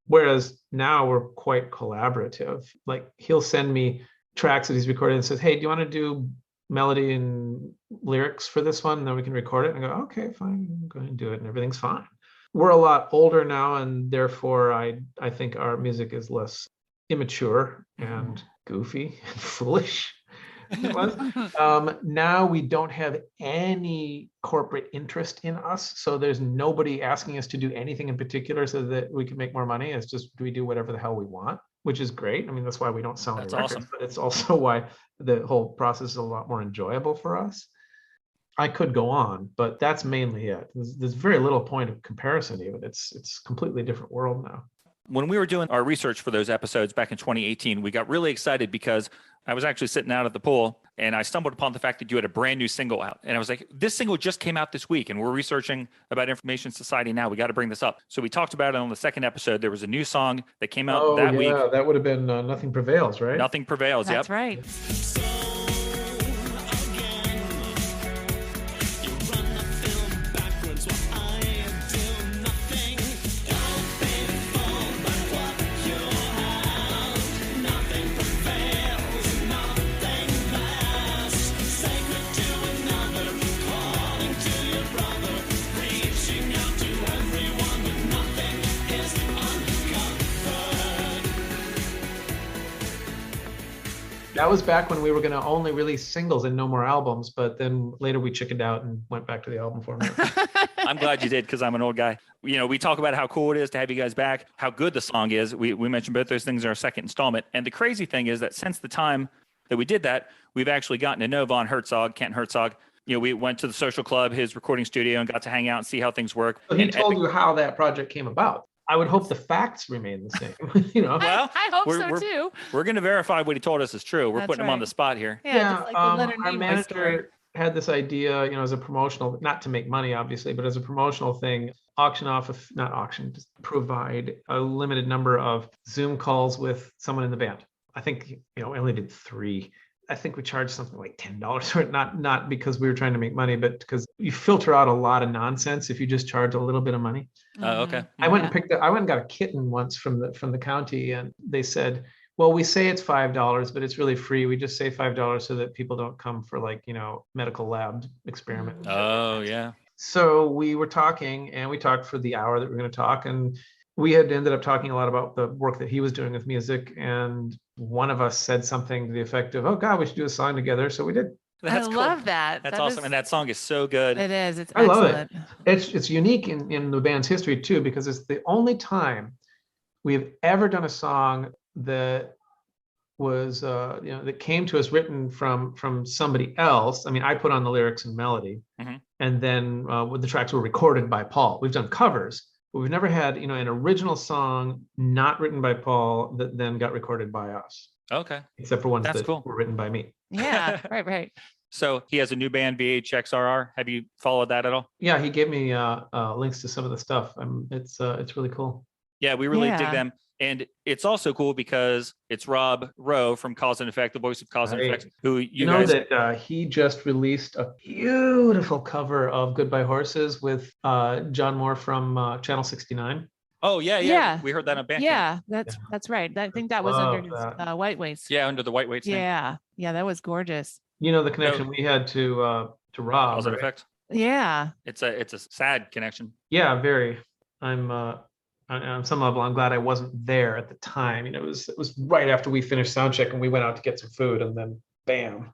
Whereas now we're quite collaborative. Like he'll send me tracks that he's recorded and says, hey, do you want to do melody and lyrics for this one? And then we can record it. And I go, okay, fine, go ahead and do it. And everything's fine. We're a lot older now, and therefore I think our music is less immature and goofy and foolish. Now we don't have any corporate interest in us, so there's nobody asking us to do anything in particular so that we can make more money. It's just we do whatever the hell we want, which is great. I mean, that's why we don't sell any records, awesome. But it's also why the whole process is a lot more enjoyable for us. I could go on, but that's mainly it. There's very little point of comparison even. It's a completely different world now. When we were doing our research for those episodes back in 2018, we got really excited because I was actually sitting out at the pool and I stumbled upon the fact that you had a brand new single out. And I was like, this single just came out this week and we're researching about Information Society now. We got to bring this up. So we talked about it on the second episode. There was a new song that came out that week. Yeah, that would have been Nothing Prevails, right? Nothing Prevails, That's yep. right. That was back when we were going to only release singles and no more albums, but then later we chickened out and went back to the album format. I'm glad you did because I'm an old guy. We talk about how cool it is to have you guys back, how good the song is. We mentioned both those things in our second installment. And the crazy thing is that since the time that we did that, we've actually gotten to know Kent Herzog. We went to the Social Club, his recording studio, and got to hang out and see how things work. So he told you how that project came about. I would hope the facts remain the same. Well, I hope so too. We're going to verify what he told us is true. We're putting him on the spot here. Yeah, just like our manager had this idea, as a promotional, not to make money, obviously, but as a promotional thing, just provide a limited number of Zoom calls with someone in the band. I think, we only did 3. I think we charged something like $10 for it, not because we were trying to make money, but because you filter out a lot of nonsense if you just charge a little bit of money. Okay. I went and got a kitten once from the county, and they said, well, we say it's $5, but it's really free. We just say $5 so that people don't come for medical lab experiment. Oh, yeah. So we were talking, and we talked for the hour that we were going to talk, and we had ended up talking a lot about the work that he was doing with music, and one of us said something to the effect of, oh God, we should do a song together. So we did. That's cool. Love that. That's awesome. And that song is so good. It is. It's I love excellent. it. It's unique in the band's history too, because it's the only time we've ever done a song that was, that came to us written from somebody else. I mean, I put on the lyrics and melody, and then the tracks were recorded by Paul. We've done covers, but we've never had, an original song not written by Paul that then got recorded by us. Okay. Except for ones That's that cool. were written by me. Yeah, right. So he has a new band, VHXRR. Have you followed that at all? Yeah, he gave me links to some of the stuff. It's really cool. Yeah, we really dig Yeah. them. And it's also cool because it's Rob Rowe from Cause and Effect, the voice of Cause and Right. Effect, who You guys... know that he just released a beautiful cover of Goodbye Horses with John Moore from Channel 69. Oh, yeah. Yeah. We heard that on Bandcamp. Yeah, that's right. I think that was under his that. White Weights. Yeah, under the White Weights name. Yeah, that was gorgeous. You know the connection we had to Rob. Cause and Right? Effect. Yeah. It's a sad connection. Yeah, very. On some level, I'm glad I wasn't there at the time. It was right after we finished soundcheck and we went out to get some food, and then bam.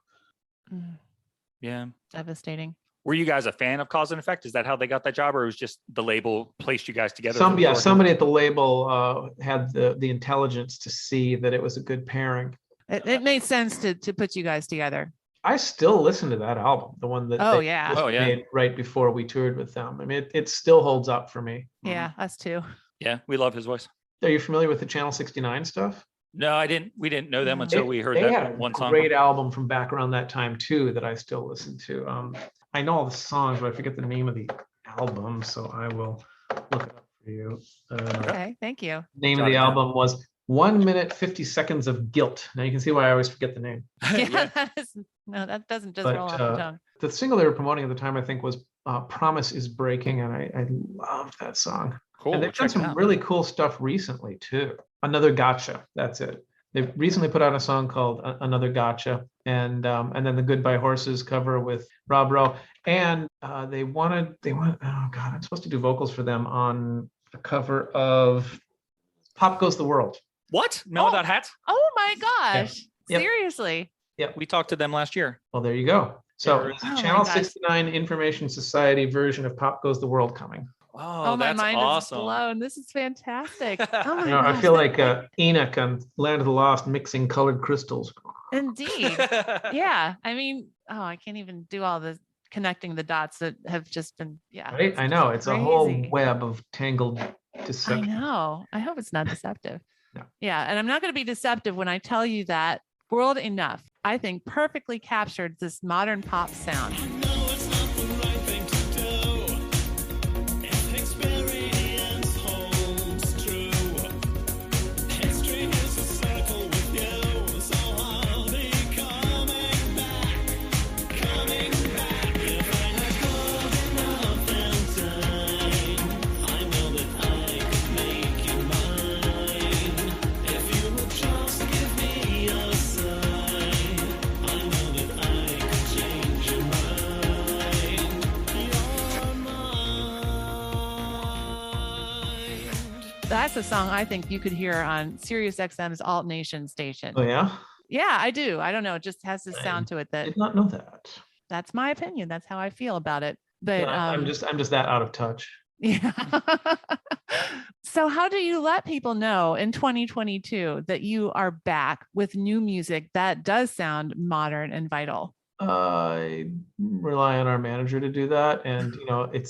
Yeah. Devastating. Were you guys a fan of Cause and Effect? Is that how they got that job, or it was just the label placed you guys together? Somebody at the label had the intelligence to see that it was a good pairing. It made sense to put you guys together. I still listen to that album, the one that they made right before we toured with them. I mean, it still holds up for me. Yeah, us too. Yeah, we love his voice. Are you familiar with the Channel 69 stuff? No, I didn't. We didn't know them until we heard they that had one a song. great album from back around that time too that I still listen to. I know all the songs, but I forget the name of the album, so I will look it up for you. Okay, thank you. Name of the album was 1 minute 50 seconds of guilt. Now you can see why I always forget the name. Yeah. That doesn't just roll off the tongue. The single they were promoting at the time, I think, was "Promise Is Breaking," and I loved that song. Cool. And they've done some really cool stuff recently too. Another Gotcha. That's it. They recently put out a song called "Another Gotcha," and then the "Goodbye Horses" cover with Rob Rowe. And they wanted. Oh God, I'm supposed to do vocals for them on a cover of "Pop Goes the World." What? Without hats? Oh my gosh! Yep. Seriously? Yep. We talked to them last year. Well, there you go. So there's a Channel gosh. 69 Information Society version of "Pop Goes the World" coming. Oh, my that's mind awesome. is blown. This is fantastic. Oh my I gosh. feel like Enoch on Land of the Lost mixing colored crystals. Indeed. Yeah. I mean, I can't even do all the connecting the dots that have just been, Right? I know. It's crazy. a whole web of tangled I deception. know. I hope it's not deceptive. No. Yeah. And I'm not going to be deceptive when I tell you that World Enough, I think, perfectly captured this modern pop sound. That's a song I think you could hear on Sirius XM's Alt Nation station. Oh yeah? Yeah, I do. I don't know. It just has this sound to it I that did not know that. that's my opinion. That's how I feel about it. But I'm just that out of touch. yeah. So how do you let people know in 2022 that you are back with new music that does sound modern and vital? I rely on our manager to do that, and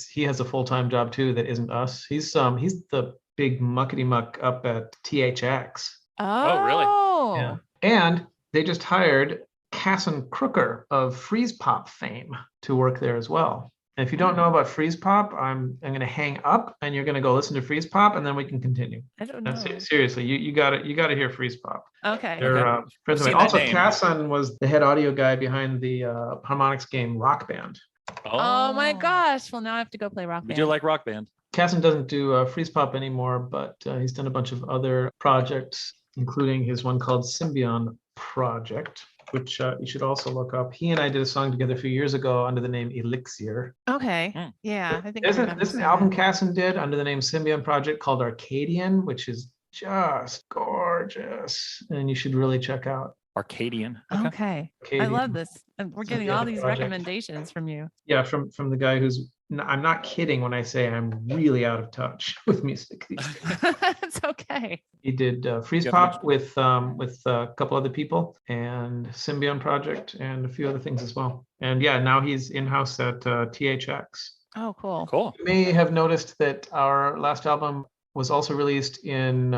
he has a full-time job too that isn't us. He's the big muckety muck up at THX. Oh, really? Yeah. And they just hired Casson Crooker of Freeze Pop fame to work there as well. And if you don't know about Freeze Pop, I'm going to hang up and you're going to go listen to Freeze Pop and then we can continue. I don't know. Seriously, you got to hear Freeze Pop. Okay. They're friends of mine. Also, Casson was the head audio guy behind the harmonics game Rock Band. Oh my gosh. Well, now I have to go play Rock Band. We do like Rock Band. Casson doesn't do Freeze Pop anymore, but he's done a bunch of other projects, including his one called Symbion Project, which you should also look up. He and I did a song together a few years ago under the name Elixir. Okay. Yeah, I think There's an album Casson did under the name Symbion Project called Arcadian, which is just gorgeous, and you should really check out. Arcadian. Okay. I love this. And we're getting all these recommendations from you. Yeah, from the guy who's, I'm not kidding when I say I'm really out of touch with music these days. It's okay. He did Freeze Pop with a couple other people, and Symbion Project, and a few other things as well. And yeah, now he's in-house at THX. Oh, cool. Cool. You may have noticed that our last album was also released in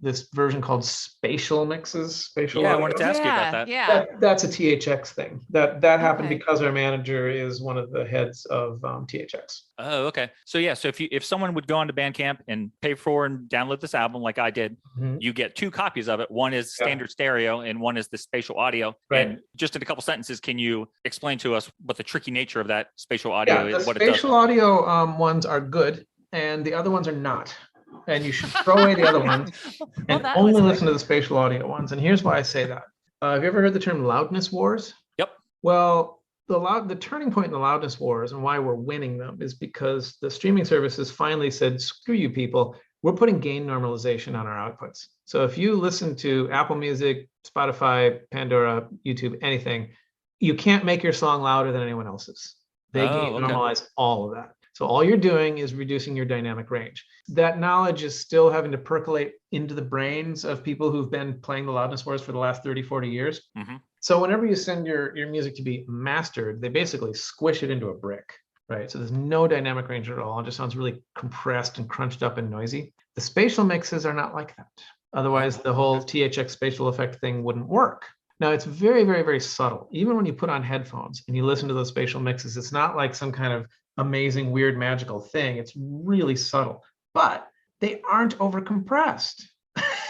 this version called spatial mixes. Spatial Yeah, I audio. wanted to ask you about that. Yeah. That's a THX thing. That happened Okay. because our manager is one of the heads of THX. Oh, okay. So yeah, so if someone would go onto Bandcamp and pay for and download this album like I did, you get 2 copies of it. One is standard stereo and one is the spatial audio. Right. And just in a couple sentences, can you explain to us what the tricky nature of that spatial audio Yeah, is? the What it does? spatial audio ones are good, and the other ones are not. And you should throw away the other ones and that only was listen to the spatial audio ones. And here's why I say that. Have you ever heard the term loudness wars? Yep. Well, the turning point in the loudness wars and why we're winning them is because the streaming services finally said, screw you people, we're putting gain normalization on our outputs. So if you listen to Apple Music, Spotify, Pandora, YouTube, anything, you can't make your song louder than anyone else's. They gain normalize all of that. So all you're doing is reducing your dynamic range. That knowledge is still having to percolate into the brains of people who've been playing the loudness wars for the last 30, 40 years. So whenever you send your music to be mastered, they basically squish it into a brick, right? So there's no dynamic range at all. It just sounds really compressed and crunched up and noisy. The spatial mixes are not like that. Otherwise, the whole THX spatial effect thing wouldn't work. Now, it's very, very, very subtle. Even when you put on headphones and you listen to those spatial mixes, it's not like some kind of amazing, weird, magical thing. It's really subtle, but they aren't overcompressed.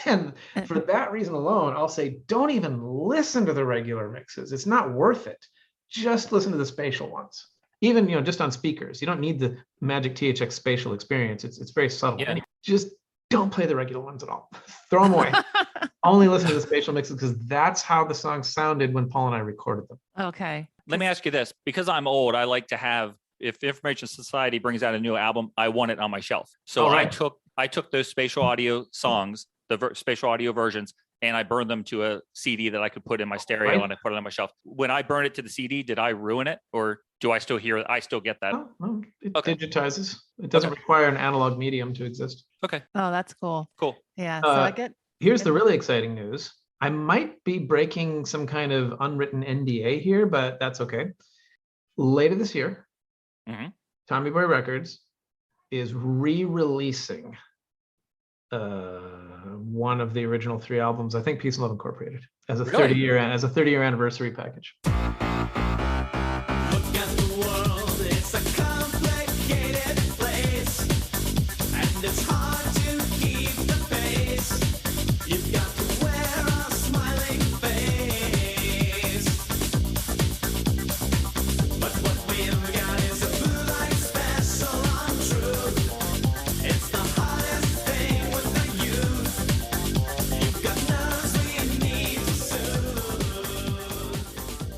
And for that reason alone, I'll say, don't even listen to the regular mixes. It's not worth it. Just listen to the spatial ones. Even, just on speakers. You don't need the magic THX spatial experience. It's very subtle. Yeah. Just don't play the regular ones at all. Throw them away. Only listen to the spatial mixes because that's how the songs sounded when Paul and I recorded them. Okay. Let me ask you this. Because I'm old, I like to have, if Information Society brings out a new album, I want it on my shelf. So I took those spatial audio songs, the spatial audio versions, and I burned them to a CD that I could put in my stereo and I put it on my shelf. When I burn it to the CD, did I ruin it, or do I still hear it? I still get that. No, it digitizes. It doesn't require an analog medium to exist. Okay. Oh, that's cool. Cool. Yeah. So here's the really exciting news. I might be breaking some kind of unwritten NDA here, but that's okay. Later this year, Tommy Boy Records is re-releasing one of the original 3 albums, I think Peace and Love Incorporated, as a 30-year anniversary package. Look at the world, it's a complicated place, and it's hard to keep the pace. You've got to wear a smiling face, but what we've got is a blue light special on truth. It's the hardest thing with the youth. You've got nerves we need to soothe.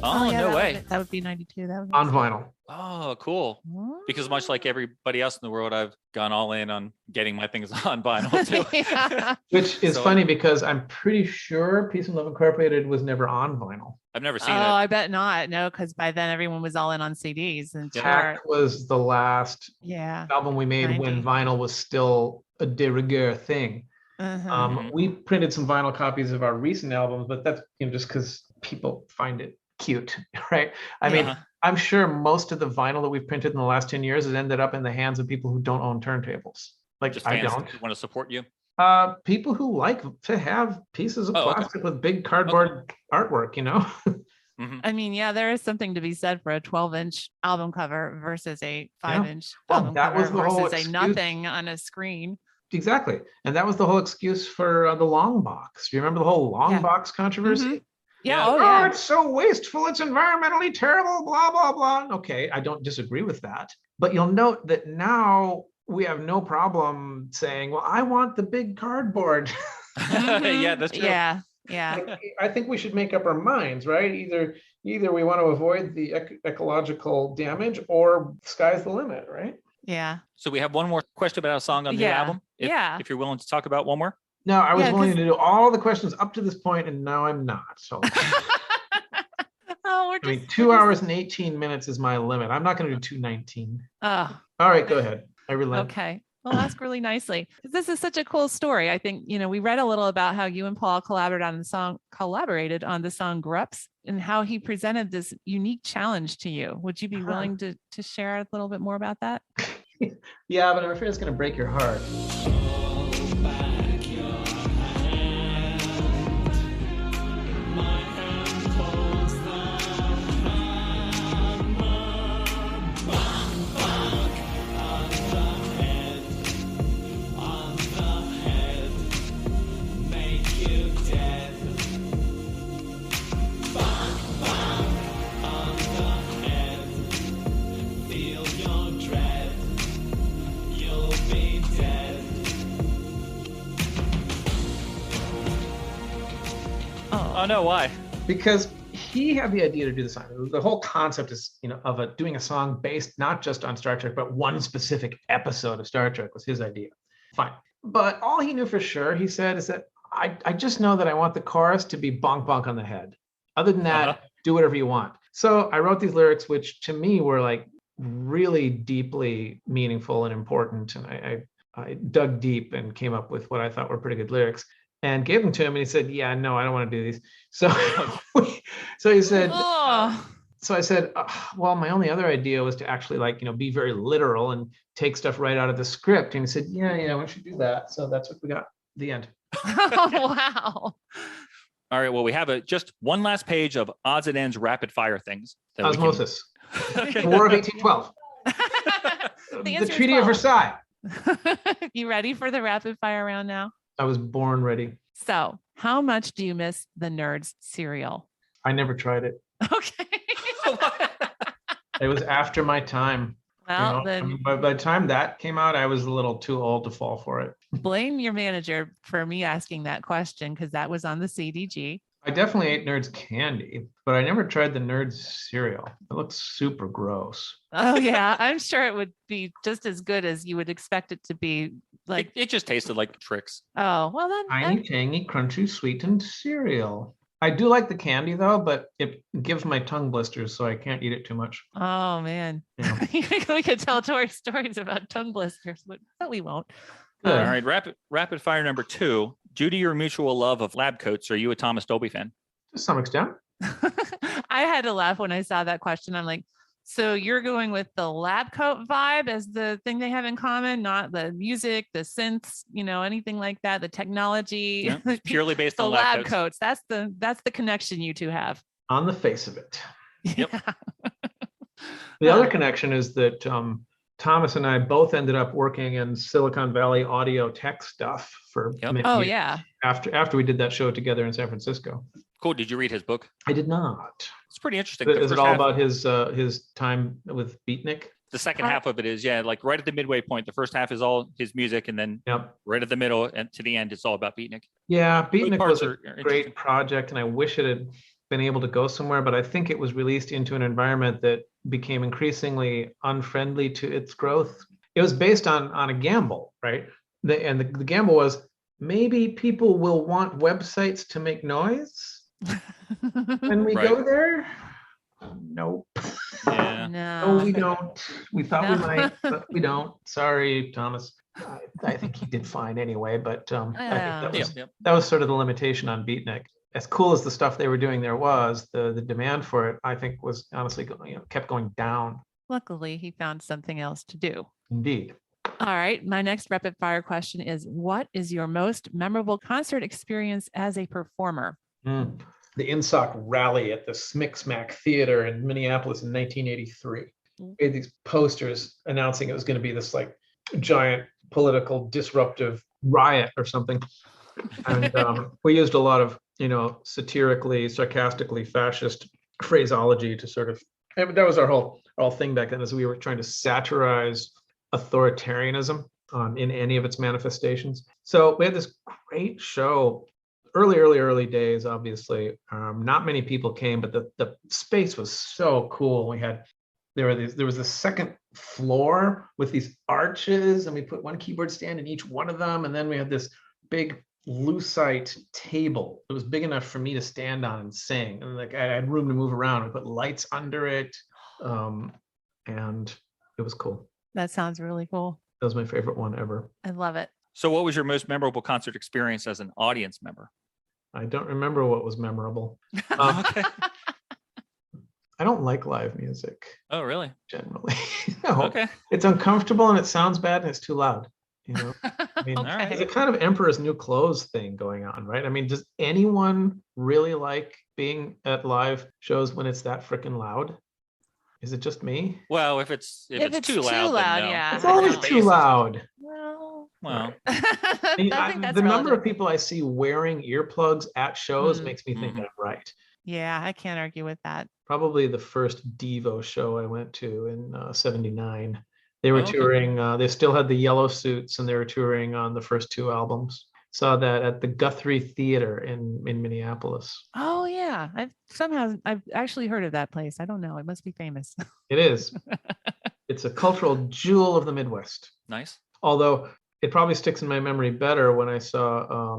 Oh, yeah, no way. That would be 92. That would be On vinyl. Oh, cool. Because much like everybody else in the world, I've gone all in on getting my things on vinyl too. Yeah. Which is funny because I'm pretty sure Peace and Love Incorporated was never on vinyl. I've never seen Oh, it. I bet not. No, because by then everyone was all in on CDs and Tack was the last album we made 90. when vinyl was still a de rigueur thing. We printed some vinyl copies of our recent albums, but that's just because people find it cute, right? I mean, I'm sure most of the vinyl that we've printed in the last 10 years has ended up in the hands of people who don't own turntables. Like Just I fans don't. who want to support you. People who like to have pieces of plastic with big cardboard artwork, I mean, there is something to be said for a 12-inch album cover versus a 5-inch album that cover was the whole versus a excuse. nothing on a screen. Exactly. And that was the whole excuse for the long box. Do you remember the whole long box controversy? Yeah. Oh, it's so wasteful. It's environmentally terrible, blah, blah, blah. Okay, I don't disagree with that. But you'll note that now we have no problem saying, well, I want the big cardboard. Yeah, that's true. Yeah. I think we should make up our minds, right? Either we want to avoid the ecological damage or sky's the limit, right? Yeah. So we have one more question about a song on the album. If you're willing to talk about one more. No, I was willing to do all the questions up to this point, and now I'm not. So, 2 hours and 18 minutes is my limit. I'm not going to do 2:19. Oh. All right, go ahead. I relent. Okay. Well, ask really nicely. This is such a cool story. I think, we read a little about how you and Paul collaborated on the song Grups. and how he presented this unique challenge to you. Would you be Uh-huh. willing to share a little bit more about that? Yeah, but I'm afraid it's going to break your heart. Oh no, why? Because he had the idea to do the song. The whole concept is, of doing a song based not just on Star Trek, but one specific episode of Star Trek was his idea. Fine. But all he knew for sure, he said, is that I just know that I want the chorus to be bonk bonk on the head. Other than that, do whatever you want. So I wrote these lyrics, which to me were like really deeply meaningful and important. And I dug deep and came up with what I thought were pretty good lyrics. And gave them to him, and he said, "Yeah, no, I don't want to do these." So, so he said, so I said, "Well, my only other idea was to actually be very literal and take stuff right out of the script." And he said, "Yeah, we should do that." So that's what we got. The end. Oh, wow. All right. Well, we have just one last page of odds and ends rapid fire things. That Osmosis. Okay. The War of 1812. The The answer is Treaty of 12. Versailles. You ready for the rapid fire round now? I was born ready. So, how much do you miss the Nerds cereal? I never tried it. Okay. It was after my time. Well, then by the time that came out, I was a little too old to fall for it. blame your manager for me asking that question, because that was on the CDG. I definitely ate Nerds candy, but I never tried the Nerds cereal. It looks super gross. Oh yeah, I'm sure it would be just as good as you would expect it to be. Like, it just tasted like Trix. oh well, then Tiny, tangy, crunchy, sweetened cereal. I do like the candy though, but it gives my tongue blisters, so I can't eat it too much. oh man, Yeah. we could tell stories about tongue blisters, but we won't. Good. All right. Rapid fire number 2. Due to your mutual love of lab coats, are you a Thomas Dolby fan? To some extent. I had to laugh when I saw that question. I'm like, so you're going with the lab coat vibe as the thing they have in common, not the music, the synths, anything like that, the technology. Yeah, purely based the on lab coats. coats. That's the connection you two have. On the face of it. Yep. The other connection is that Thomas and I both ended up working in Silicon Valley audio tech stuff for many Oh years yeah. after we did that show together in San Francisco. Cool. Did you read his book? I did not. It's pretty interesting. Is it all about his time with Beatnik? The second half of it is, like right at the midway point. The first half is all his music, and then right at the middle and to the end, it's all about Beatnik. Yeah, Beatnik was are a great project, and I wish it had been able to go somewhere, but I think it was released into an environment that became increasingly unfriendly to its growth. It was based on a gamble, right? The gamble was maybe people will want websites to make noise when we go there. Nope. Yeah. No. No, we don't. We thought we might, but we don't. Sorry, Thomas. I think he did fine anyway, but I think that was sort of the limitation on Beatnik. As cool as the stuff they were doing there was, the demand for it, I think, was honestly kept going down. Luckily, he found something else to do. Indeed. All right. My next rapid fire question is, what is your most memorable concert experience as a performer? The INSOC rally at the Smick Smack Theater in Minneapolis in 1983. We had these posters announcing it was going to be this like giant political disruptive riot or something. And we used a lot of, satirically, sarcastically fascist phraseology to sort of, that was our whole thing back then, is we were trying to satirize authoritarianism in any of its manifestations. So we had this great show, early days, obviously. Not many people came, but the space was so cool. There was a second floor with these arches, and we put one keyboard stand in each one of them. And then we had this big lucite table. It was big enough for me to stand on and sing. And like I had room to move around. We put lights under it. And it was cool. That sounds really cool. That was my favorite one ever. I love it. So what was your most memorable concert experience as an audience member? I don't remember what was memorable. Okay. I don't like live music Oh, really? generally. No, Okay. it's uncomfortable and it sounds bad and it's too loud. I mean, right. there's a kind of Emperor's New Clothes thing going on, right? I mean, does anyone really like being at live shows when it's that freaking loud? Is it just me? Well, if it's too loud, then no. yeah. It's I always know. too loud. Well, Well, I think that's The number relative. of people I see wearing earplugs at shows makes me think I'm right. Yeah, I can't argue with that. Probably the first Devo show I went to in '79. They were okay. touring. They still had the yellow suits, and they were touring on the first two albums. Saw that at the Guthrie Theater in Minneapolis. Oh yeah, I've actually heard of that place. I don't know. It must be famous. It is. It's a cultural jewel of the Midwest. Nice. Although it probably sticks in my memory better when I saw.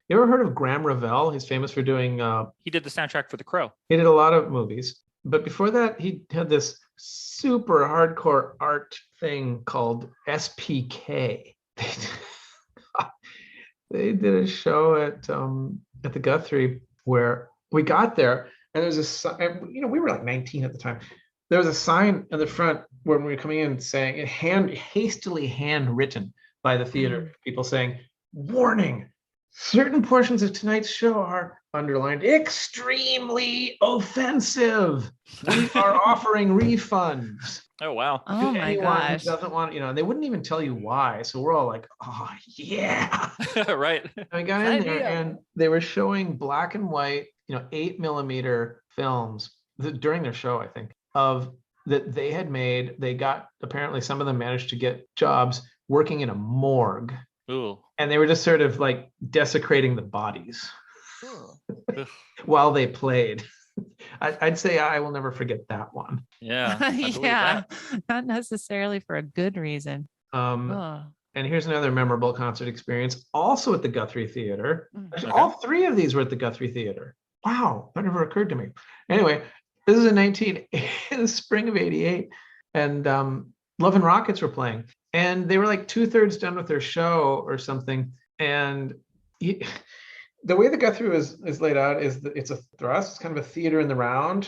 You ever heard of Graham Revell? He's famous for doing. He did the soundtrack for The Crow. He did a lot of movies, but before that, he had this super hardcore art thing called SPK. They did a show at the Guthrie where we got there, and there's a sign. We were like 19 at the time. There was a sign in the front when we were coming in saying, hastily handwritten by the theater people saying, "Warning. Certain portions of tonight's show are underlined extremely offensive. We are offering refunds." Oh, wow. Oh To my anyone gosh. who doesn't want, and they wouldn't even tell you why. So we're all like, "Oh yeah." Right. I got in there Idea. and they were showing black and white, 8mm films during their show, I think, of that they had made. They got, apparently some of them managed to get jobs working in a morgue. Ooh. And they were just sort of like desecrating the bodies Ugh. while they played. I'd say I will never forget that one. Yeah. I believe Yeah, that. not necessarily for a good reason. And here's another memorable concert experience, also at the Guthrie Theater. Actually, Okay. all three of these were at the Guthrie Theater. Wow, that never occurred to me. Anyway, this is in the spring of '88, and Love and Rockets were playing, and they were like 2/3 done with their show or something. And the way the Guthrie is laid out is that it's a thrust. It's kind of a theater in the round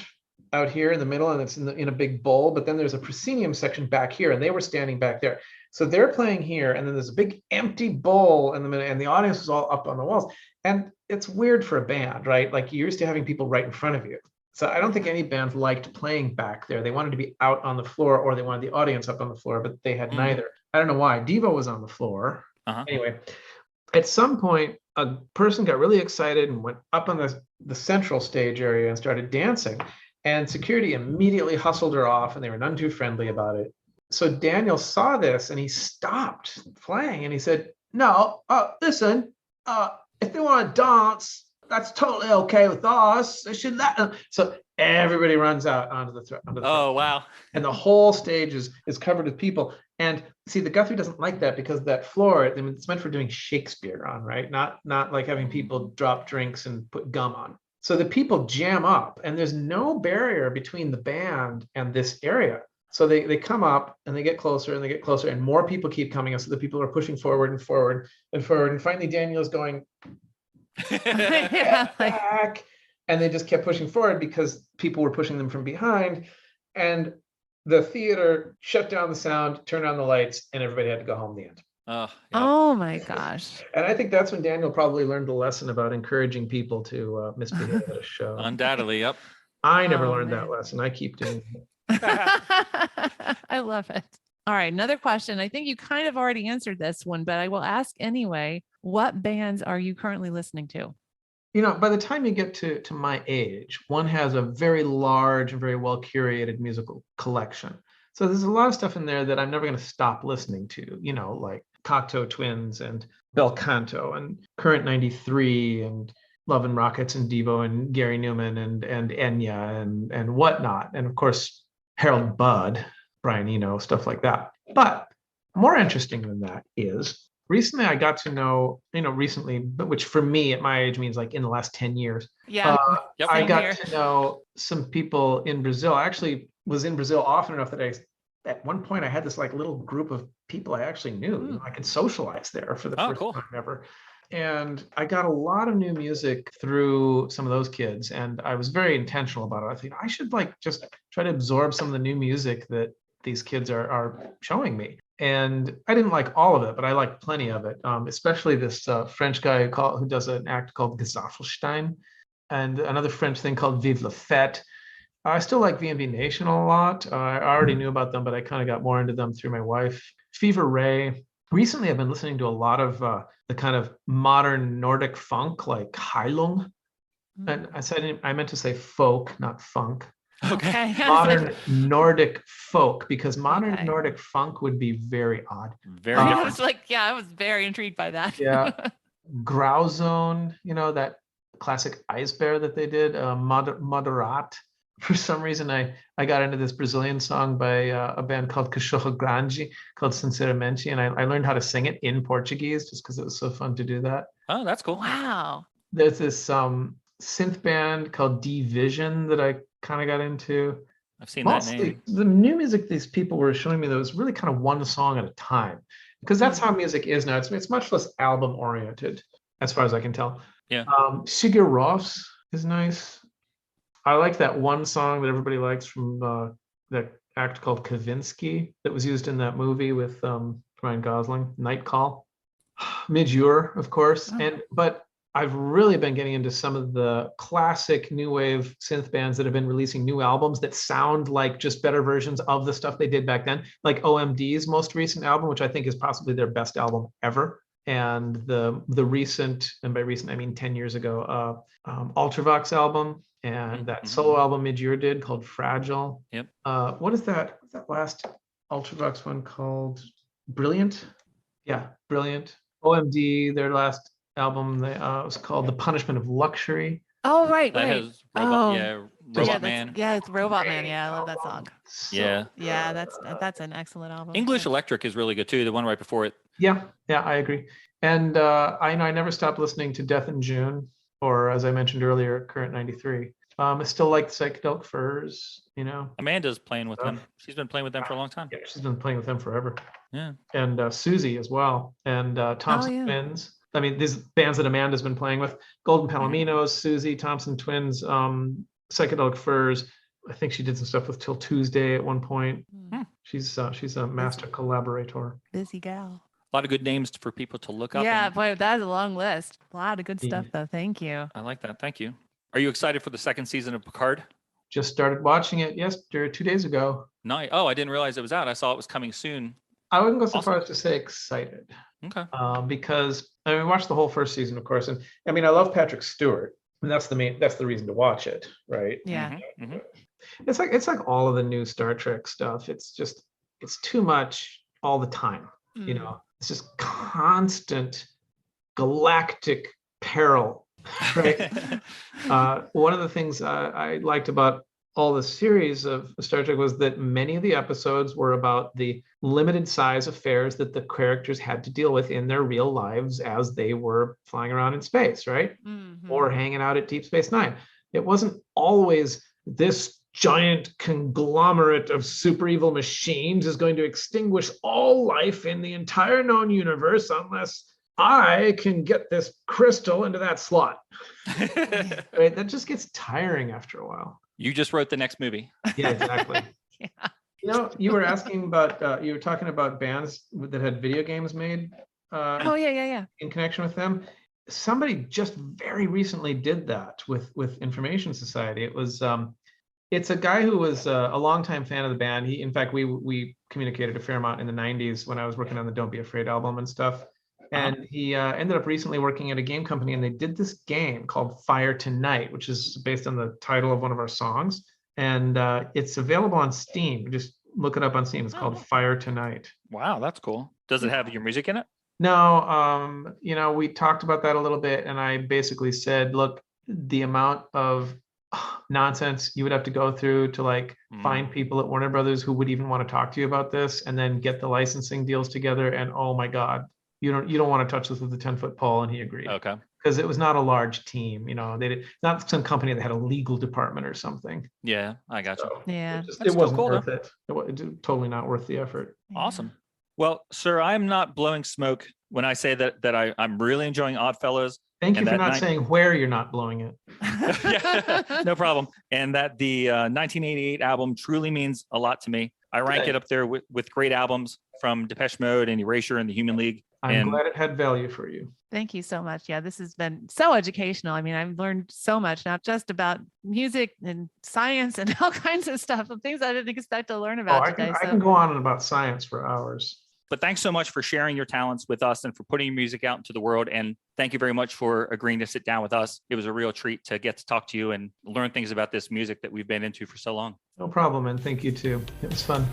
out here in the middle, and it's in a big bowl. But then there's a proscenium section back here, and they were standing back there. So they're playing here, and then there's a big empty bowl in the middle, and the audience is all up on the walls. And it's weird for a band, right? Like, you're used to having people right in front of you. So I don't think any band liked playing back there. They wanted to be out on the floor, or they wanted the audience up on the floor, but they had neither. I don't know why. Devo was on the floor. Anyway, at some point, a person got really excited and went up on the central stage area and started dancing. And security immediately hustled her off, and they were none too friendly about it. So Daniel saw this, and he stopped playing, and he said, "No, listen, if they want to dance, that's totally okay with us. They should let them." So everybody runs out onto the Oh, wow. and the whole stage is covered with people. And see, the Guthrie doesn't like that, because that floor, I mean, it's meant for doing Shakespeare on, right? Not like having people drop drinks and put gum on. So the people jam up, and there's no barrier between the band and this area. So they come up, and they get closer, and they get closer, and more people keep coming up. So the people are pushing forward and forward and forward. And finally, Daniel's going, Yeah, like, back. And they just kept pushing forward because people were pushing them from behind. And the theater shut down the sound, turned on the lights, and everybody had to go home the end. Yeah. oh my gosh. And I think that's when Daniel probably learned the lesson about encouraging people to misbehave at a show. Undoubtedly. Yep. I never Oh, learned man. that lesson. I keep doing it. I love it. All right, another question. I think you kind of already answered this one, but I will ask anyway. What bands are you currently listening to? By the time you get to my age, one has a very large and very well curated musical collection. So there's a lot of stuff in there that I'm never going to stop listening to, like Cocteau Twins and Bel Canto and Current 93 and Love and Rockets and Devo and Gary Newman and Enya and whatnot. And of course, Harold Budd, Brian Eno, stuff like that. But more interesting than that is recently I got to know, recently, but which for me at my age means like in the last 10 years. Yeah. Yep. I Same got here. to know some people in Brazil. I actually was in Brazil often enough that at one point I had this like little group of people I actually knew. I could socialize there for the first cool. time ever. And I got a lot of new music through some of those kids, and I was very intentional about it. I think I should like just try to absorb some of the new music that these kids are showing me. And I didn't like all of it, but I liked plenty of it, especially this French guy who does an act called Gesaffelstein, and another French thing called Vive la Fête. I still like V&V Nation a lot. I already knew about them, but I kind of got more into them through my wife. Fever Ray. Recently, I've been listening to a lot of the kind of modern Nordic funk, like Heilung. And I meant to say folk, not funk. Okay. Modern Nordic folk, because modern Nordic funk would be very odd. Very I different. was like, yeah, I was very intrigued by that. Yeah. Grauzone, that classic ice bear that they did, Moderat. For some reason, I got into this Brazilian song by a band called Cachorro Grande, called Sinceramente, and I learned how to sing it in Portuguese just because it was so fun to do that. Oh, that's cool. Wow. There's this synth band called D-Vision that I kind of got into. I've seen that Mostly, name. the new music these people were showing me that was really kind of one song at a time, because that's how music is now. It's much less album oriented, as far as I can tell. Yeah. Sigur Rós is nice. I like that one song that everybody likes from that act called Kavinsky that was used in that movie with Ryan Gosling, Night Call. Midure, of course. But I've really been getting into some of the classic new wave synth bands that have been releasing new albums that sound like just better versions of the stuff they did back then, like OMD's most recent album, which I think is possibly their best album ever. And the recent, and by recent I mean 10 years ago, Ultravox album, and that solo album Midure did called Fragile. Yep. What is that? What's that last Ultravox one called? Brilliant? Yeah, Brilliant. OMD, their last album, was called The Punishment of Luxury. Oh, right. That has Robot Man. Yeah, it's Robot Man. Yeah, I love that song. Yeah. Yeah, that's an excellent album. English Electric is really good too. The one right before it. Yeah, I agree. And I never stopped listening to Death in June, or as I mentioned earlier, Current 93. I still like the Psychedelic Furs, Amanda's playing with them. She's been playing with them for a long time. Yeah, she's been playing with them forever. Yeah. And Susie as well. And Thompson Twins. I mean, these bands that Amanda's been playing with: Golden Palominos, Susie, Thompson Twins, Psychedelic Furs. I think she did some stuff with Till Tuesday at one point. She's a master collaborator. Busy gal. A lot of good names for people to look up. Yeah, boy, that's a long list. A lot of good stuff, though. Thank you. I like that. Thank you. Are you excited for the second season of Picard? Just started watching it 2 days ago. Nice. Oh, I didn't realize it was out. I saw it was coming soon. I wouldn't go so far as to say excited. Okay. Because we watched the whole first season, of course, and I mean, I love Patrick Stewart, and that's the reason to watch it, right? Yeah. Mm-hmm. It's like all of the new Star Trek stuff. It's too much all the time. It's just constant galactic peril, right? One of the things I liked about all the series of Star Trek was that many of the episodes were about the limited size affairs that the characters had to deal with in their real lives as they were flying around in space, right? Or hanging out at Deep Space Nine. It wasn't always this giant conglomerate of super evil machines is going to extinguish all life in the entire known universe unless I can get this crystal into that slot. Right? That just gets tiring after a while. You just wrote the next movie. Yeah, exactly. Yeah. You were asking about, you were talking about bands that had video games made Yeah. in connection with them. Somebody just very recently did that with Information Society. It was, it's a guy who was a longtime fan of the band. In fact, we communicated a fair amount in the 90s when I was working on the Don't Be Afraid album and stuff. And he ended up recently working at a game company, and they did this game called Fire Tonight, which is based on the title of one of our songs. And it's available on Steam. Just look it up on Steam. It's called Fire Tonight. Wow, that's cool. Does it have your music in it? No, we talked about that a little bit, and I basically said, look, the amount of nonsense you would have to go through to find people at Warner Brothers who would even want to talk to you about this, and then get the licensing deals together. And oh my God, you don't want to touch this with a 10-foot pole. And he agreed. Okay. Because it was not a large team, they did not some company that had a legal department or something. Yeah, I got you. So yeah, it wasn't worth it. It was totally not worth the effort. Awesome. Well, sir, I'm not blowing smoke when I say that I'm really enjoying Oddfellows. Thank you for not saying where you're not blowing it. Yeah, no problem. And that the 1988 album truly means a lot to me. I rank it up there with great albums from Depeche Mode and Erasure and the Human League. I'm glad it had value for you. Thank you so much. Yeah, this has been so educational. I mean, I've learned so much, not just about music and science and all kinds of stuff, things I didn't expect to learn about today. I can go on about science for hours. But thanks so much for sharing your talents with us and for putting your music out into the world. And thank you very much for agreeing to sit down with us. It was a real treat to get to talk to you and learn things about this music that we've been into for so long. No problem, and thank you too. It was fun.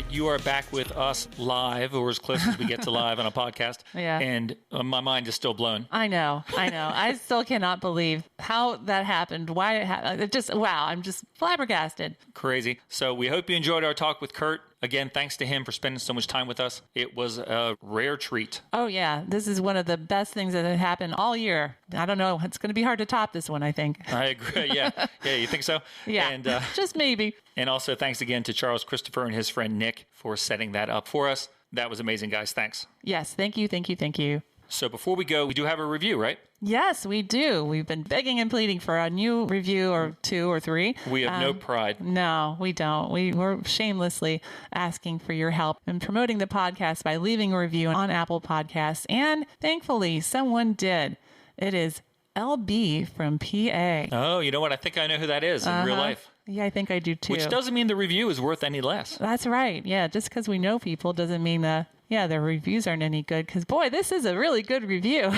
You are back with us live, or as close as we get to live on a podcast. Yeah. And my mind is still blown. I know. I still cannot believe how that happened, why it happened. Wow, I'm just flabbergasted. Crazy. So we hope you enjoyed our talk with Kurt. Again, thanks to him for spending so much time with us. It was a rare treat. Oh, yeah. This is one of the best things that had happened all year. I don't know. It's going to be hard to top this one, I think. I agree. Yeah. Yeah, you think so? Yeah, and, just maybe. And also thanks again to Charles Christopher and his friend Nick for setting that up for us. That was amazing, guys. Thanks. Yes. Thank you. So before we go, we do have a review, right? Yes, we do. We've been begging and pleading for a new review or 2 or 3. We have no pride. No, we don't. We're shamelessly asking for your help in promoting the podcast by leaving a review on Apple Podcasts. And thankfully, someone did. It is LB from PA. Oh, you know what? I think I know who that is in real life. Yeah, I think I do too. Which doesn't mean the review is worth any less. That's right. Yeah, just because we know people doesn't mean their reviews aren't any good. Because, boy, this is a really good review.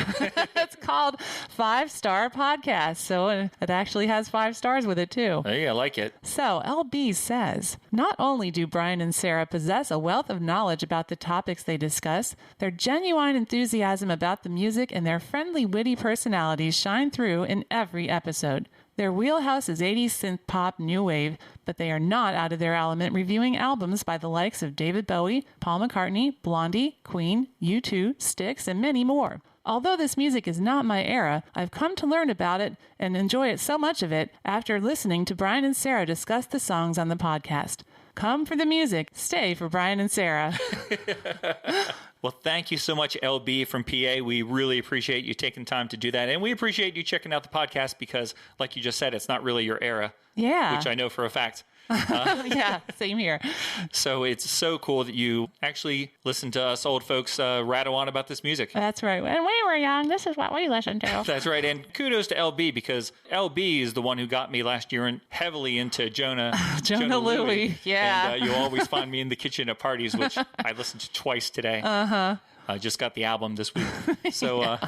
It's called 5-Star Podcast. So it actually has 5 stars with it, too. Hey, I like it. So LB says, not only do Brian and Sarah possess a wealth of knowledge about the topics they discuss, their genuine enthusiasm about the music and their friendly, witty personalities shine through in every episode. Their wheelhouse is 80s synth pop new wave, but they are not out of their element reviewing albums by the likes of David Bowie, Paul McCartney, Blondie, Queen, U2, Styx, and many more. Although this music is not my era, I've come to learn about it and enjoy it so much of it after listening to Brian and Sarah discuss the songs on the podcast. Come for the music, stay for Brian and Sarah. Well, thank you so much, LB from PA. We really appreciate you taking time to do that. And we appreciate you checking out the podcast because, like you just said, it's not really your era. Yeah. Which I know for a fact. Yeah, same here. So it's so cool that you actually listen to us old folks rattle on about this music. That's right. When we were young, this is what we listened to. That's right. And kudos to LB because LB is the one who got me last year heavily into Jonah Louie. Yeah. And you'll always find me in the kitchen at parties, which I listened to twice today. Uh-huh. I just got the album this week. So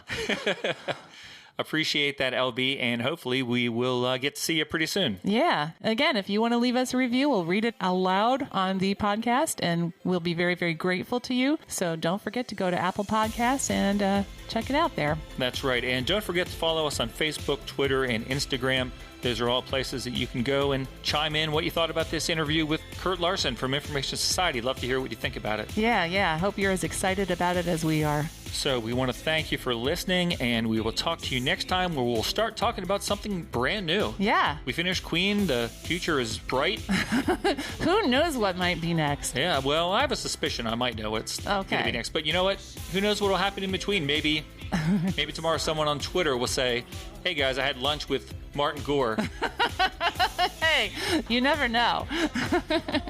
appreciate that, LB, and hopefully we will get to see you pretty soon. Yeah. Again, if you want to leave us a review, we'll read it aloud on the podcast, and we'll be very, very grateful to you. So don't forget to go to Apple Podcasts and check it out there. That's right. And don't forget to follow us on Facebook, Twitter, and Instagram. Those are all places that you can go and chime in what you thought about this interview with Kurt Larson from Information Society. Love to hear what you think about it. Yeah. I hope you're as excited about it as we are. So we want to thank you for listening, and we will talk to you next time where we'll start talking about something brand new. Yeah. We finished Queen. The future is bright. Who knows what might be next? Yeah, well, I have a suspicion I might know what's going to be next. But you know what? Who knows what will happen in between? Maybe tomorrow someone on Twitter will say, hey, guys, I had lunch with Martin Gore. Hey, you never know.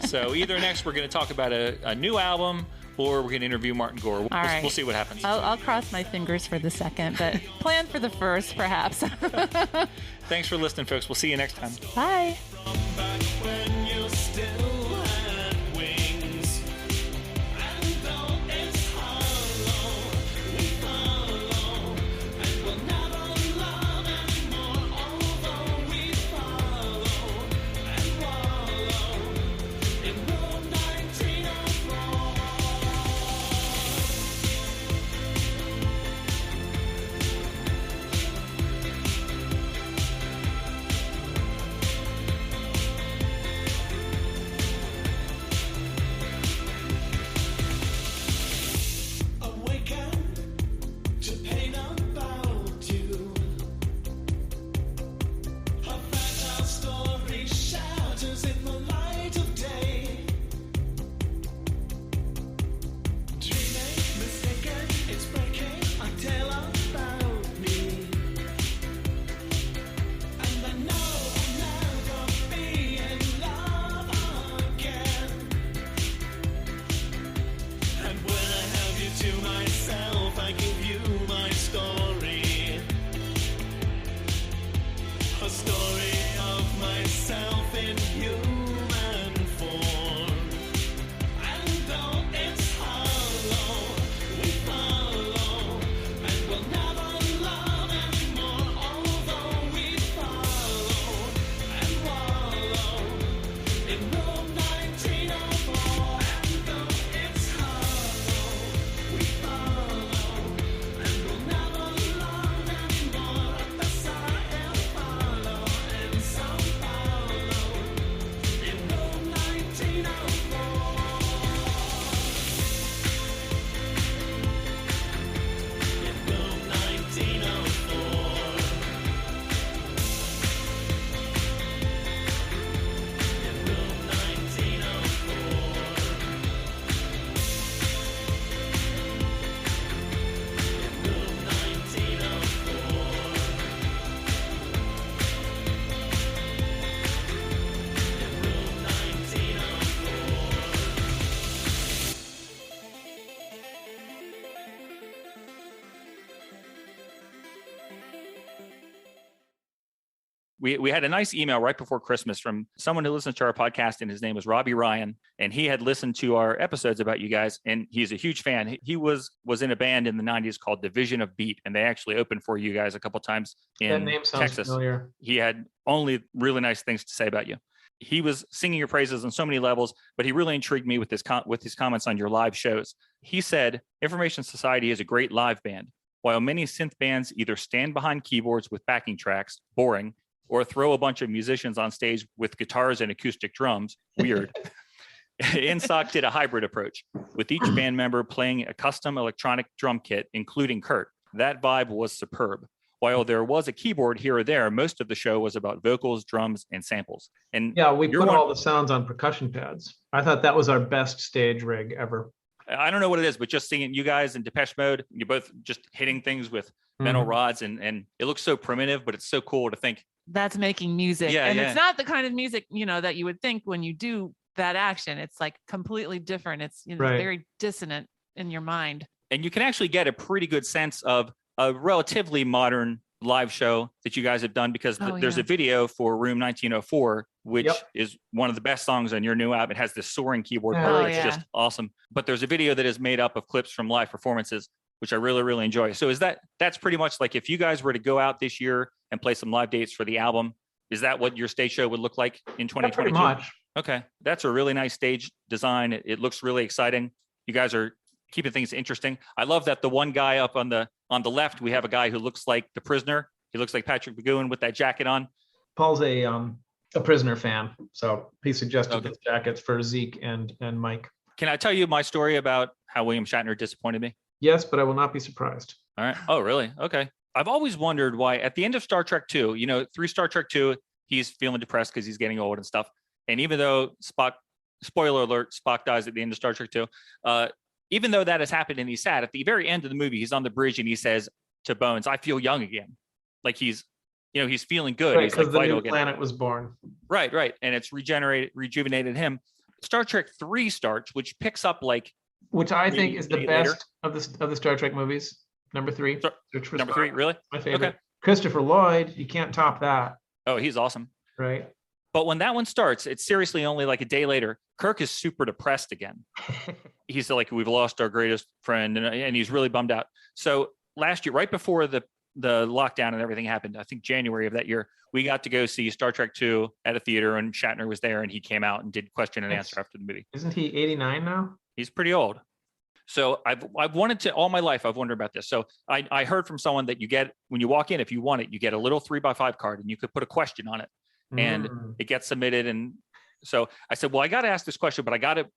So either next we're going to talk about a new album, or we're going to interview Martin Gore. We'll see what happens. I'll cross my fingers for the second, but plan for the first, perhaps. Thanks for listening, folks. We'll see you next time. Bye. we had a nice email right before Christmas from someone who listens to our podcast, and his name was Robbie Ryan, and he had listened to our episodes about you guys, and he's a huge fan. He was in a band in the 90s called Division of Beat, and they actually opened for you guys a couple times in That name sounds Texas. familiar. He had only really nice things to say about you. He was singing your praises on so many levels, but he really intrigued me with his comments on your live shows. He said, Information Society is a great live band. While many synth bands either stand behind keyboards with backing tracks, boring, or throw a bunch of musicians on stage with guitars and acoustic drums, weird. InSock did a hybrid approach, with each band member playing a custom electronic drum kit, including Kurt. That vibe was superb. While there was a keyboard here or there, most of the show was about vocals, drums, and samples. And yeah, we put all the sounds on percussion pads. I thought that was our best stage rig ever. I don't know what it is, but just seeing you guys in Depeche Mode, you're both just hitting things with metal rods, and it looks so primitive, but it's so cool to think. That's making music. Yeah, and yeah. It's not the kind of music, that you would think when you do that action. It's like completely different. It's Right. very dissonant in your mind. And you can actually get a pretty good sense of a relatively modern live show that you guys have done, because there's a video for Room 1904, which is one of the best songs on your new album. It has this soaring keyboard part that's just awesome. But there's a video that is made up of clips from live performances, which I really, really enjoy. So that's pretty much like, if you guys were to go out this year and play some live dates for the album, is that what your stage show would look like in 2022? Pretty much. Okay. That's a really nice stage design. It looks really exciting. You guys are keeping things interesting. I love that the one guy up on the left, we have a guy who looks like the Prisoner. He looks like Patrick McGowan with that jacket on. Paul's a Prisoner fan, so he suggested those jackets for Zeke and Mike. Can I tell you my story about how William Shatner disappointed me? Yes, but I will not be surprised. All right. Oh, really? Okay. I've always wondered why at the end of Star Trek 2, through Star Trek 2, he's feeling depressed because he's getting old and stuff. And even though Spock, spoiler alert, Spock dies at the end of Star Trek 2, even though that has happened and he's sad, at the very end of the movie, he's on the bridge and he says to Bones, I feel young again. Like he's feeling good. Right, he's like the vital new again. planet was born. Right. And it's rejuvenated him. Star Trek 3 starts, which picks up like, which I think is the best of the Star Trek movies. Number 3. Number 3, really? My favorite. Okay. Christopher Lloyd, you can't top that. Oh, he's awesome. Right. But when that one starts, it's seriously only like a day later, Kirk is super depressed again. He's like, we've lost our greatest friend, and he's really bummed out. So last year, right before the lockdown and everything happened, I think January of that year, we got to go see Star Trek 2 at a theater, and Shatner was there, and he came out and did question and answer after the movie. Isn't he 89 now? He's pretty old. So I've wanted to, all my life, I've wondered about this. So I heard from someone that you get, when you walk in, if you want it, you get a little 3x5 card, and you could put a question on it, and it gets submitted. And so I said, well, I got to ask this question, but I got to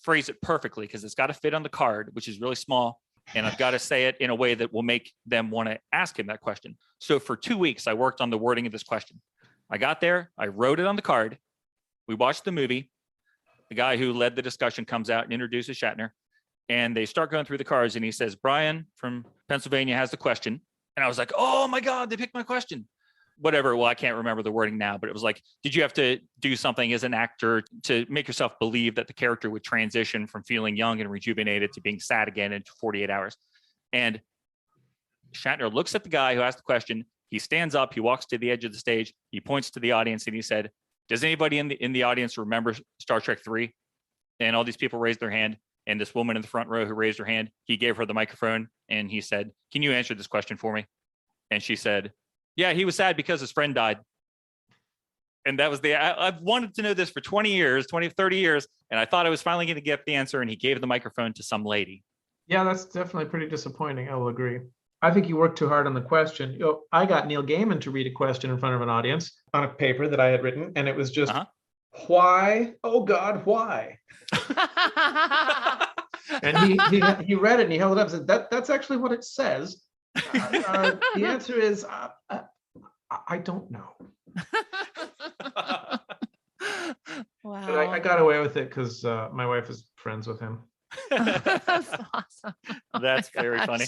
phrase it perfectly, because it's got to fit on the card, which is really small. And I've got to say it in a way that will make them want to ask him that question. So for 2 weeks, I worked on the wording of this question. I got there, I wrote it on the card. We watched the movie. The guy who led the discussion comes out and introduces Shatner, and they start going through the cards, and he says, Brian from Pennsylvania has the question. And I was like, oh my God, they picked my question. Whatever. Well, I can't remember the wording now, but it was like, did you have to do something as an actor to make yourself believe that the character would transition from feeling young and rejuvenated to being sad again in 48 hours? And Shatner looks at the guy who asked the question. He stands up, he walks to the edge of the stage, he points to the audience, and he said, does anybody in the audience remember Star Trek 3? And all these people raised their hand. And this woman in the front row who raised her hand, he gave her the microphone, and he said, can you answer this question for me? And she said, yeah, he was sad because his friend died. And that was I've wanted to know this for 30 years. And I thought I was finally going to get the answer. And he gave the microphone to some lady. Yeah, that's definitely pretty disappointing. I will agree. I think you worked too hard on the question. I got Neil Gaiman to read a question in front of an audience on a paper that I had written. And it was just, why? Oh God, why? And he read it and he held it up and said, that's actually what it says. The answer is, I don't know. Wow. But I got away with it because my wife is friends with him. That's awesome. That's very funny.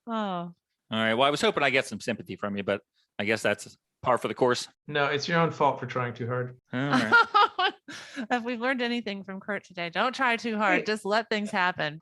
Oh. All right. Well, I was hoping I get some sympathy from you, but I guess that's par for the course. No, it's your own fault for trying too hard. All right. If we've learned anything from Kurt today, don't try too hard. Just let things happen.